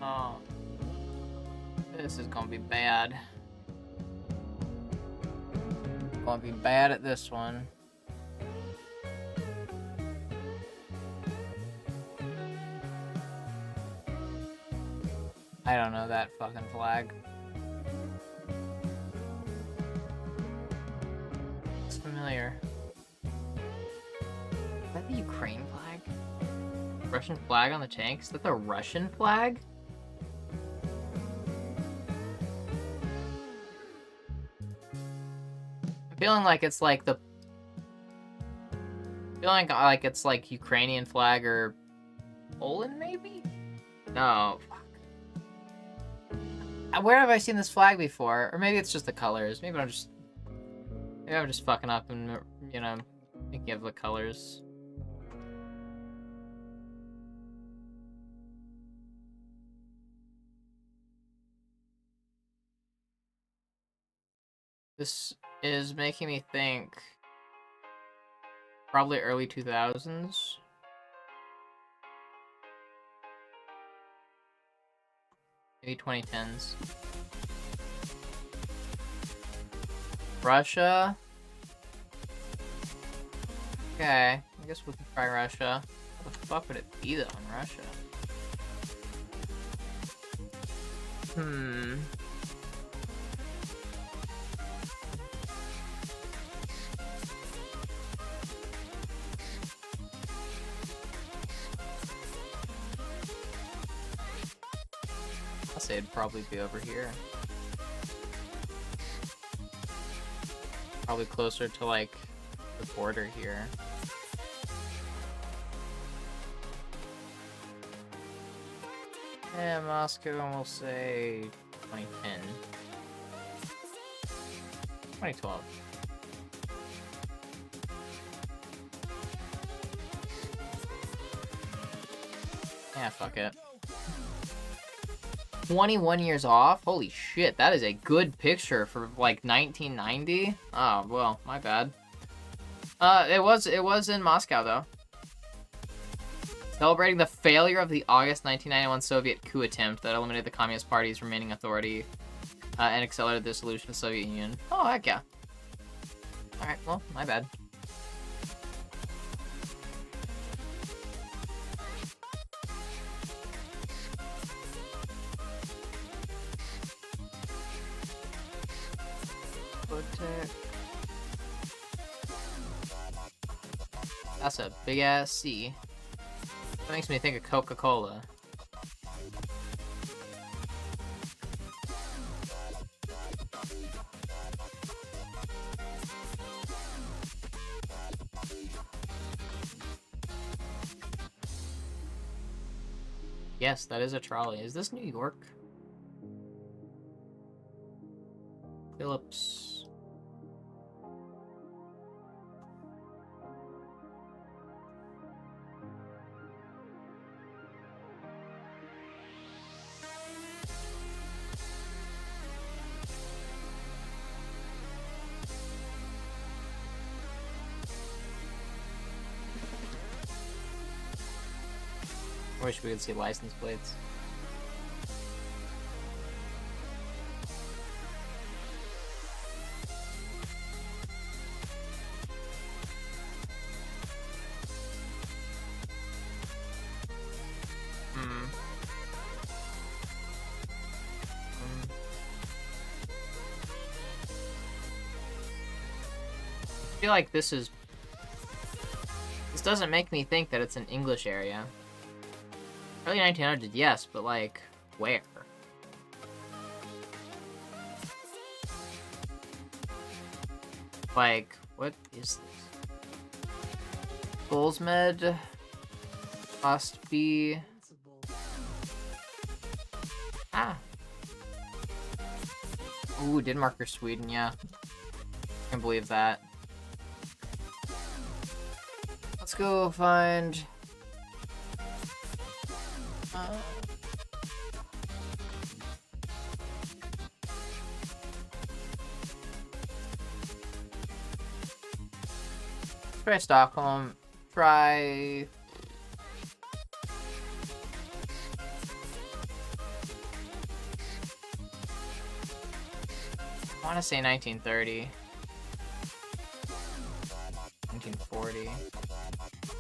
Oh. This is gonna be bad. Gonna be bad at this one. I don't know that fucking flag. It's familiar. Is that the Ukraine flag? Russian flag on the tank? Is that the Russian flag? I'm feeling like it's like the... feeling like it's like Ukrainian flag or Poland maybe? No. Where have I seen this flag before? Or maybe it's just the colors. Maybe I'm just fucking up and, you know, thinking of the colors. This is making me think probably early 2000s. Maybe 2010s. Russia. Okay, I guess we can try Russia. What the fuck would it be though in Russia? I'll say it'd probably be over here. Probably closer to like the border here. Yeah, Moscow, we'll say 2010. 2012. Yeah, fuck it. 21 years off? Holy shit, that is a good picture for like 1990. Oh, well, my bad. It was in Moscow though. Celebrating the failure of the August 1991 Soviet coup attempt that eliminated the Communist Party's remaining authority and accelerated the dissolution of the Soviet Union. Oh, heck yeah. Alright, well, my bad. That's a big ass C. That makes me think of Coca-Cola. Yes, that is a trolley. Is this New York? Phillips. I wish we could see license plates. I feel like this doesn't make me think that it's an English area. Early 1900s, yes, but like, where? Like, what is this? Bullsmed must be... Ah. Ooh, Denmark or Sweden, yeah. I can believe that. Let's go find... Try Stockholm. Try... I want to say 1930. 1940.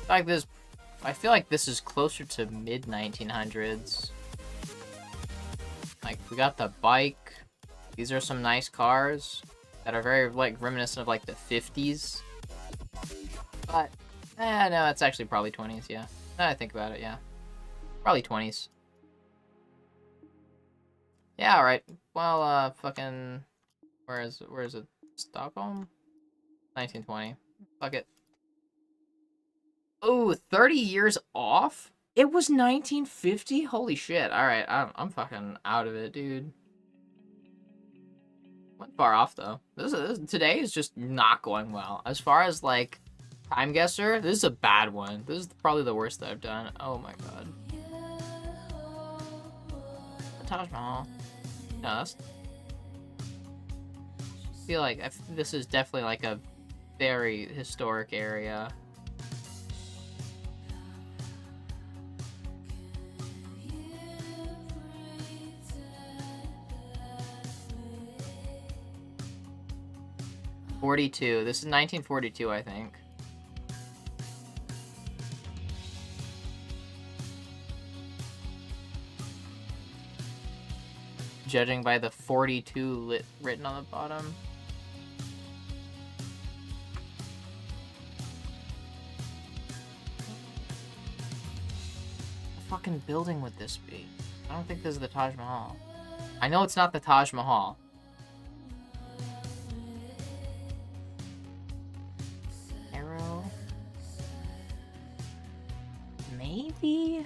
Like this... I feel like this is closer to mid-1900s. Like, we got the bike. These are some nice cars that are very, like, reminiscent of, like, the 50s. But, no, it's actually probably 20s, yeah. Now that I think about it, yeah. Probably 20s. Yeah, alright. Well, fucking... Where is it? Stockholm? 1920. Fuck it. Oh, 30 years off? It was 1950? Holy shit. Alright, I'm fucking out of it, dude. Went far off, though. Today is just not going well. As far as, like, Time Guesser, this is a bad one. This is probably the worst that I've done. Oh my god. The Taj Mahal. No, that's... feel like this is definitely like a very historic area. '42. This is 1942, I think. Judging by the 42 written on the bottom. What fucking building would this be? I don't think this is the Taj Mahal. I know it's not the Taj Mahal. Arrow. Maybe?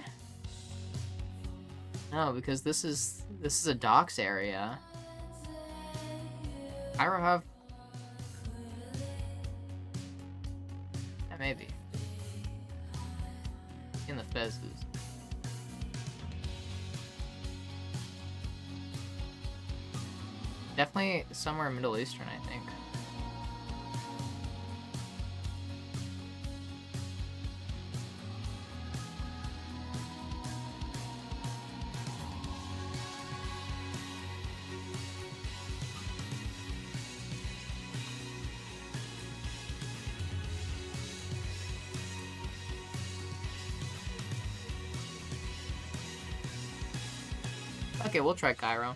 No, because this is a docks area. Cairo have... Yeah, maybe. In the Fezes. Definitely somewhere Middle Eastern, I think. Okay, we'll try Cairo.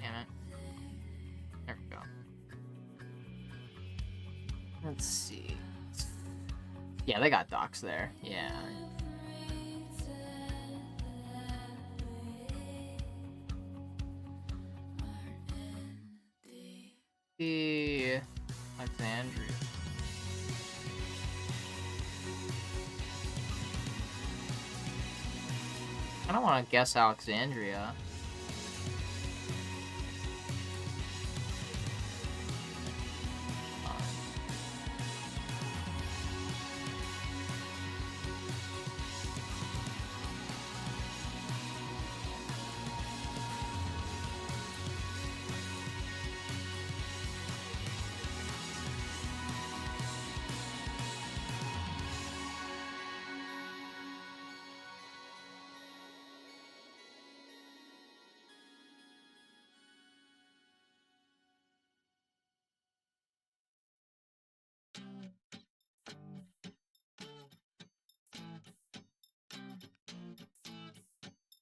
Damn it. There we go. Let's see. Yeah, they got docks there. Yeah. Alexandria. I don't want to guess Alexandria.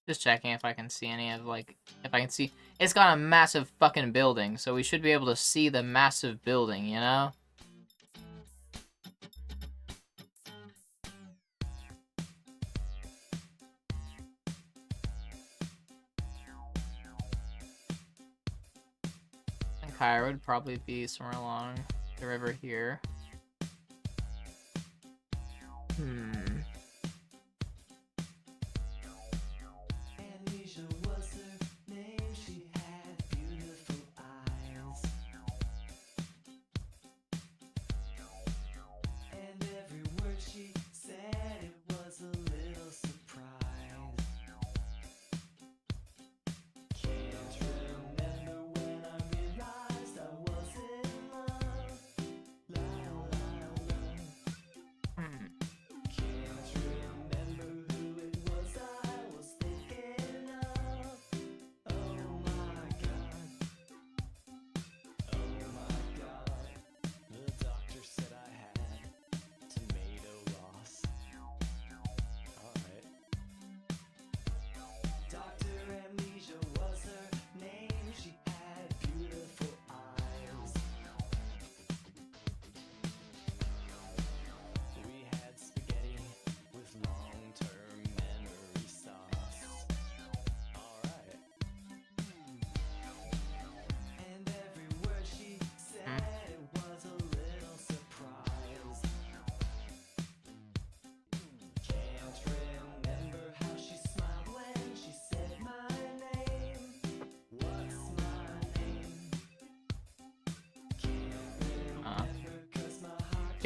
Just checking if I can see any of, like, if I can see... It's got a massive fucking building, so we should be able to see the massive building, you know? And Cairo would probably be somewhere along the river here.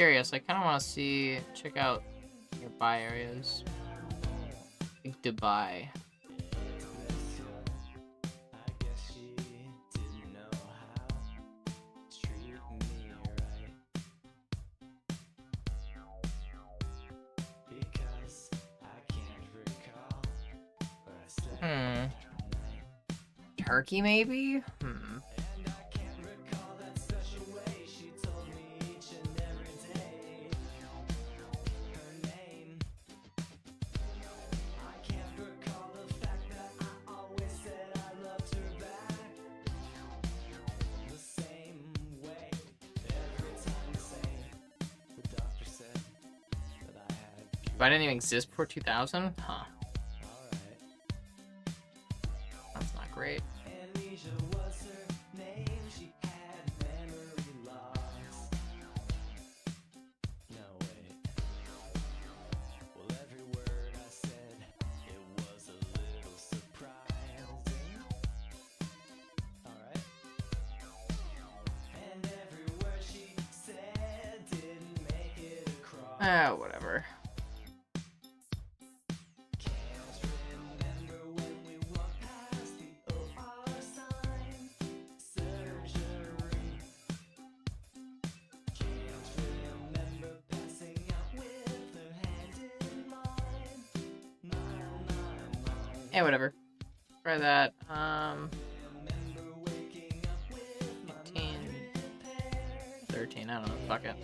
curious. I kind of want to check out nearby areas. Like Dubai. Turkey, maybe? But I didn't even exist before 2000? Huh. That's not great. Whatever. Yeah, whatever. Try that. 15, 13, I don't know, fuck it.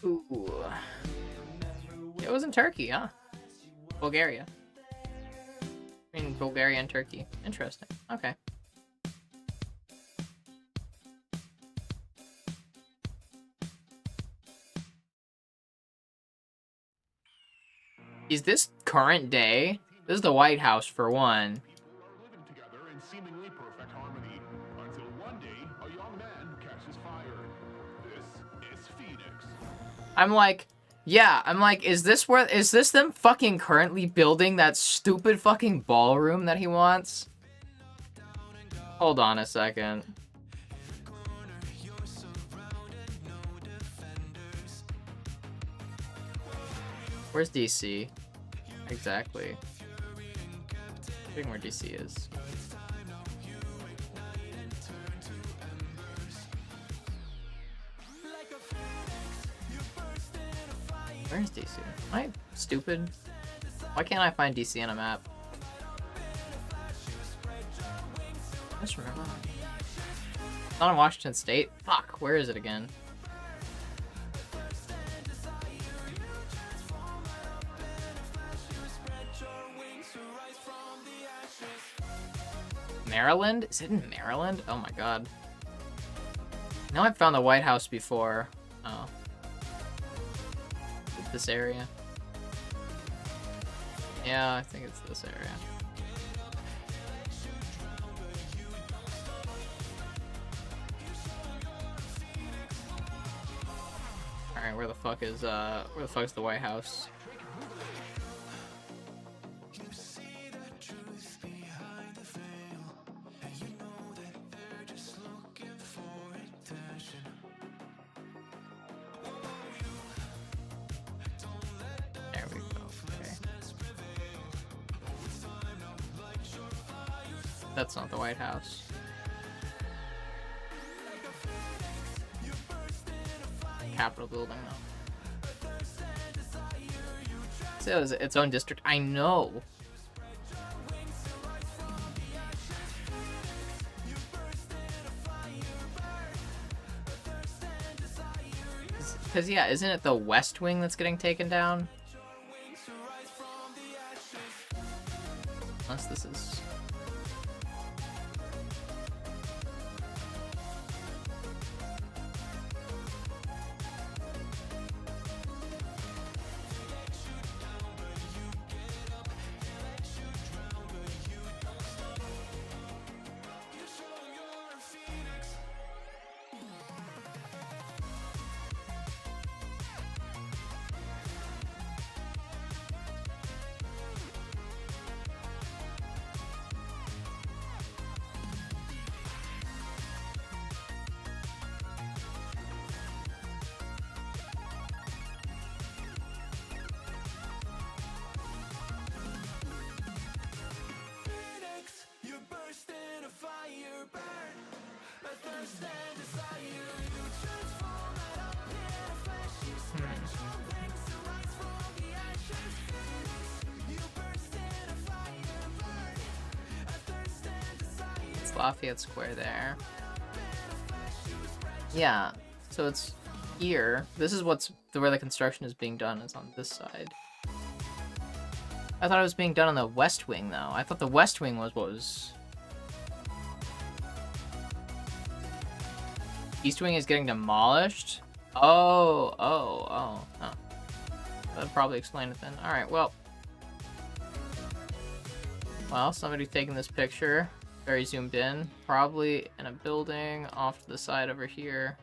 Ooh. It was in Turkey, huh? Bulgaria. I mean, Bulgaria and Turkey. Interesting. Okay. Is this current day? This is the White House, for one. Living together in seemingly perfect harmony until one day a young man catches fire. This is Phoenix. I'm like, is this them fucking currently building that stupid fucking ballroom that he wants? Hold on a second. Where's DC? Exactly. Checking where DC is. Where's DC? Am I stupid? Why can't I find DC on a map? I just remember. It's not in Washington State? Fuck, where is it again? Maryland? Is it in Maryland? Oh my god. I know I've found the White House before. Oh. This area. Yeah, I think it's this area. Alright, where the fuck is the White House? That's not the White House. Capitol building, though. It says its own district. I know. Because, yeah, isn't it the West Wing that's getting taken down? Unless this is... It's Lafayette Square there. Yeah, so it's here. This is where the construction is being done, is on this side. I thought it was being done on the West Wing, though. I thought the West Wing was what was... East Wing is getting demolished? Oh. That'd probably explain it then. Alright, well. Well, somebody's taking this picture. Very zoomed in. Probably in a building off to the side over here.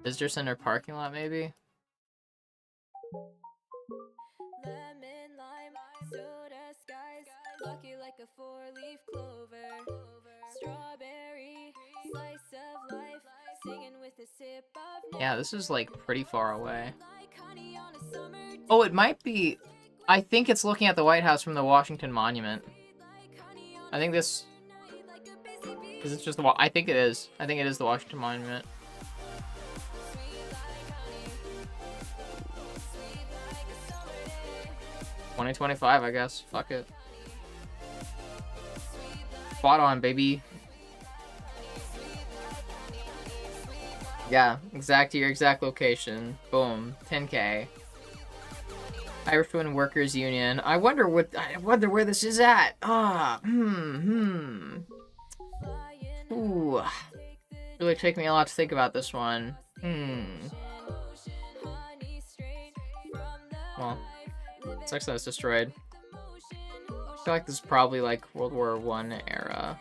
Visitor center parking lot, maybe? Lemon, lime, soda skies, lucky like a four-leaf clover. Strawberry, slice of life, singing with a sip of Yeah, this is like pretty far away. Oh, it might be... I think it's looking at the White House from the Washington Monument. I think this... Is it just the... I think it is. I think it is the Washington Monument. $20.25, I guess. Fuck it. Spot on, baby. Yeah, your exact location. Boom. 10K. Irish Women Workers Union. I wonder where this is at. Ooh. Really taking me a lot to think about this one. Well, sucks that it's destroyed. I feel like this is probably like World War I era.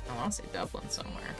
I want to say Dublin somewhere.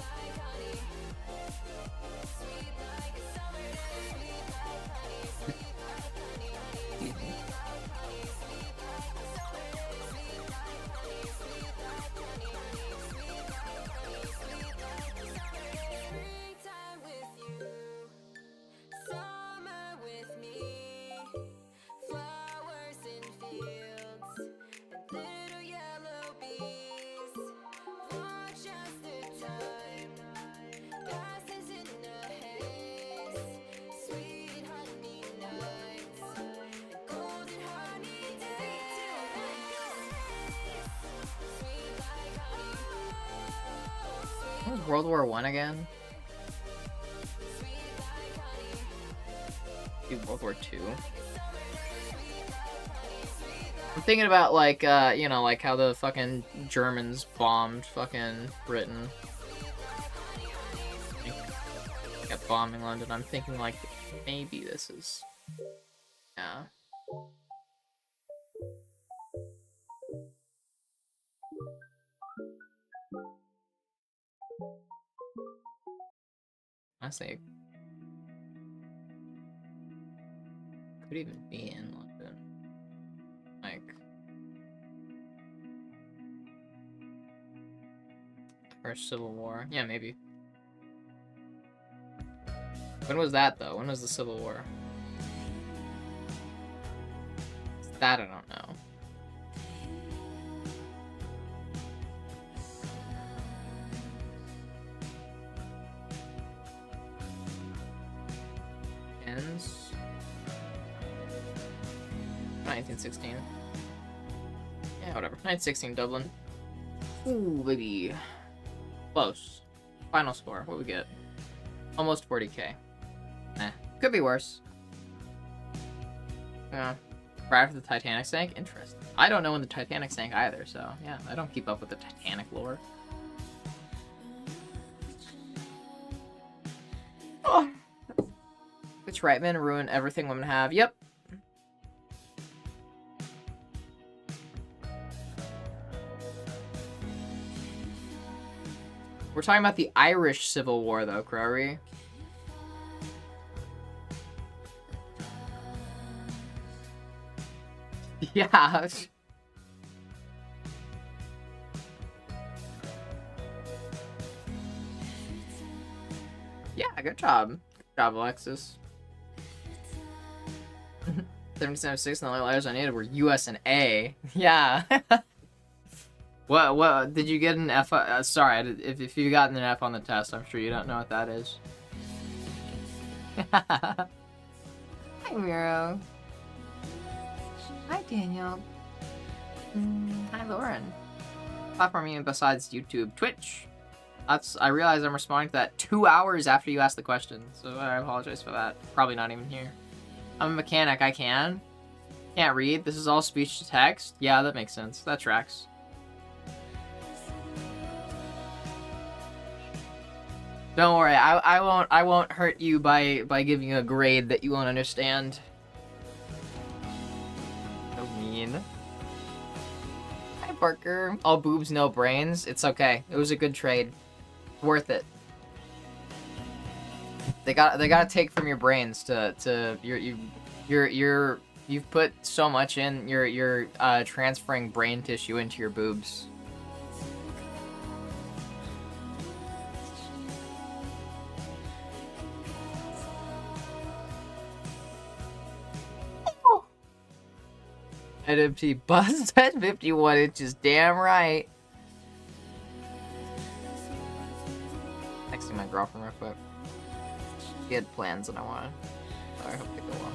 What was World War I again? World War II. I'm thinking about like, you know, like how the fucking Germans bombed fucking Britain. Kept bombing London. I'm thinking like maybe this is, yeah. Honestly, could even be in London. Like, First Civil War. Yeah, maybe. When was that though? When was the Civil War? That I don't know. Ends 1916. Yeah, whatever. 1916 Dublin. Ooh, baby. Close. Final score. What we get? Almost 40k. Could be worse. Yeah. Right after the Titanic sank? Interesting. I don't know when the Titanic sank either, so yeah, I don't keep up with the Titanic lore. Oh. Which Reitman ruined everything women have. Yep. We're talking about the Irish Civil War, though, Crowry. Yeah. Yeah, good job. Good job, Alexis. 77.6 and the only letters I needed were US and A. Yeah. What did you get an F? Sorry, if you got an F on the test, I'm sure you don't know what that is. Hi, Miro. Hi, Daniel. Hi, Lauren. Platform even besides YouTube, Twitch. I realize I'm responding to that 2 hours after you asked the question, so I apologize for that. Probably not even here. I'm a mechanic. I can't read. This is all speech to text. Yeah, that makes sense. That tracks. Don't worry, I won't hurt you by giving you a grade that you won't understand. So mean. Hi, Parker. All boobs, no brains. It's okay. It was a good trade. Worth it. They gotta take from your brains to you've put so much in. You're transferring brain tissue into your boobs. NMT bust at 51 inches, damn right. Texting my girlfriend real quick. She had plans and I hope they go well.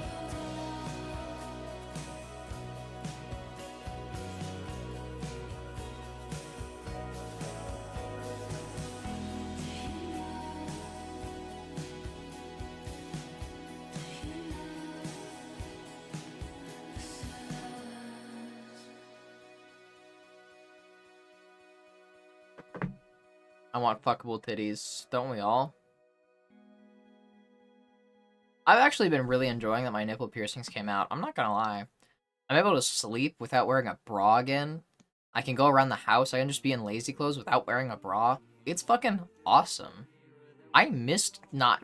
I want fuckable titties, don't we all? I've actually been really enjoying that my nipple piercings came out. I'm not gonna lie. I'm able to sleep without wearing a bra again. I can go around the house. I can just be in lazy clothes without wearing a bra. It's fucking awesome. I missed not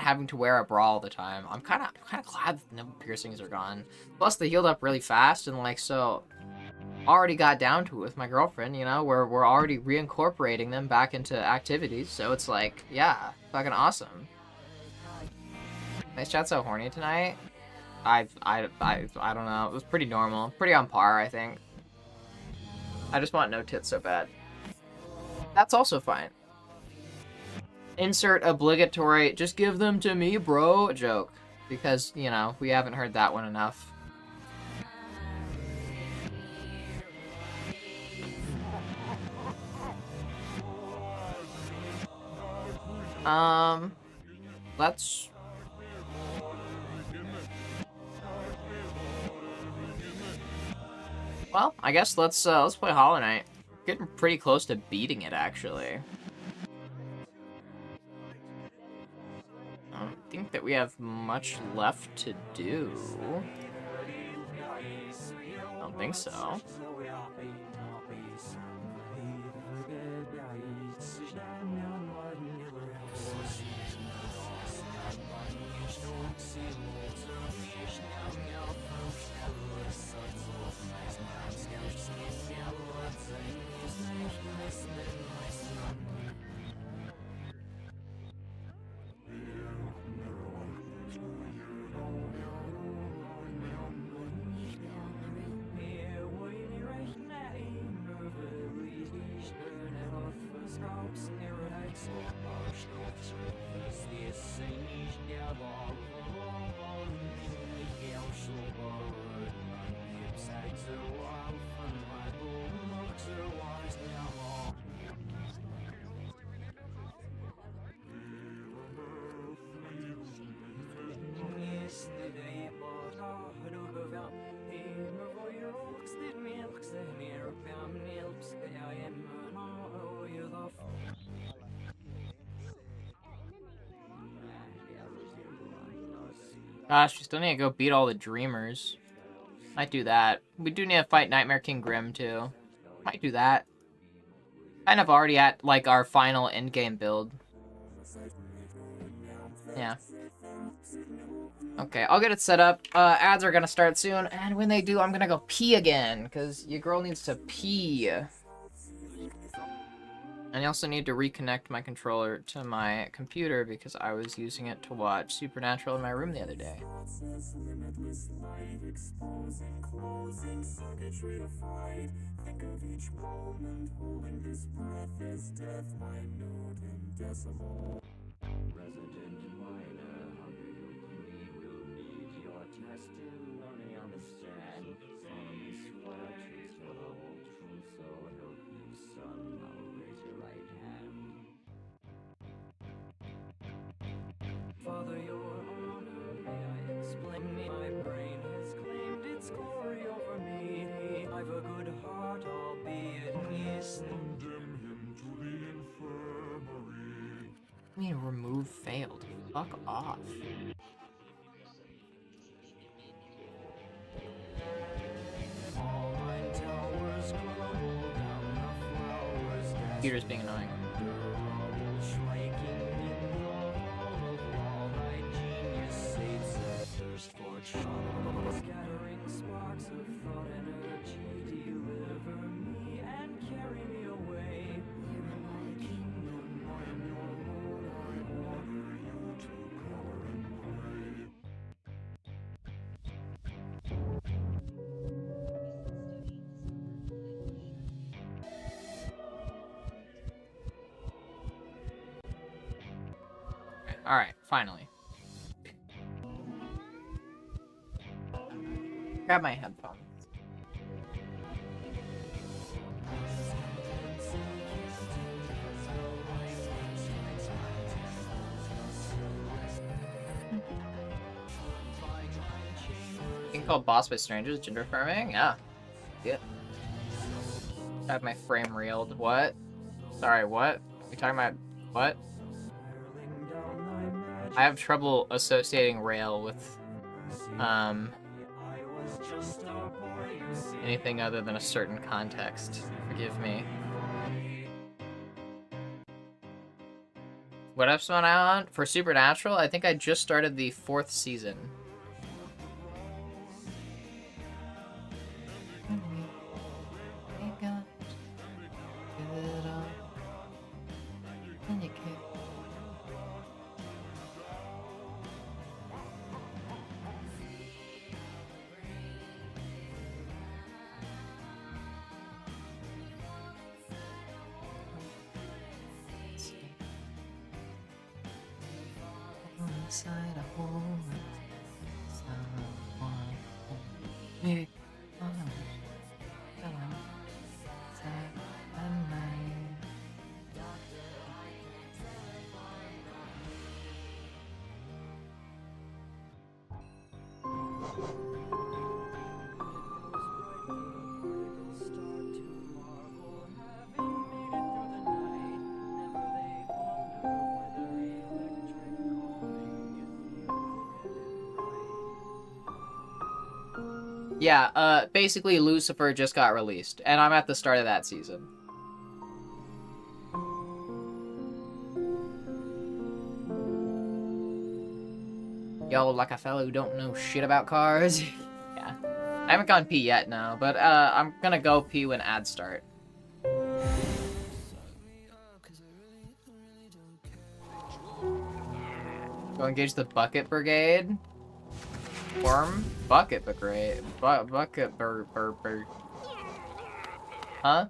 having to wear a bra all the time. I'm kind of glad that the nipple piercings are gone. Plus, they healed up really fast, and like so. Already got down to it with my girlfriend, you know, we're already reincorporating them back into activities, so it's like, yeah, fucking awesome. Nice chat, so horny tonight. I don't know, it was pretty normal, pretty on par, I think. I just want no tits so bad. That's also fine. Insert obligatory, just give them to me, bro, joke. Because, you know, we haven't heard that one enough. Let's... Well, I guess let's play Hollow Knight. Getting pretty close to beating it, actually. I don't think that we have much left to do. I don't think so. Gosh, we still need to go beat all the Dreamers. Might do that. We do need to fight Nightmare King Grim, too. Might do that. Kind of already at, like, our final endgame build. Yeah. Okay, I'll get it set up. Ads are gonna start soon, and when they do, I'm gonna go pee again, because your girl needs to pee. And I also need to reconnect my controller to my computer because I was using it to watch Supernatural in my room the other day. Think of each moment, holding this breath as death, minute and decimal. Resident minor, how do you plead? We'll need your testimony on the stand. Solemnly swear truth, the whole truth, so help you, son. Now raise your right hand. Father, your honor, may I explain? My brain has claimed its glory over me. I've a good heart, albeit yes. Condemn him to the infirmary. I mean, remove failed. Fuck off. All my towers crumble down, the flowers Computer's being annoying. shaking in the hall of all thy genius sates, a thirst for trouble, scattering sparks of thought energy, deliver me and carry me away. Here in my kingdom, I am your lord, I order you to cower and pray. Alright, finally. Grab my headphones. Being called boss by strangers, gender affirming? Yeah. Yeah. I have my frame reeled. What? Sorry, what? We talking about what? I have trouble associating rail with anything other than a certain context. Forgive me. What episode am I on? For Supernatural? I think I just started the 4th season. Inside a hole with someone big arms, inside my mind. Yeah, basically Lucifer just got released, and I'm at the start of that season. Yo, like a fellow who don't know shit about cars. Yeah. I haven't gone pee yet, no, but I'm gonna go pee when ads start. Go engage the Bucket Brigade. Worm? Bucket Brigade. Bucket Huh?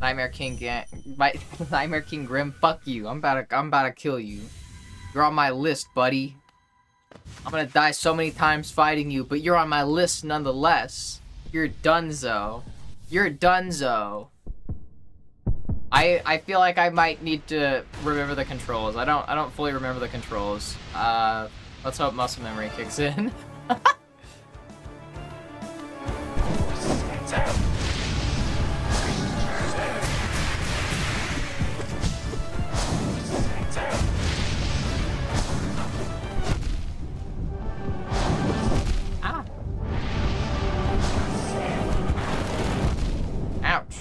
Nightmare King Nightmare King Grim, fuck you. I'm about to kill you. You're on my list, buddy. I'm gonna die so many times fighting you, but you're on my list nonetheless. You're donezo. You're donezo. I feel like I might need to remember the controls. I don't fully remember the controls. Let's hope muscle memory kicks in. Ah. Ouch.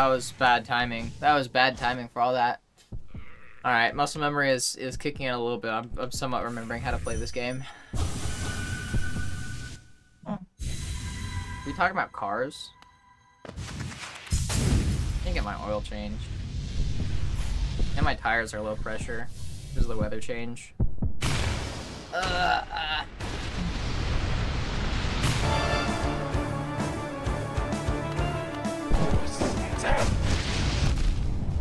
was bad timing. That was bad timing for all that. Alright, muscle memory is kicking in a little bit. I'm somewhat remembering how to play this game. Are we talking about cars? I can get my oil changed. And my tires are low pressure. This is the weather change.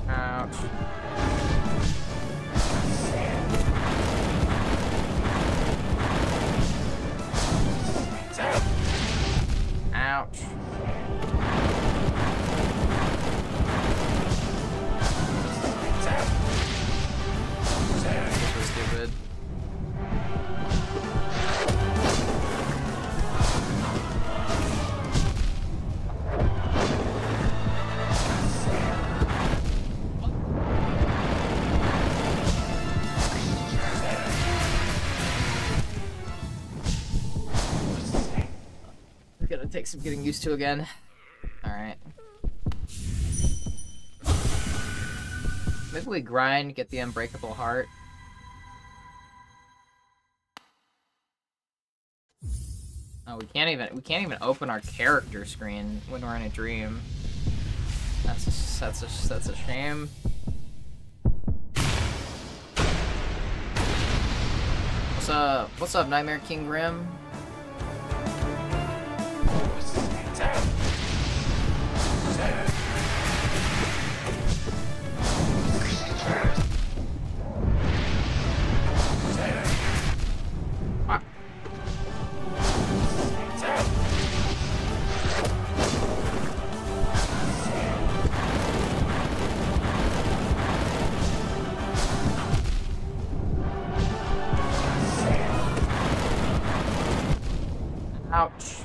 Ouch. Ouch. This was stupid. It's gonna take some getting used to again. Alright. Maybe we grind, get the unbreakable heart. Oh, we can't even open our character screen when we're in a dream. That's a shame. What's up, Nightmare King Grim? Ouch.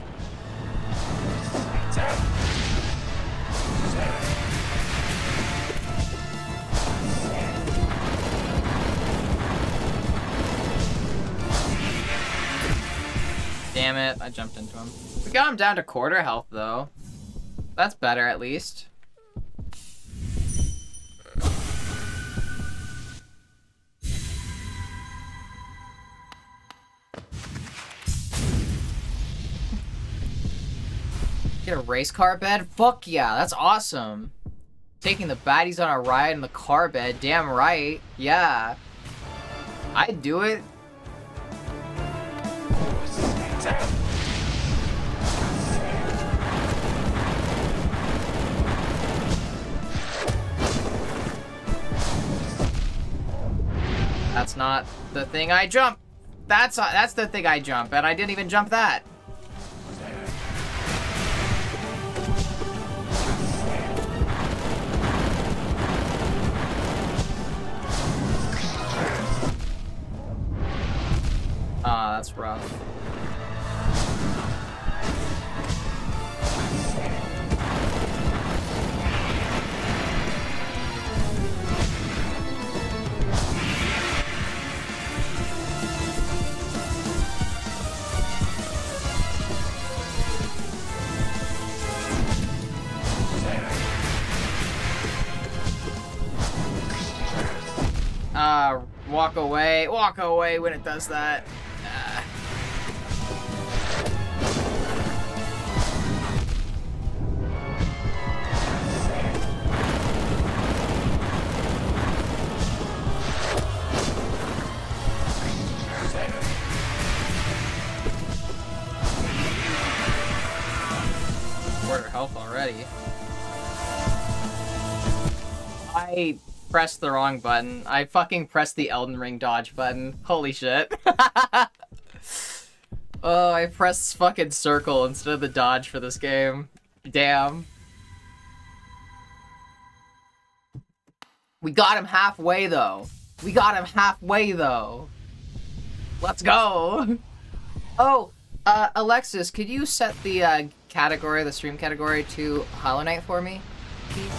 Damn it, I jumped into him. We got him down to quarter health, though. That's better, at least. Get a race car bed? Fuck yeah, that's awesome. Taking the baddies on a ride in the car bed, damn right. Yeah. I'd do it. That's not the thing I jump. That's the thing I jump, and I didn't even jump that. Ah, that's rough. Walk away when it does that. Quarter health already. I pressed the wrong button. I fucking pressed the Elden Ring dodge button. Holy shit. Oh, I pressed fucking circle instead of the dodge for this game. Damn. We got him halfway, though. Let's go. Oh, Alexis, could you set the category, the stream category, to Hollow Knight for me, please?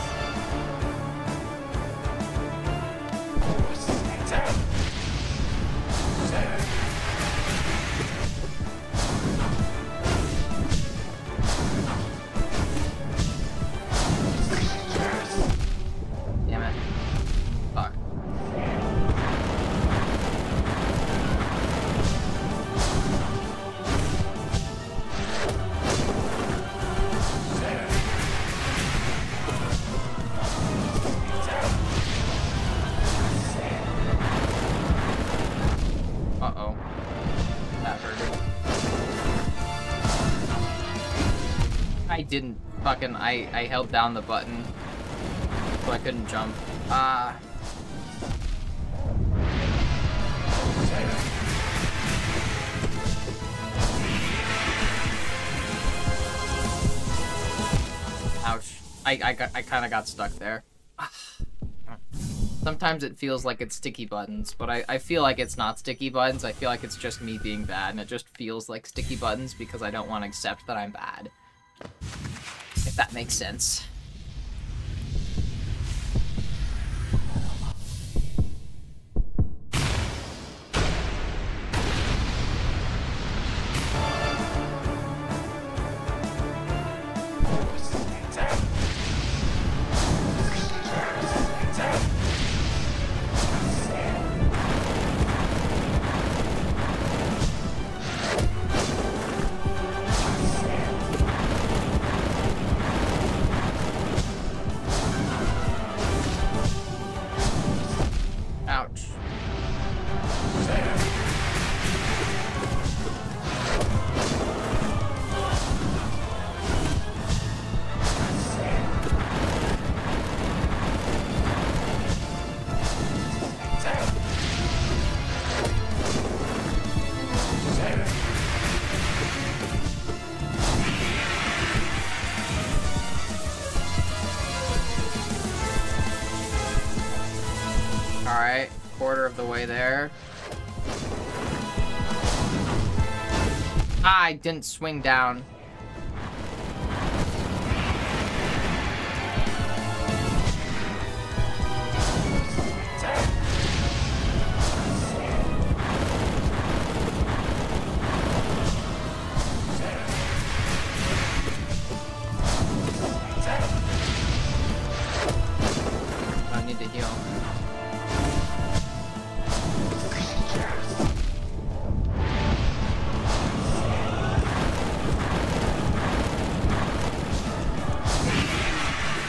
didn't fucking... I held down the button, so I couldn't jump. Ouch. I kind of got stuck there. Sometimes it feels like it's sticky buttons, but I feel like it's not sticky buttons. I feel like it's just me being bad, and it just feels like sticky buttons because I don't want to accept that I'm bad. If that makes sense. Ouch. Alright, quarter of the way there. Ah, I didn't swing down. I need to heal.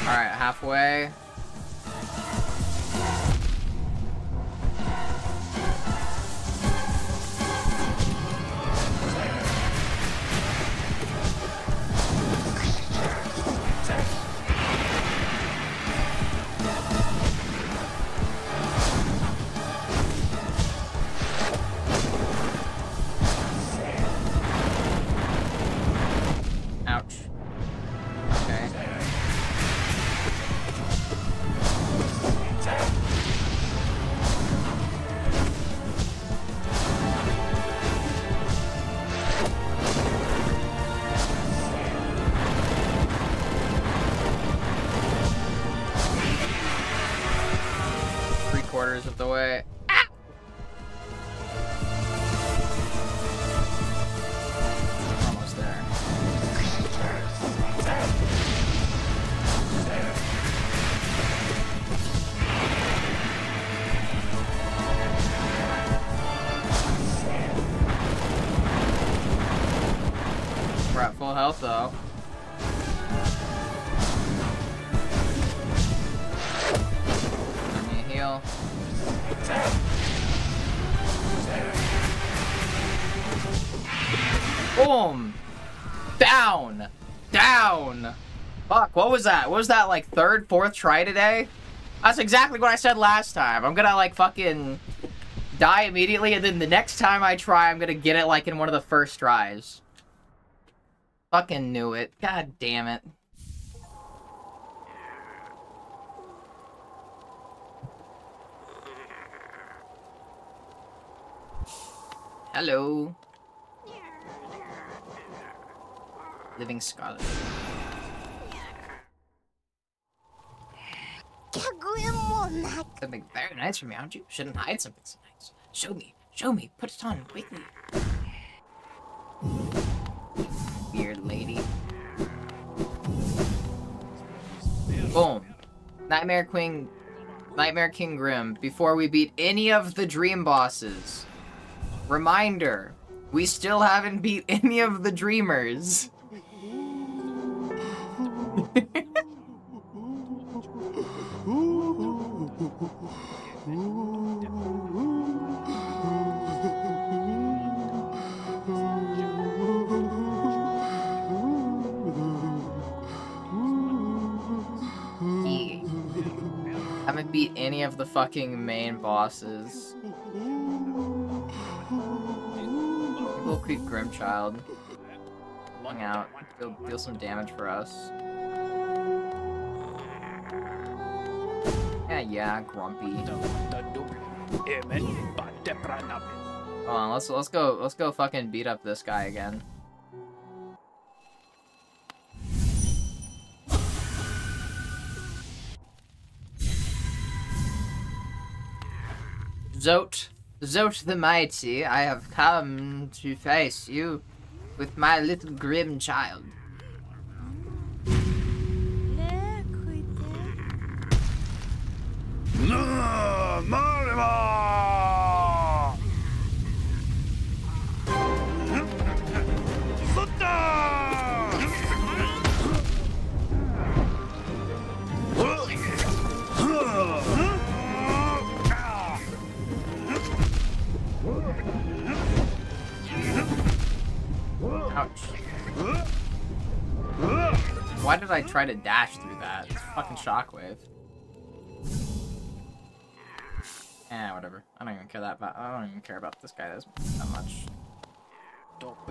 Alright, halfway. Ouch. Okay. Three-quarters of the way. Almost there. We're at full health though. Let me heal. Boom! Down! Down! Fuck, what was that? What was that, like, third, fourth try today? That's exactly what I said last time. I'm gonna, like, fucking die immediately, and then the next time I try, I'm gonna get it, like, in one of the first tries. Fucking knew it. God damn it. Hello. Living Scarlet. Something very nice from you, aren't you? Shouldn't hide something so nice. Show me, put it on quickly. Weird lady. Boom. Nightmare King Grim. Before we beat any of the dream bosses. Reminder, we still haven't beat any of the dreamers. beat any of the fucking main bosses. Little creep Grimchild. Hang out. Deal some damage for us. Yeah, Grumpy. Hold on, let's go fucking beat up this guy again. Zote the Mighty, I have come to face you with my little grim child. Ouch. Why did I try to dash through that? It's fucking shockwave. Whatever. I don't even care about this guy that much. What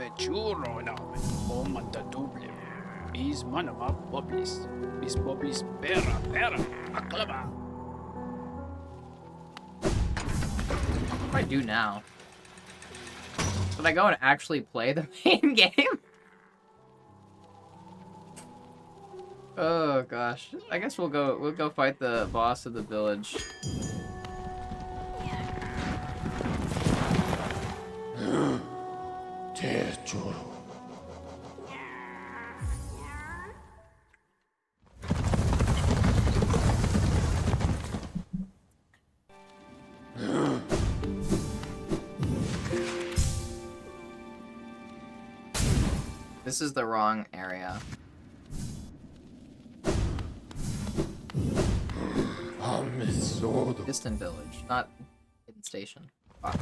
do I do now? Should I go and actually play the main game? Oh gosh. I guess we'll go fight the boss of the village. This is the wrong area. Distant village, not hidden station. Fuck.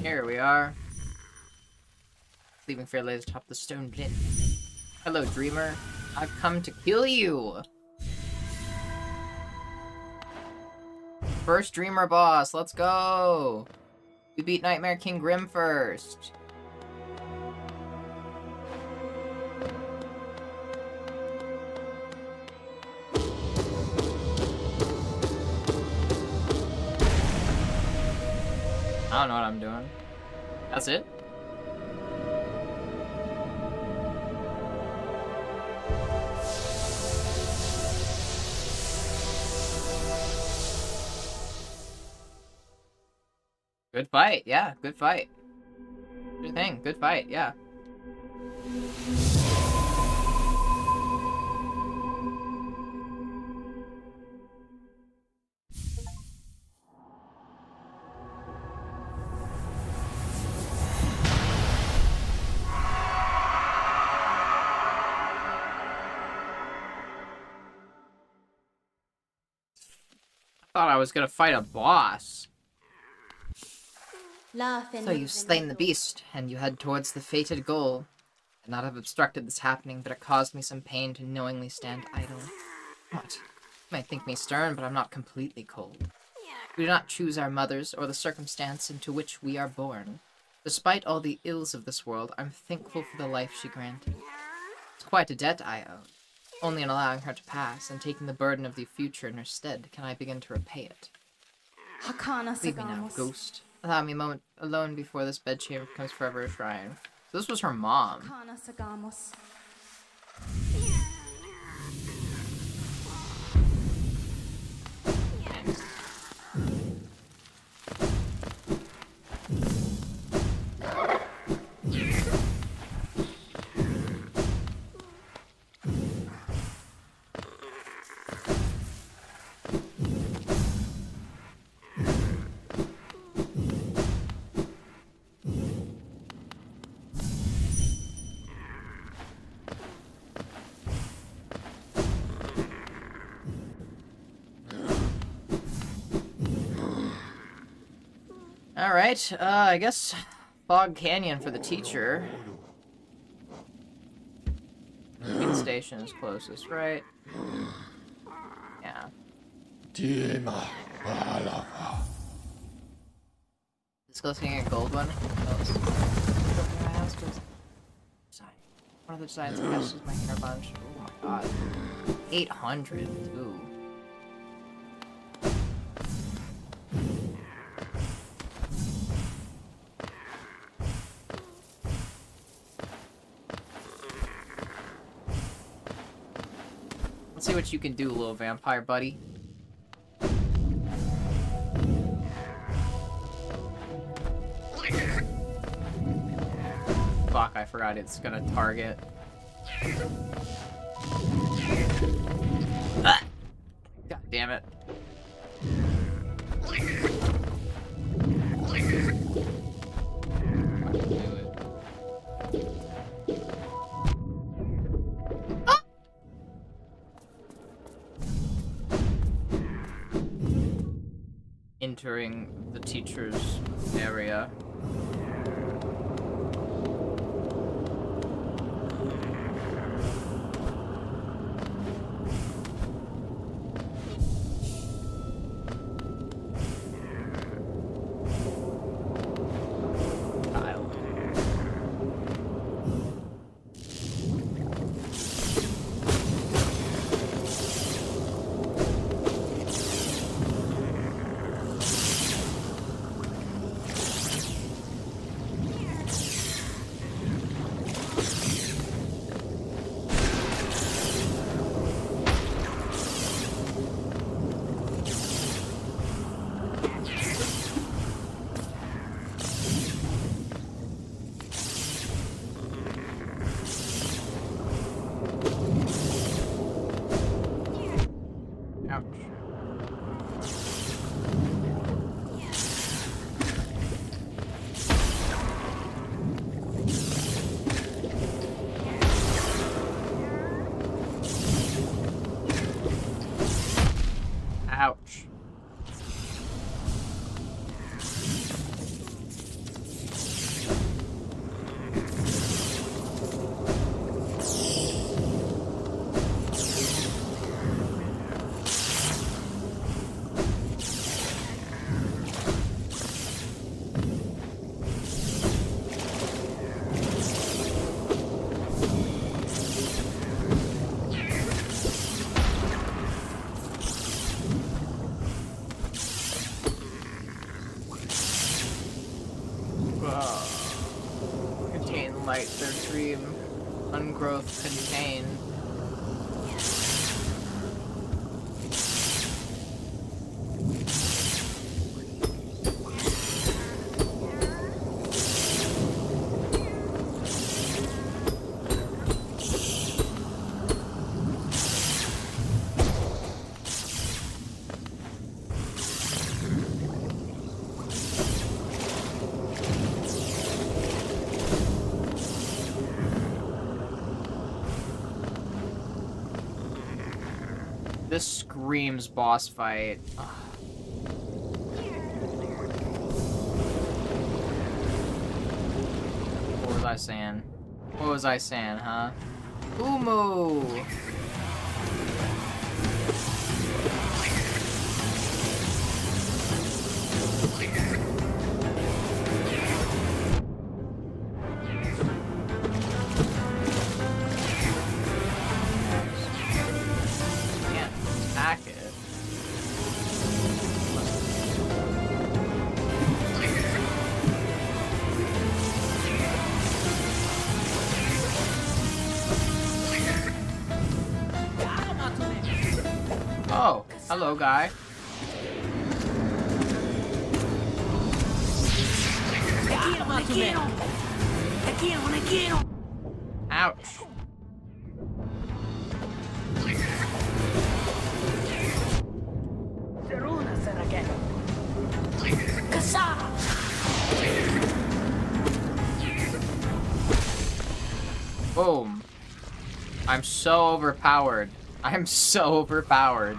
Here we are. Leaving Fairlays atop the stone pit. Hello, Dreamer. I've come to kill you! First Dreamer boss, let's go! We beat Nightmare King Grim first. I don't know what I'm doing. That's it? Good fight, yeah, good fight. Good thing, good fight, yeah. Thought I was gonna fight a boss. So you've slain the beast, and you head towards the fated goal. I'd not have obstructed this happening, but it caused me some pain to knowingly stand idle. What? You might think me stern, but I'm not completely cold. We do not choose our mothers or the circumstance into which we are born. Despite all the ills of this world, I'm thankful for the life she granted. It's quite a debt I owe. only in allowing her to pass and taking the burden of the future in her stead can I begin to repay it. Hakana Leave me now, Sagamos. ghost. Allow me a moment alone before this bedchamber becomes forever a shrine. So this was her mom. Hakana Sagamos. Alright, I guess Fog Canyon for the teacher. Main station is closest, right? Yeah. Let's go see a gold one. One of the designs catches my hair bunch. Oh my god. 800. Ooh. Let's see what you can do, little vampire buddy. Fuck, I forgot it's gonna target. Ah! God damn it. Entering the teacher's area. Ouch. Contain light, their dream. Ungrowth contain. This screams boss fight. Ugh. What was I saying? What was I saying, huh? Umu! Oh, hello, guy. Ouch. Boom. I'm so overpowered. I'm so overpowered.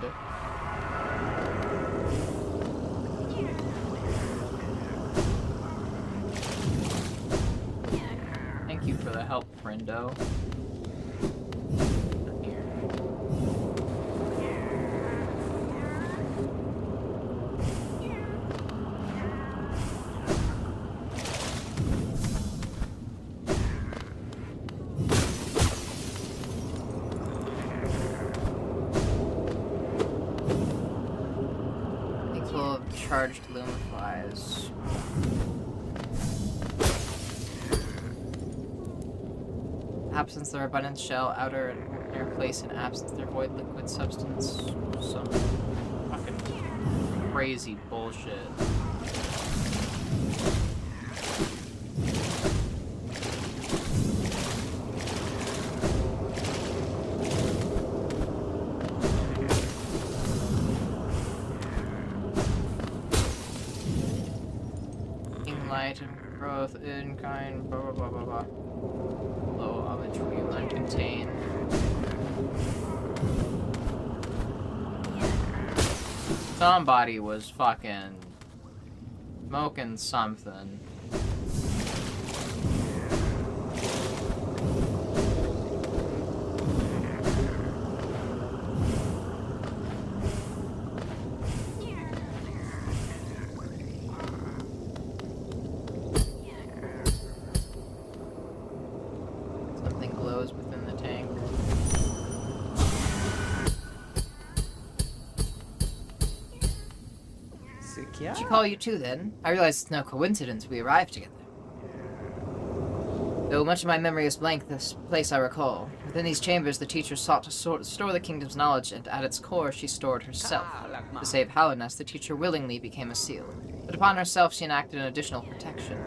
Thank you for the help, friendo. Full of charged lumifies. Absence their abundance shell, outer and inner place in absence their void liquid substance. Some fucking crazy bullshit. Light and growth in kind, blah blah blah blah blah. Low homage wheel uncontained. Somebody was fucking smoking something. Something glows within the tank. She call you too, then? I realize it's no coincidence we arrived together. Though much of my memory is blank, this place I recall. Within these chambers, the teacher sought to store the kingdom's knowledge, and at its core, she stored herself. To save Hallownest, the teacher willingly became a seal. But upon herself, she enacted an additional protection.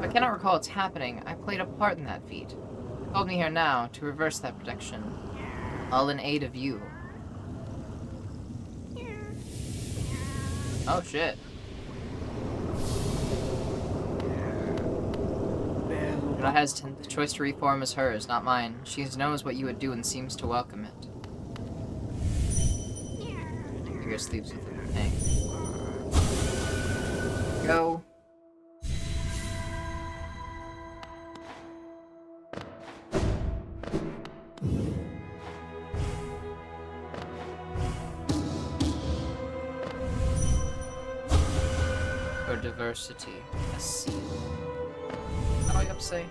I cannot recall its happening. I played a part in that feat. It called me here now to reverse that protection. All in aid of you. Oh shit. But I hesitant. The choice to reform is hers, not mine. She knows what you would do and seems to welcome it. Figure sleeps within the tank. Go. For diversity, a seal. How do I say?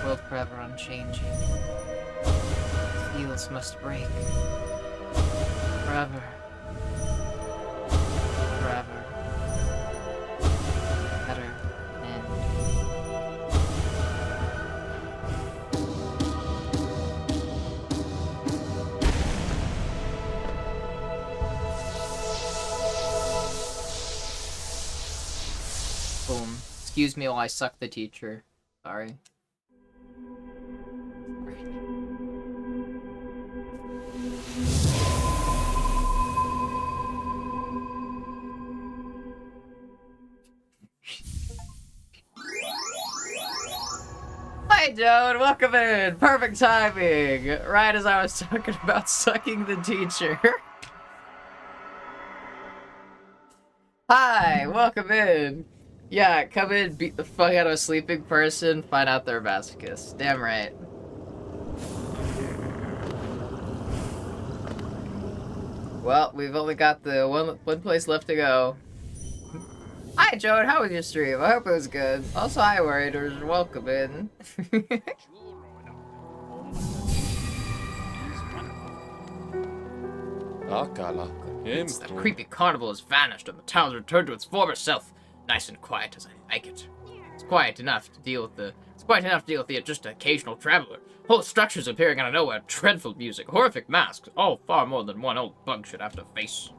World forever unchanging. Seals must break. Forever. Forever. Better end. Boom. Excuse me while I suck the teacher. Sorry. Hi, Joan. Welcome in. Perfect timing. Right as I was talking about sucking the teacher. Hi. Welcome in. Yeah, come in, beat the fuck out of a sleeping person, find out they're a masochist. Damn right. Well, we've only got the one place left to go. Hi, Joan. How was your stream? I hope it was good. Also, hi, Warriors. Welcome in. The creepy carnival has vanished and the town's returned to its former self. Nice and quiet as I like it. It's quiet enough to deal with the Quite enough to deal with the just occasional traveler. Whole structures appearing out of nowhere, dreadful music, horrific masks, all far more than one old bug should have to face.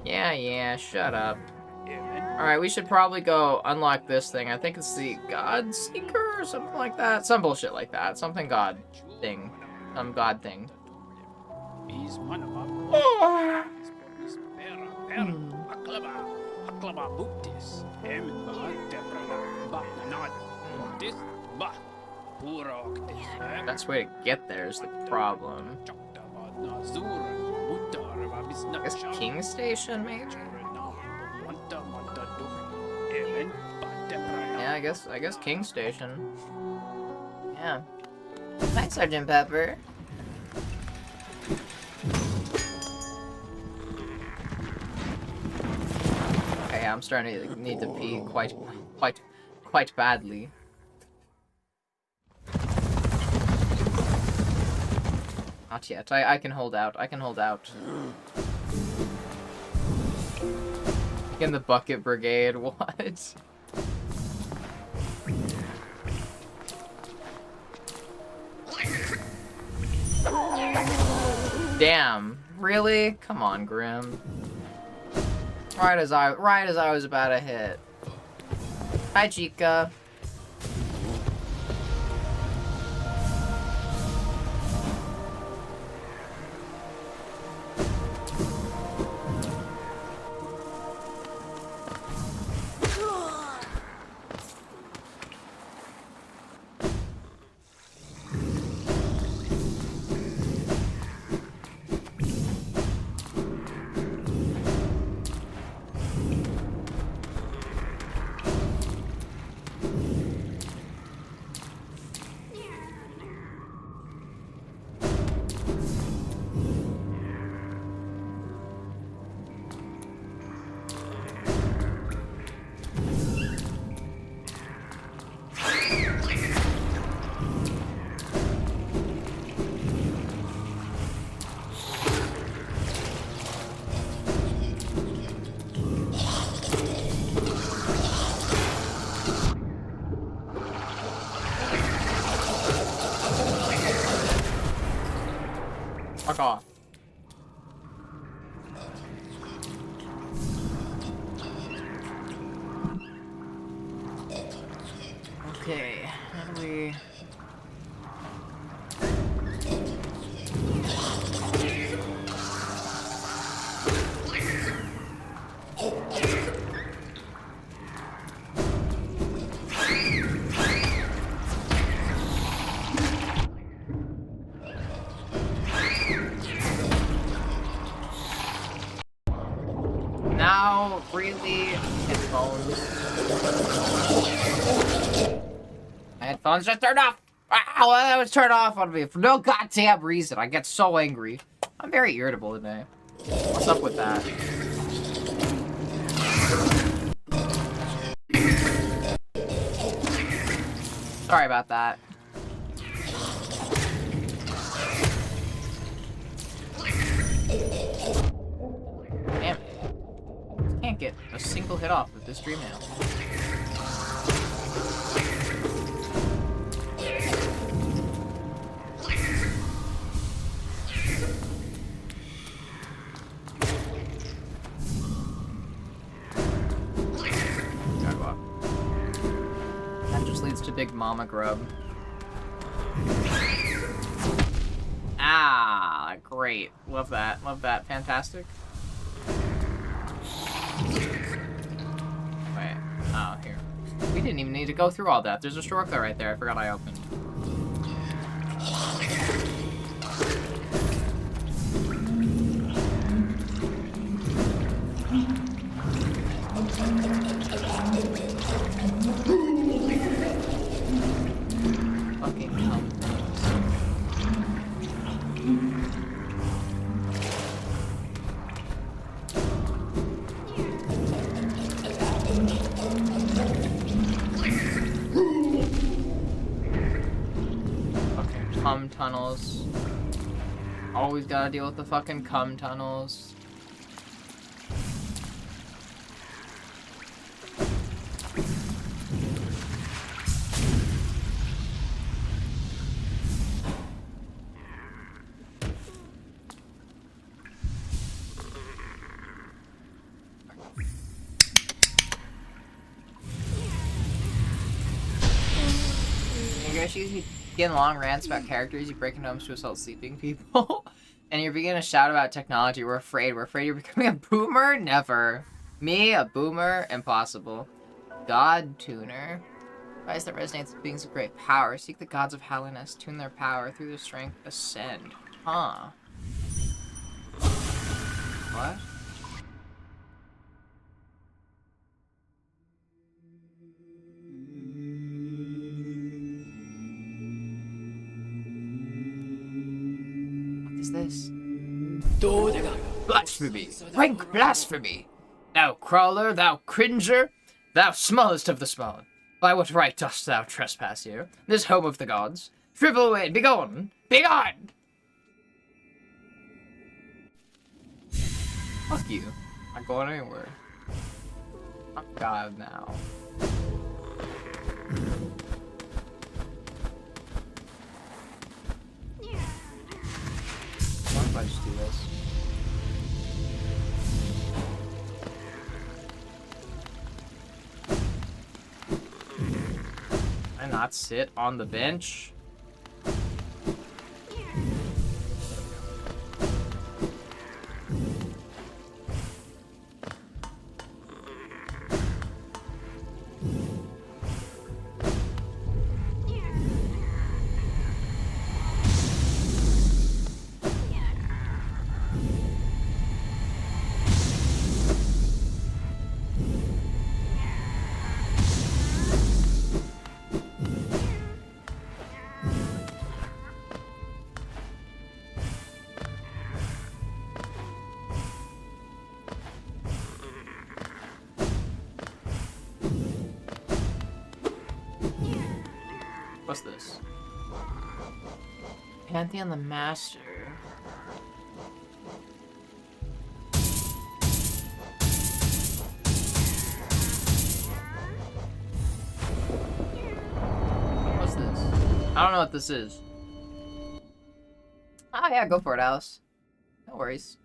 Yeah, shut up. Alright, we should probably go unlock this thing. I think it's the God Seeker or something like that. Some bullshit like that. Something God thing. Some God thing. Best way to get there is the problem. I guess King Station, maybe? Yeah, I guess King Station. Yeah. Thanks, Sergeant Pepper. Okay, I'm starting to need to pee quite badly. Not yet. I can hold out. I can hold out. In the Bucket Brigade, what? Damn, really? Come on, Grim. Right as I was about to hit. Hi, Chica. Fuck off. Okay, how do we... Now, really, headphones. My headphones just turned off. Ow, that was turned off on me for no goddamn reason. I get so angry. I'm very irritable today. What's up with that? Sorry about that. Damn it. Can't get a single hit off with this dream nail. That just leads to Big Mama Grub. Ah, great. Love that. Love that. Fantastic. Wait. Oh, here. We didn't even need to go through all that. There's a shortcut right there. I forgot I opened. Fucking hell. Fucking cum tunnels. Always gotta deal with the fucking cum tunnels. Yoshi, begin long rants about characters, you break into homes to assault sleeping people, and you're beginning to shout about technology. We're afraid you're becoming a boomer? Never. Me, a boomer? Impossible. God tuner. Advice that resonates with beings of great power. Seek the gods of Hellenes, tune their power, through their strength, ascend. Huh. What? What is this? Blasphemy! Rank blasphemy! Thou crawler, thou cringer, thou smallest of the small. By what right dost thou trespass here, this home of the gods? Shrivel away, begone! Begone! Fuck you. I'm not going anywhere. I'm God now. Why don't I just do this? Can I not sit on the bench? What's this? Pantheon the Master. What's this? I don't know what this is. Oh yeah, go for it, Alice. No worries.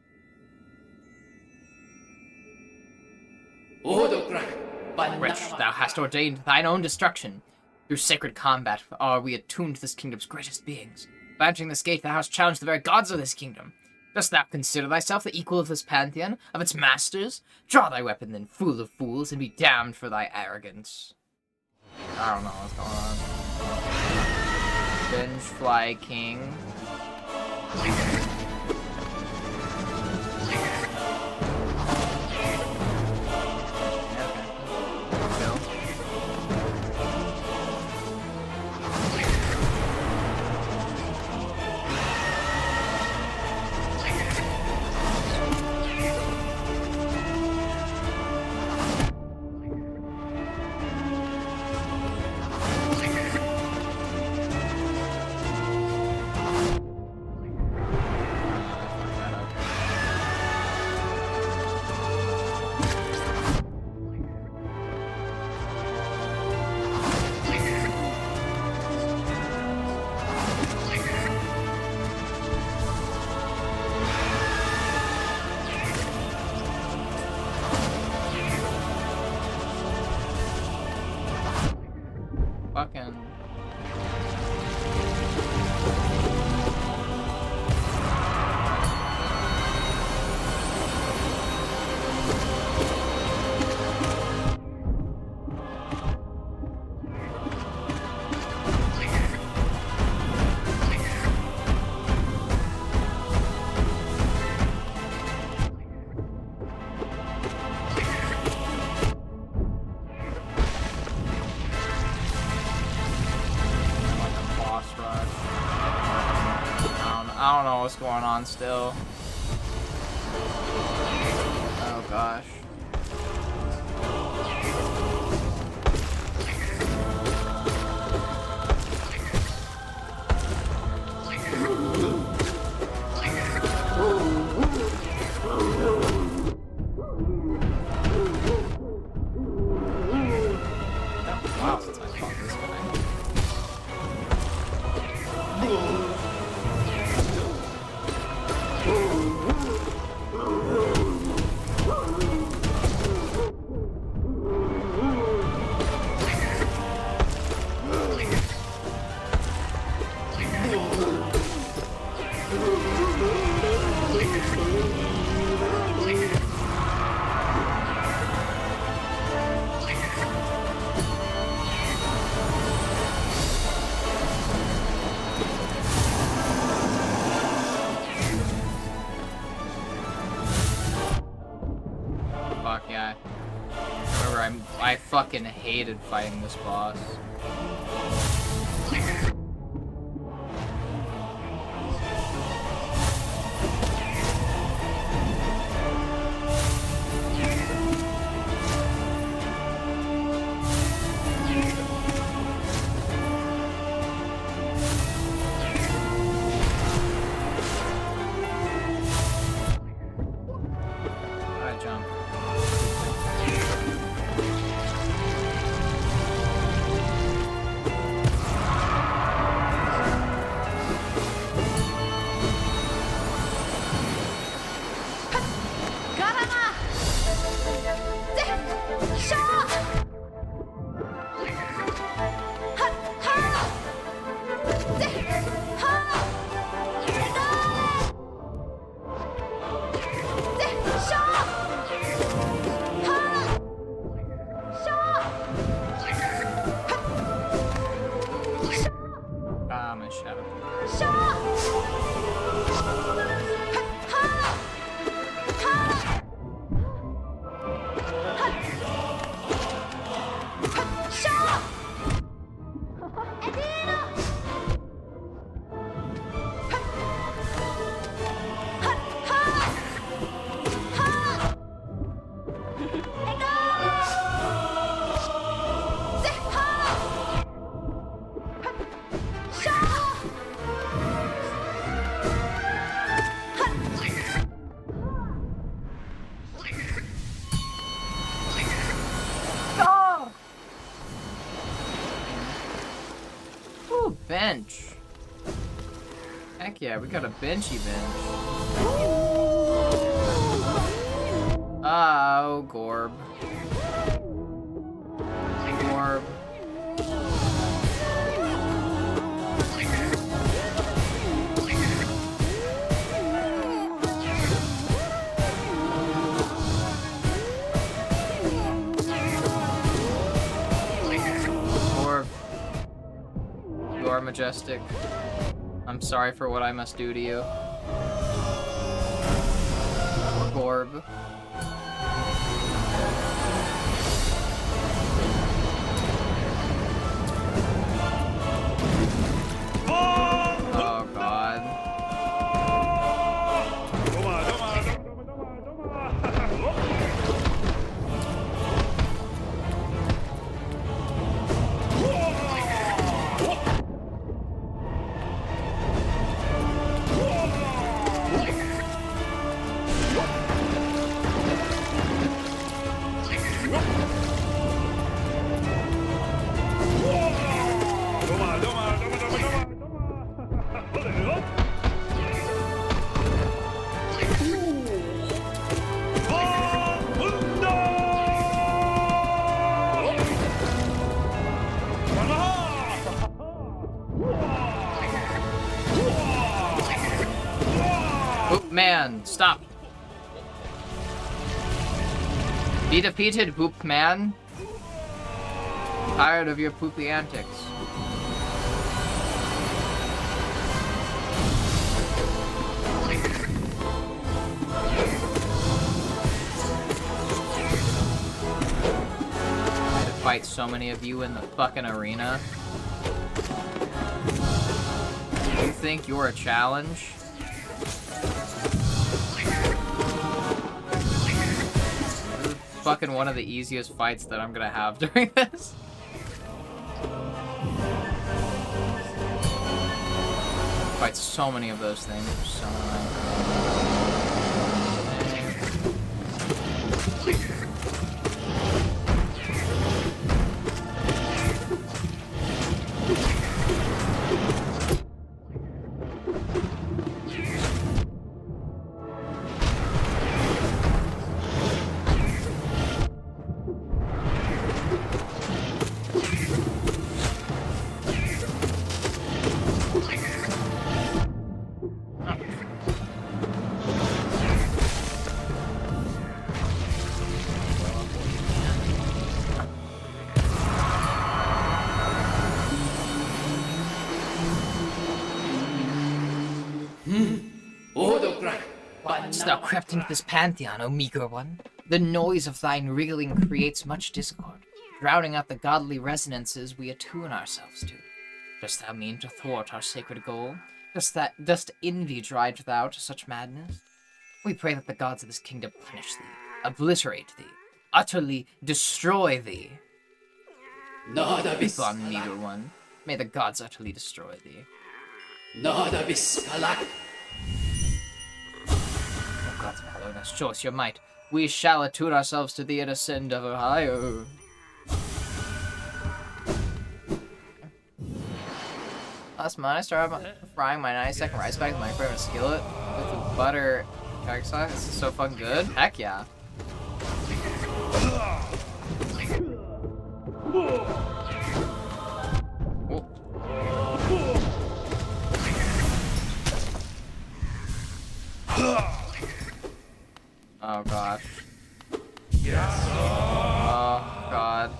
Wretch, thou hast ordained thine own destruction. Through sacred combat are we attuned to this kingdom's greatest beings. By entering this gate, thou hast challenged the very gods of this kingdom. Dost thou consider thyself the equal of this pantheon, of its masters? Draw thy weapon then, fool of fools, and be damned for thy arrogance. I don't know what's going on. Vengefly King. Fucking. I don't know what's going on still. Oh gosh. Wow, since I fought this guy. Yeah. Remember, I fucking hated fighting this boss. Alright, jump. Ah, my shadow. Ooh, bench. Heck yeah, we got a benchy bench. Oh, Gorb. Gorb. Gorb. You are majestic. I'm sorry for what I must do to you. Gorb. Oh god. Boop man, stop. Be defeated, Boop man. Tired of your poopy antics. I had to fight so many of you in the fucking arena. You think you're a challenge? This is fucking one of the easiest fights that I'm gonna have during this. Fight so many of those things. So Once thou crept into this pantheon, O meager one, The noise of thine wriggling creates much discord, drowning out the godly resonances we attune ourselves to. Dost thou mean to thwart our sacred goal? Dost envy drive thou to such madness? We pray that the gods of this kingdom punish thee, obliterate thee, utterly destroy thee. Nada People on neither one. May the gods utterly destroy thee. Nada Biskalak. O gods of Hallowness, show us your might. We shall attune ourselves to thee and ascend ever higher. Last month, I started frying my 90-second rice bag with my microwave and skillet with butter garlic sauce. This is so fucking good. Heck yeah. Oh gosh. Oh god.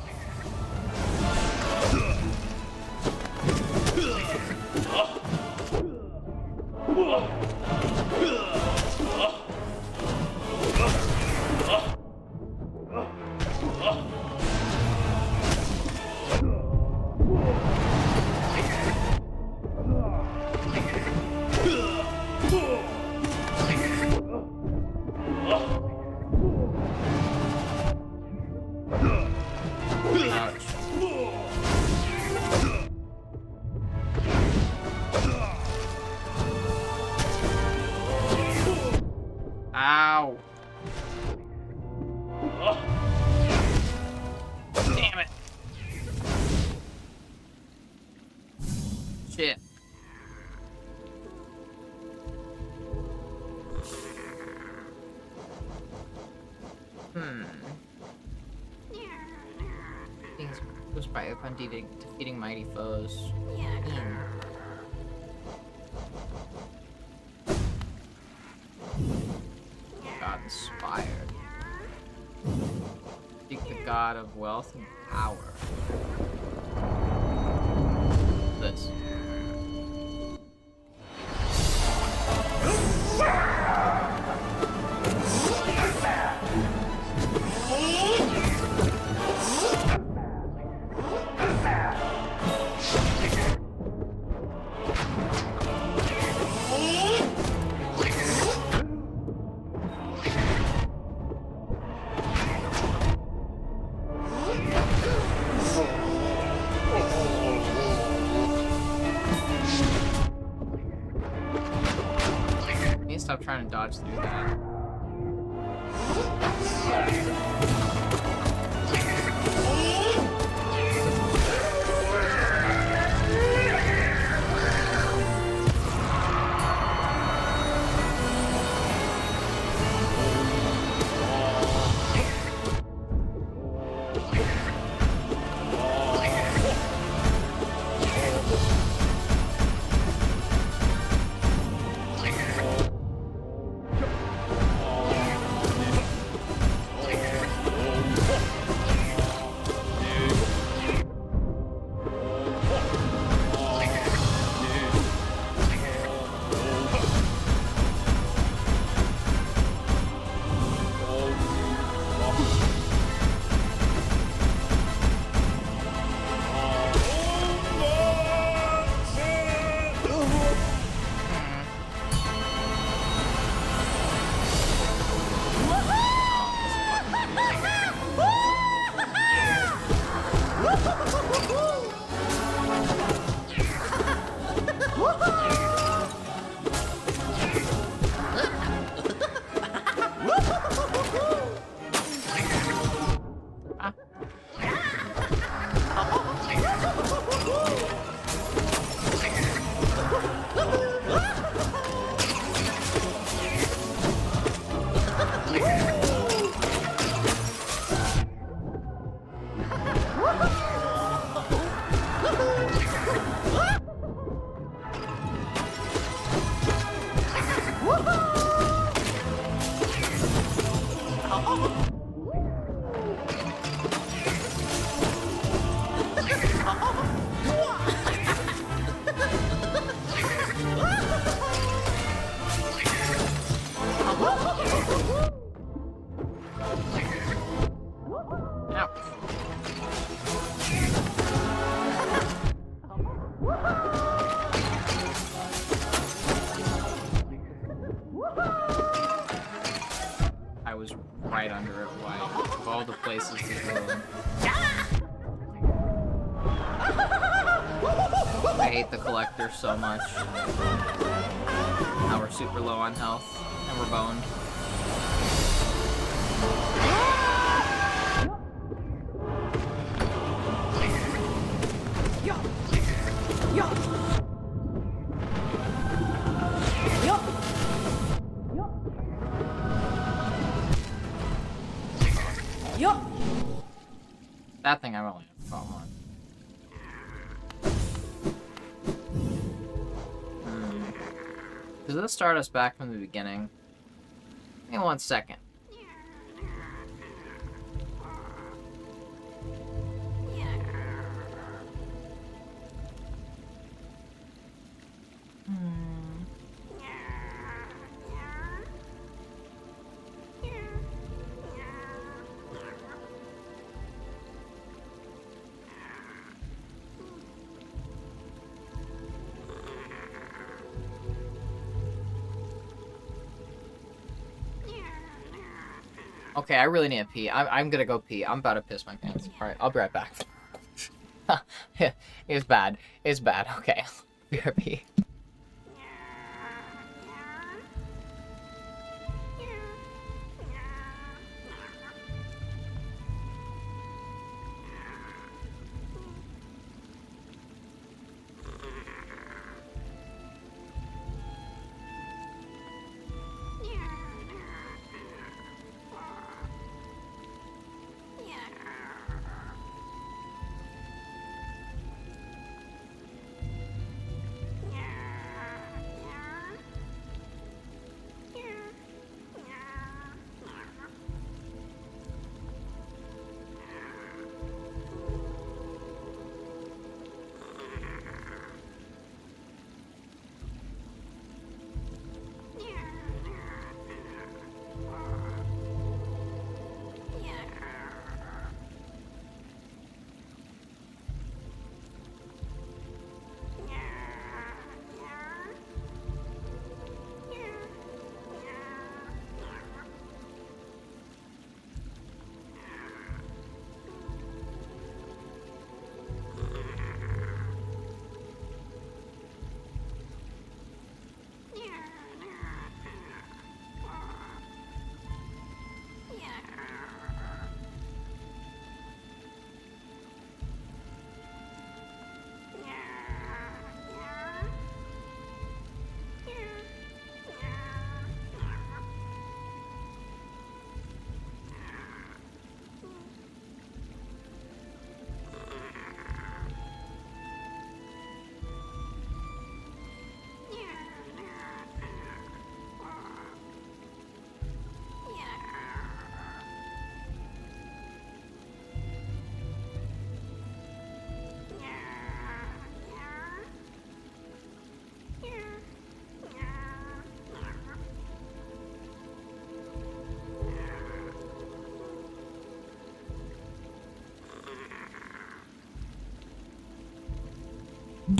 Ow. Damn it. Shit. Things goes by upon defeating mighty foes. God inspired. Seek the god of wealth and power. This. Stop trying to dodge through that. hide under it. Why? Of all the places to go. I hate the collector so much. Now we're super low on health, and we're boned. That thing I really have to follow on. Does this start us back from the beginning? Give me 1 second. Okay, I really need to pee. I'm gonna go pee. I'm about to piss my pants. Alright, I'll be right back. It's bad. It's bad. Okay. Be right pee.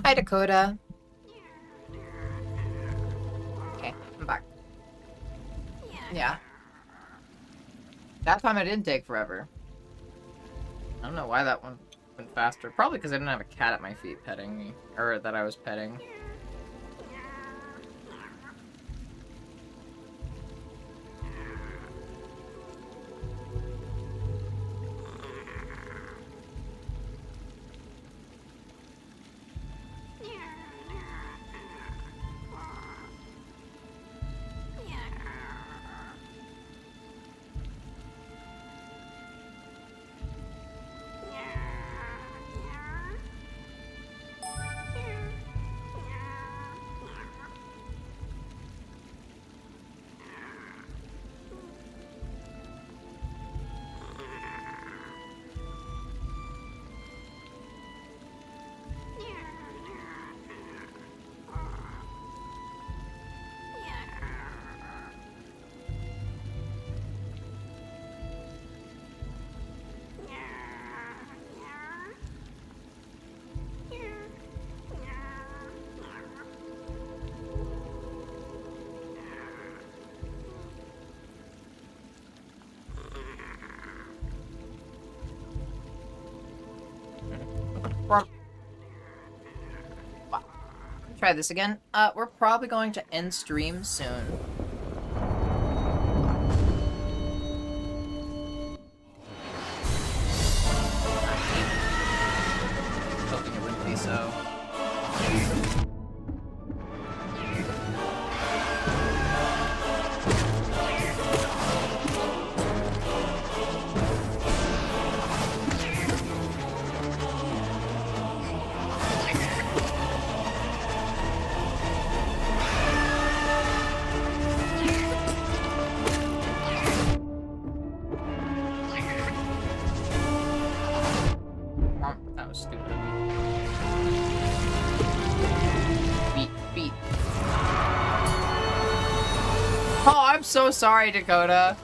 Hi, Dakota. Okay, I'm back. Yeah. That time I didn't take forever. I don't know why that one went faster. Probably because I didn't have a cat at my feet petting me. Or that I was petting. try this again. We're probably going to end stream soon. Hoping it wouldn't be so. That was stupid. Beat. Oh, I'm so sorry, Dakota.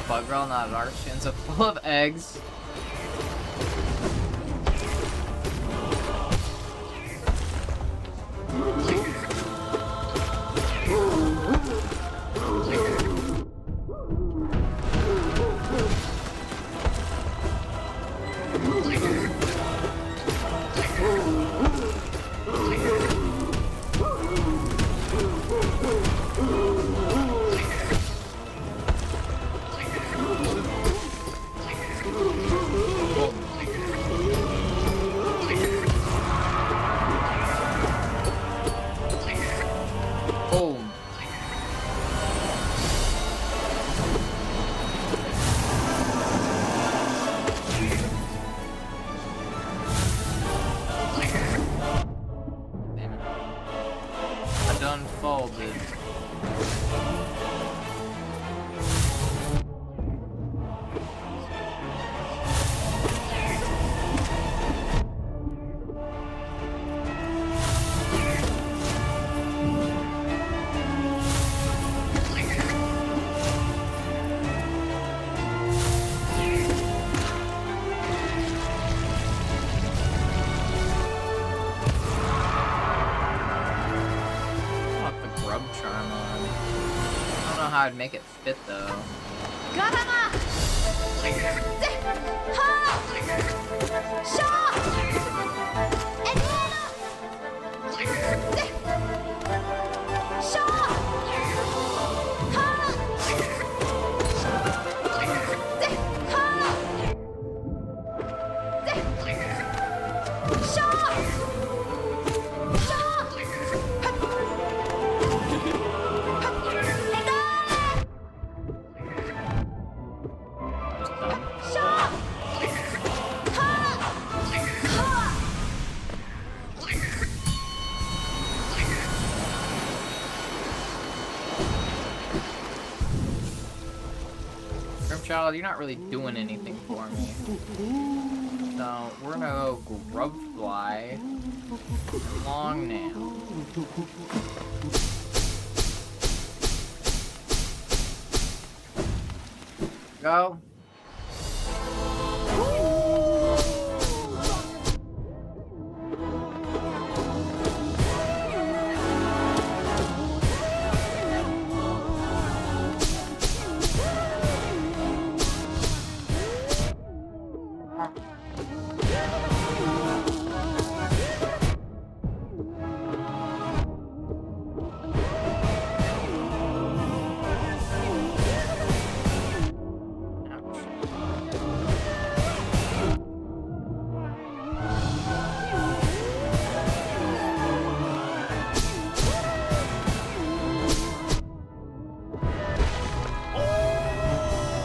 Bug girl, not a dark skin, so full of eggs. Boom. Damn it. I done folded. Charm on. I don't know how I'd make it fit though. Child, you're not really doing anything for me. So we're gonna go grub fly long now. Go.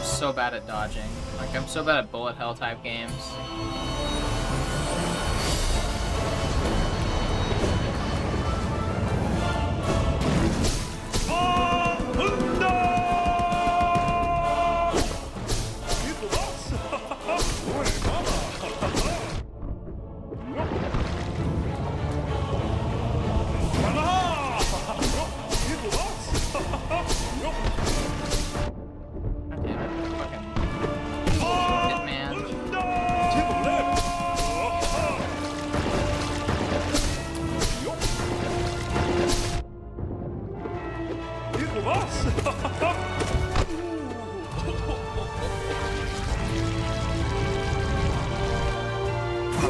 So bad at dodging. Like, I'm so bad at bullet hell type games.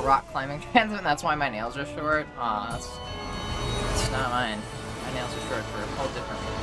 rock climbing transient. That's why my nails are short. Aw, that's not mine. My nails are short for a whole different reason.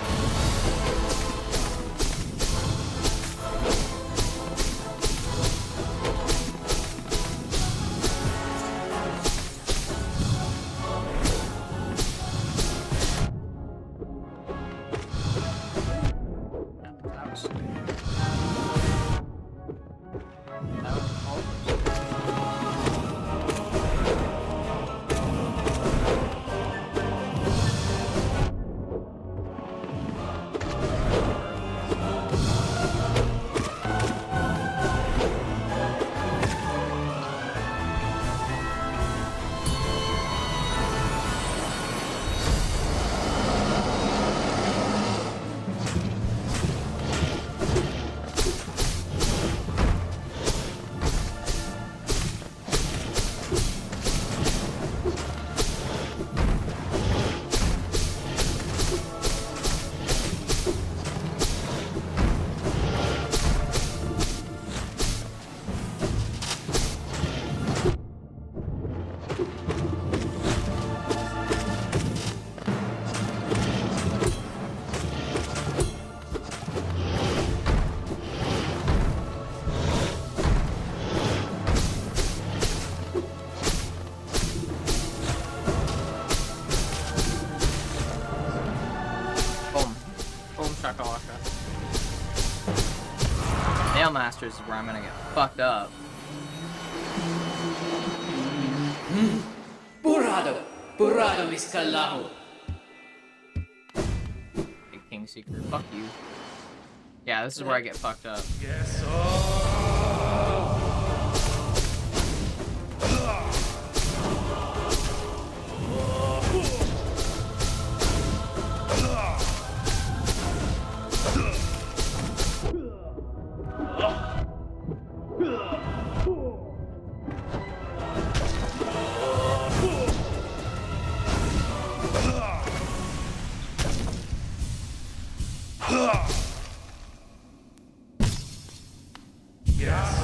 Nail Masters is where I'm gonna get fucked up. Burrado, mis calajo. Big King Seeker, fuck you. Yeah, this is where I get fucked up. Yes,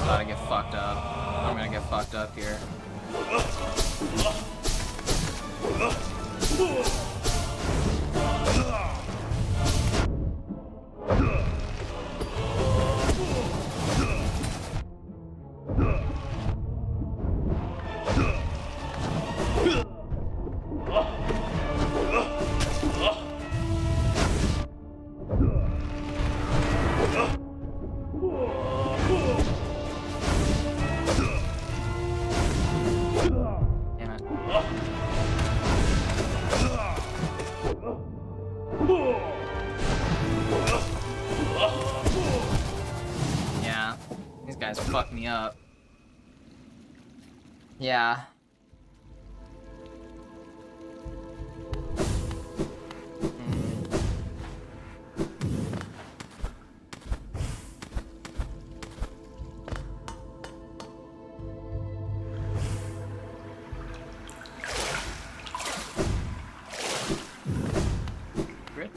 Gotta get fucked up. I'm gonna get fucked up here. Yeah, these guys fuck me up. Yeah. Grit.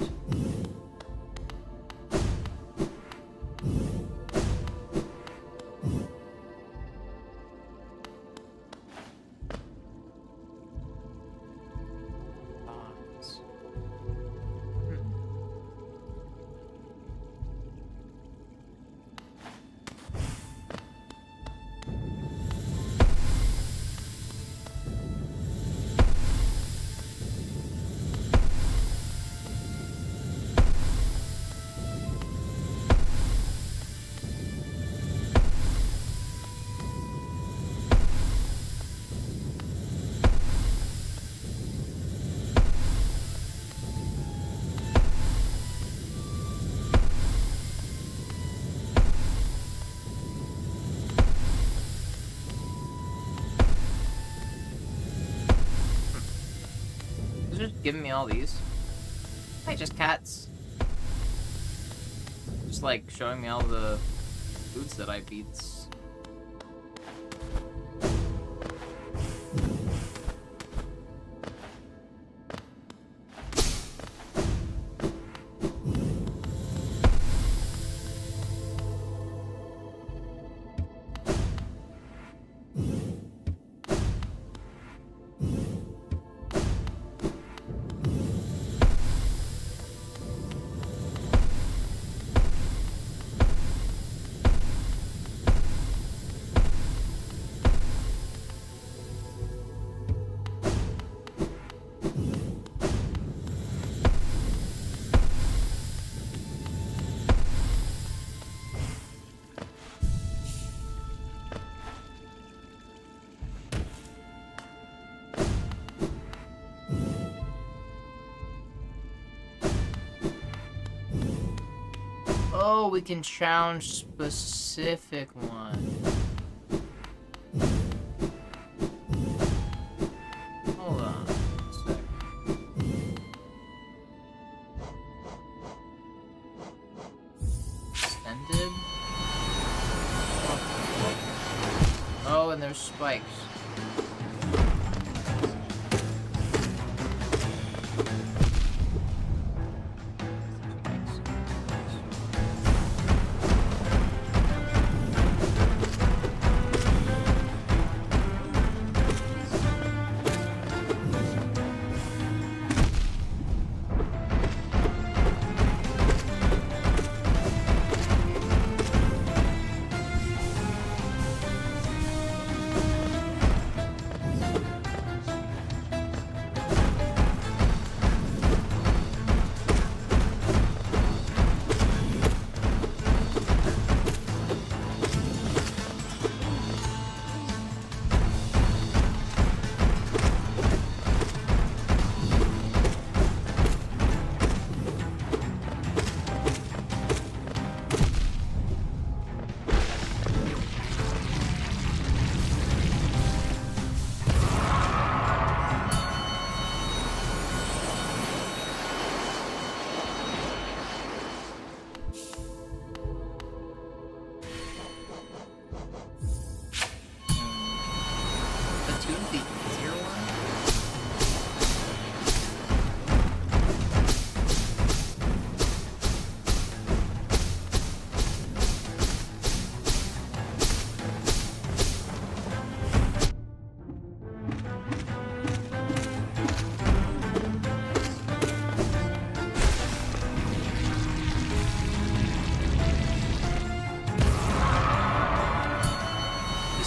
They're just giving me all these. Hey, just cats. Just like showing me all the foods that I beats. Oh, we can challenge specific one. Hold on a sec. Extended? Oh, and there's spikes.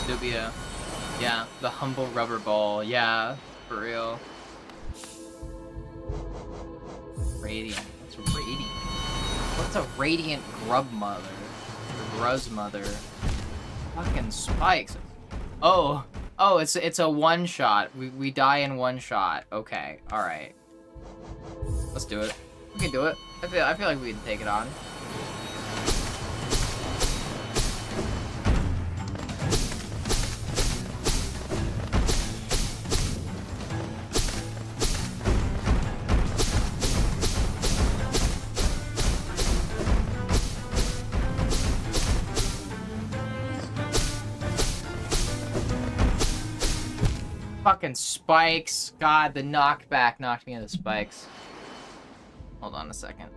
Dystopia. Yeah, the humble rubber ball. Yeah, for real. Radiant. What's radiant? What's a radiant grub mother? Or gruz mother? Fucking spikes. Oh, it's a one shot. We die in one shot. Okay, all right. Let's do it. We can do it. I feel like we can take it on. Fucking spikes. God, the knockback knocked me into spikes. Hold on a second.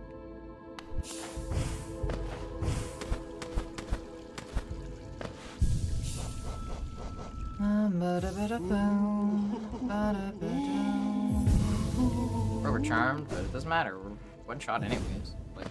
We're charmed, but it doesn't matter. We're one shot anyways. Like...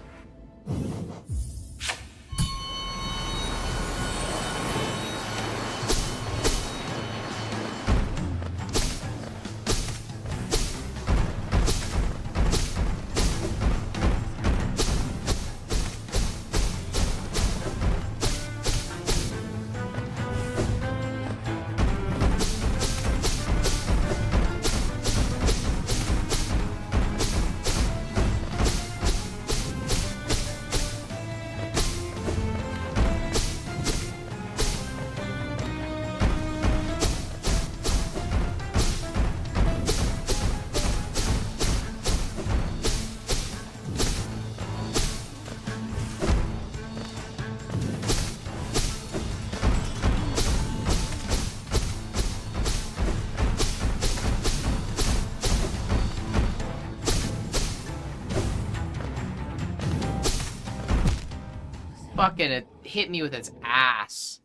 Fucking it hit me with its ass.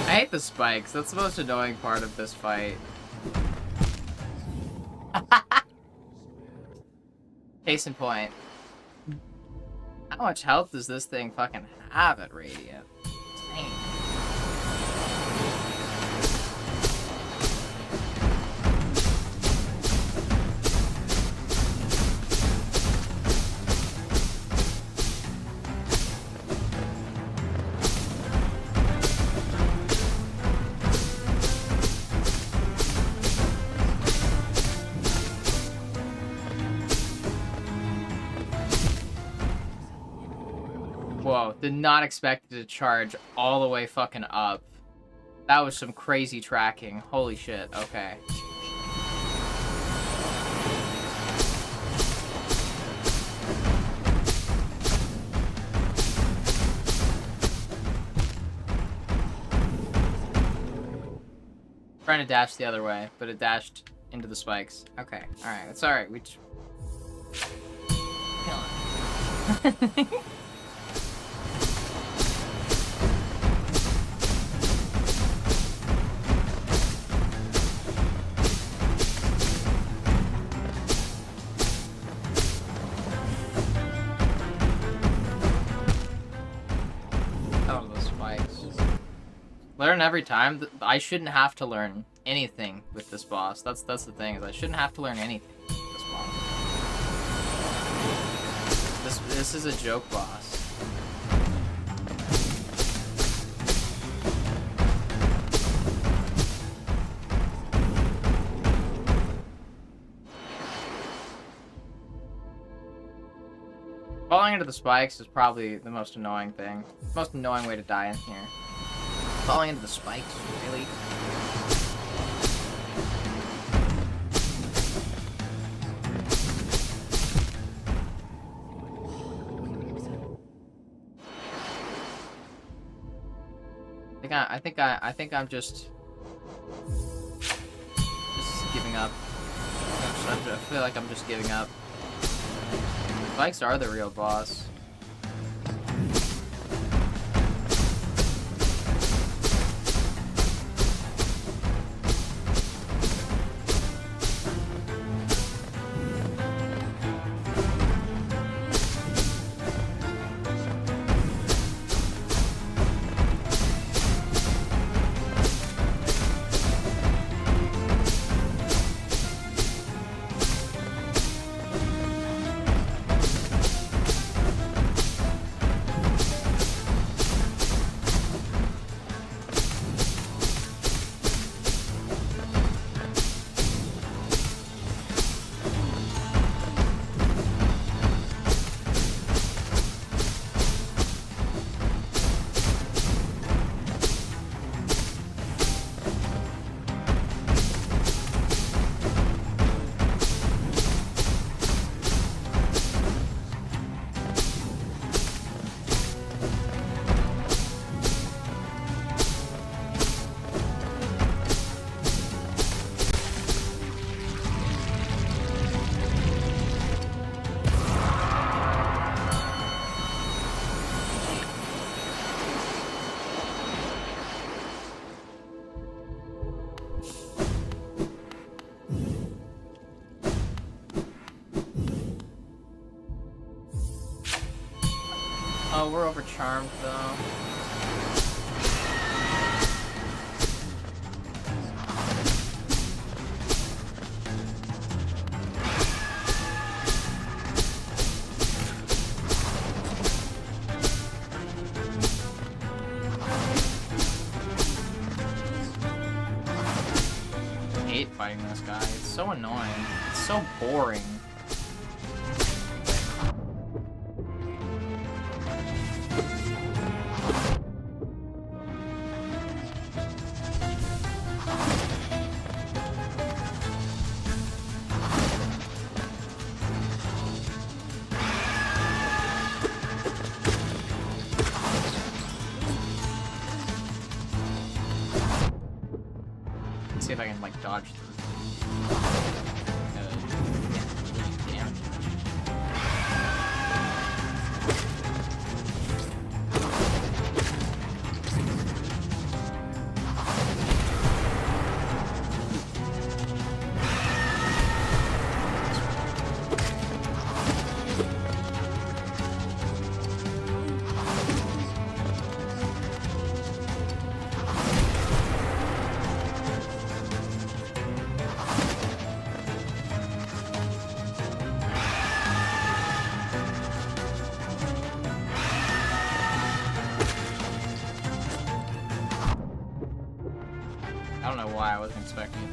I hate the spikes. That's the most annoying part of this fight. Case in point. How much health does this thing fucking have at Radiant? Insane. Whoa, did not expect it to charge all the way fucking up. That was some crazy tracking. Holy shit, okay. Trying to dash the other way, but it dashed into the spikes. Okay, alright, it's alright. We just... Oh, those spikes. Learn every time. I shouldn't have to learn anything with this boss. That's the thing, is I shouldn't have to learn anything with this boss. This is a joke boss. Falling into the spikes is probably the most annoying thing. Most annoying way to die in here. Falling into the spikes, really? I think I'm just giving up. I feel like I'm just giving up. Spikes are the real boss. Oh, we're overcharmed though. I hate fighting this guy. It's so annoying. It's so boring. See if I can like dodge through. Damn it. I don't know why I wasn't expecting it.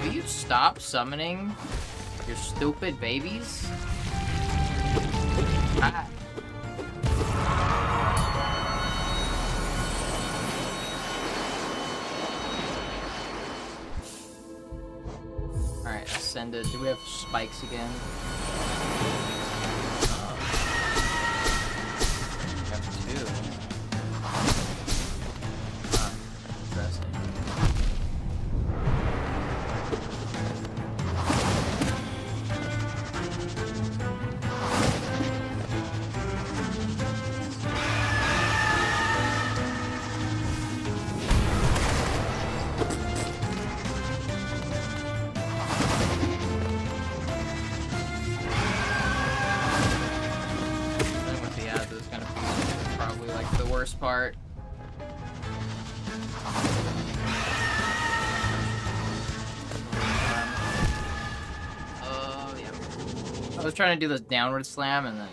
Will you stop summoning You're stupid babies. Ah. Alright, Ascended. Do we have spikes again? We have 2. Interesting. Playing with the ads is gonna be probably like the worst part. Oh yeah. I was trying to do this downward slam and then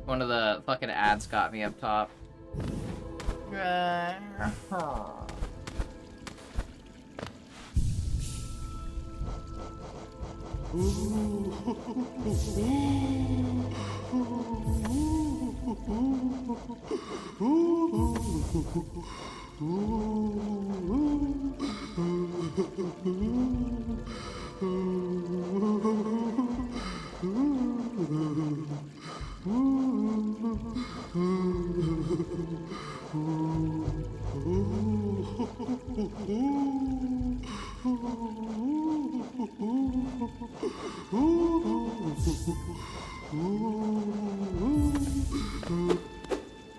one of the fucking ads got me up top. I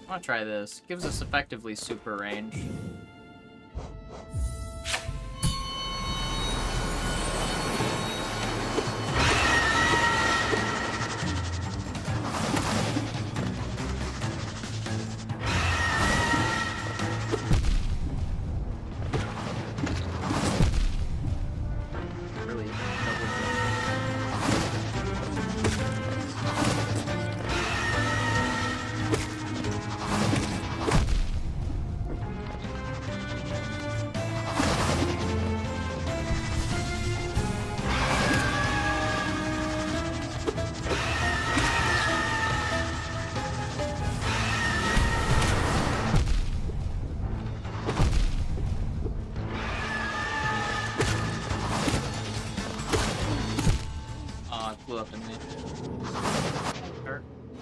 want to try this. Gives us effectively super range. Really it blew up in me.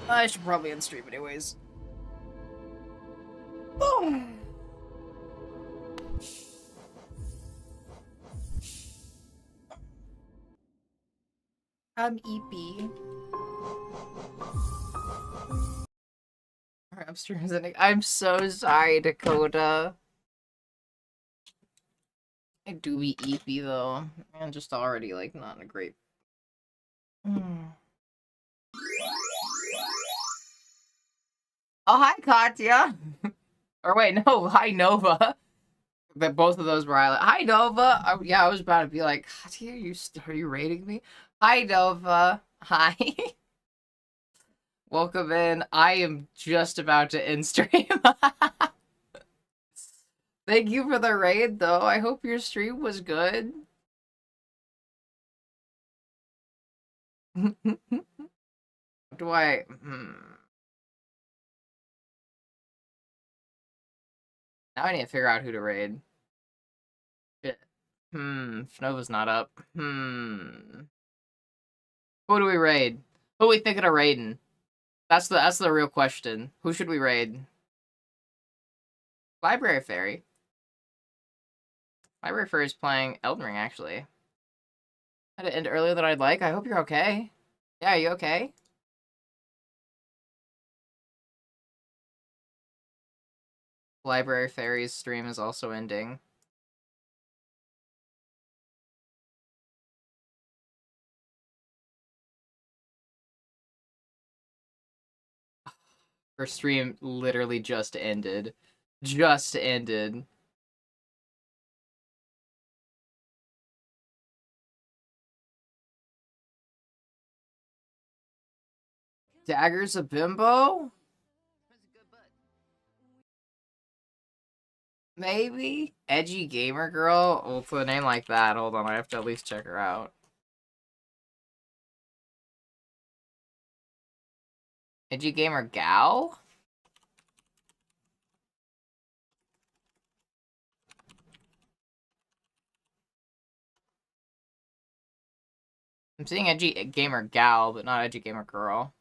I should probably end stream anyways. I'm EP. Our upstream is ending. I'm so sorry, Dakota. I do be EP though. I'm just already like not in a great. Oh, hi, Katya. Or wait, no, hi, Nova. But both of those were hi, Nova. Oh, yeah, I was about to be like, Katya, are you rating me? Hi, Nova. Hi. Welcome in. I am just about to end stream. Thank you for the raid, though. I hope your stream was good. Do I... Now I need to figure out who to raid. Shit. Nova's not up. Who do we raid? Who are we thinking of raiding? That's the real question. Who should we raid? Library Fairy. Library Fairy is playing Elden Ring, actually. Had to end earlier than I'd like. I hope you're okay. Yeah, are you okay? Library Fairy's stream is also ending. Her stream literally just ended. Just ended. Dagger's a bimbo? Maybe? Edgy gamer girl? Well, for a name like that, hold on, I have to at least check her out. Edgy gamer gal? I'm seeing edgy gamer gal, but not edgy gamer girl.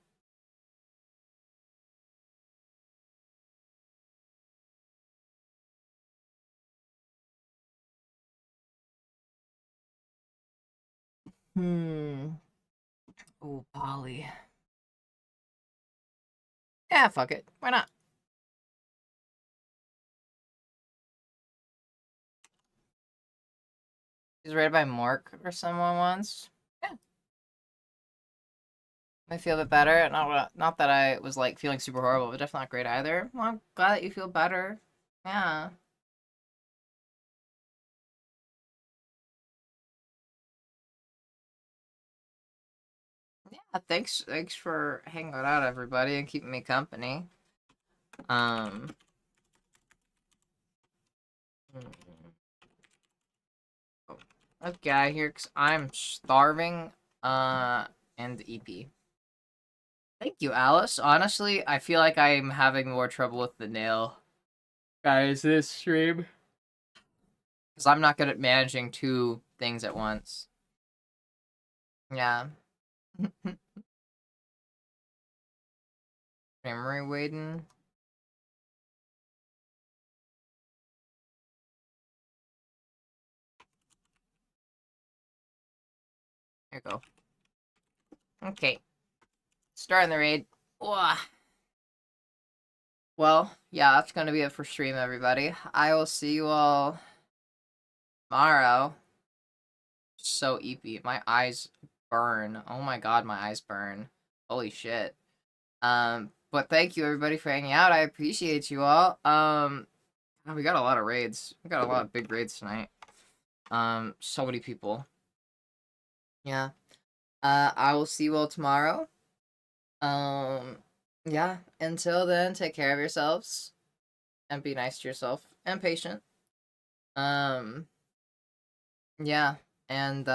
Oh, Polly. Yeah, fuck it. Why not? He's rated by Mark or someone once. Yeah. I feel a bit better. Not that I was like feeling super horrible, but definitely not great either. Well, I'm glad that you feel better. Yeah. Yeah, thanks for hanging out, everybody, and keeping me company. Let's get out of here, because I'm starving, and EP. Thank you, Alice. Honestly, I feel like I'm having more trouble with the nail. Guys, this stream. Because I'm not good at managing two things at once. Yeah. Memory Waden. There you go. Okay. Starting the raid. Wah. Well, yeah, that's gonna be it for stream, everybody. I will see you all tomorrow. So EP. My eyes burn. Oh my god, my eyes burn. Holy shit. But thank you everybody for hanging out. I appreciate you all. We got a lot of raids. We got a lot of big raids tonight. So many people. Yeah. I will see you all tomorrow. Yeah. Until then, take care of yourselves. And be nice to yourself. And patient. Yeah. And,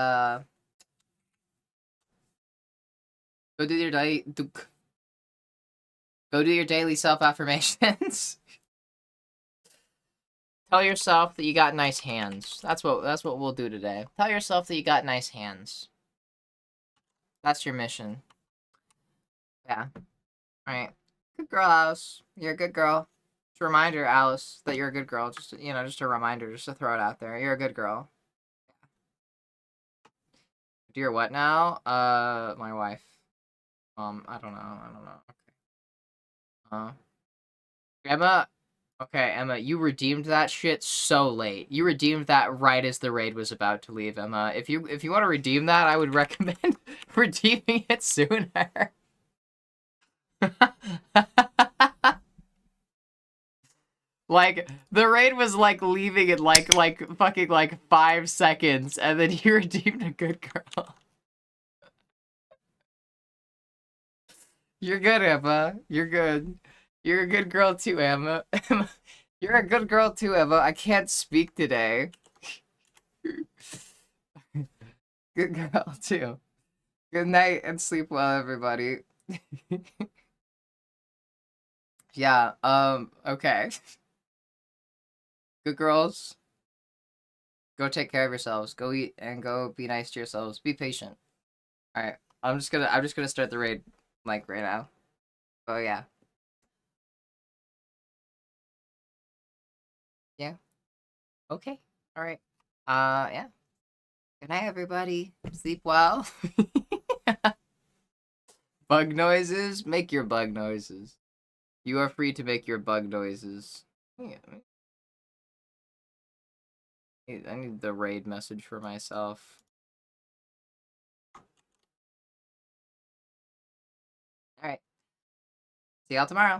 go do your daily self-affirmations. Tell yourself that you got nice hands. That's what we'll do today. Tell yourself that you got nice hands. That's your mission. Yeah. Alright. Good girl, Alice. You're a good girl. Just a reminder, Alice, that you're a good girl. Just, just a reminder, just to throw it out there. You're a good girl. Dear what now? My wife. I don't know. Okay. Emma. Okay, Emma, you redeemed that shit so late. You redeemed that right as the raid was about to leave, Emma. If you want to redeem that, I would recommend redeeming it sooner. Like, the raid was, like, leaving in, like, fucking, 5 seconds, and then you redeemed a good girl. You're good, Emma. You're good. You're a good girl, too, Emma. You're a good girl, too, Emma. I can't speak today. Good girl, too. Good night, and sleep well, everybody. Yeah, okay. Good girls. Go take care of yourselves. Go eat and go be nice to yourselves. Be patient. Alright. I'm just gonna start the raid, like, right now. Oh, yeah. Yeah. Okay. Alright. Yeah. Good night, everybody. Sleep well. Bug noises? Make your bug noises. You are free to make your bug noises. Yeah. I need the raid message for myself. Alright. See y'all tomorrow.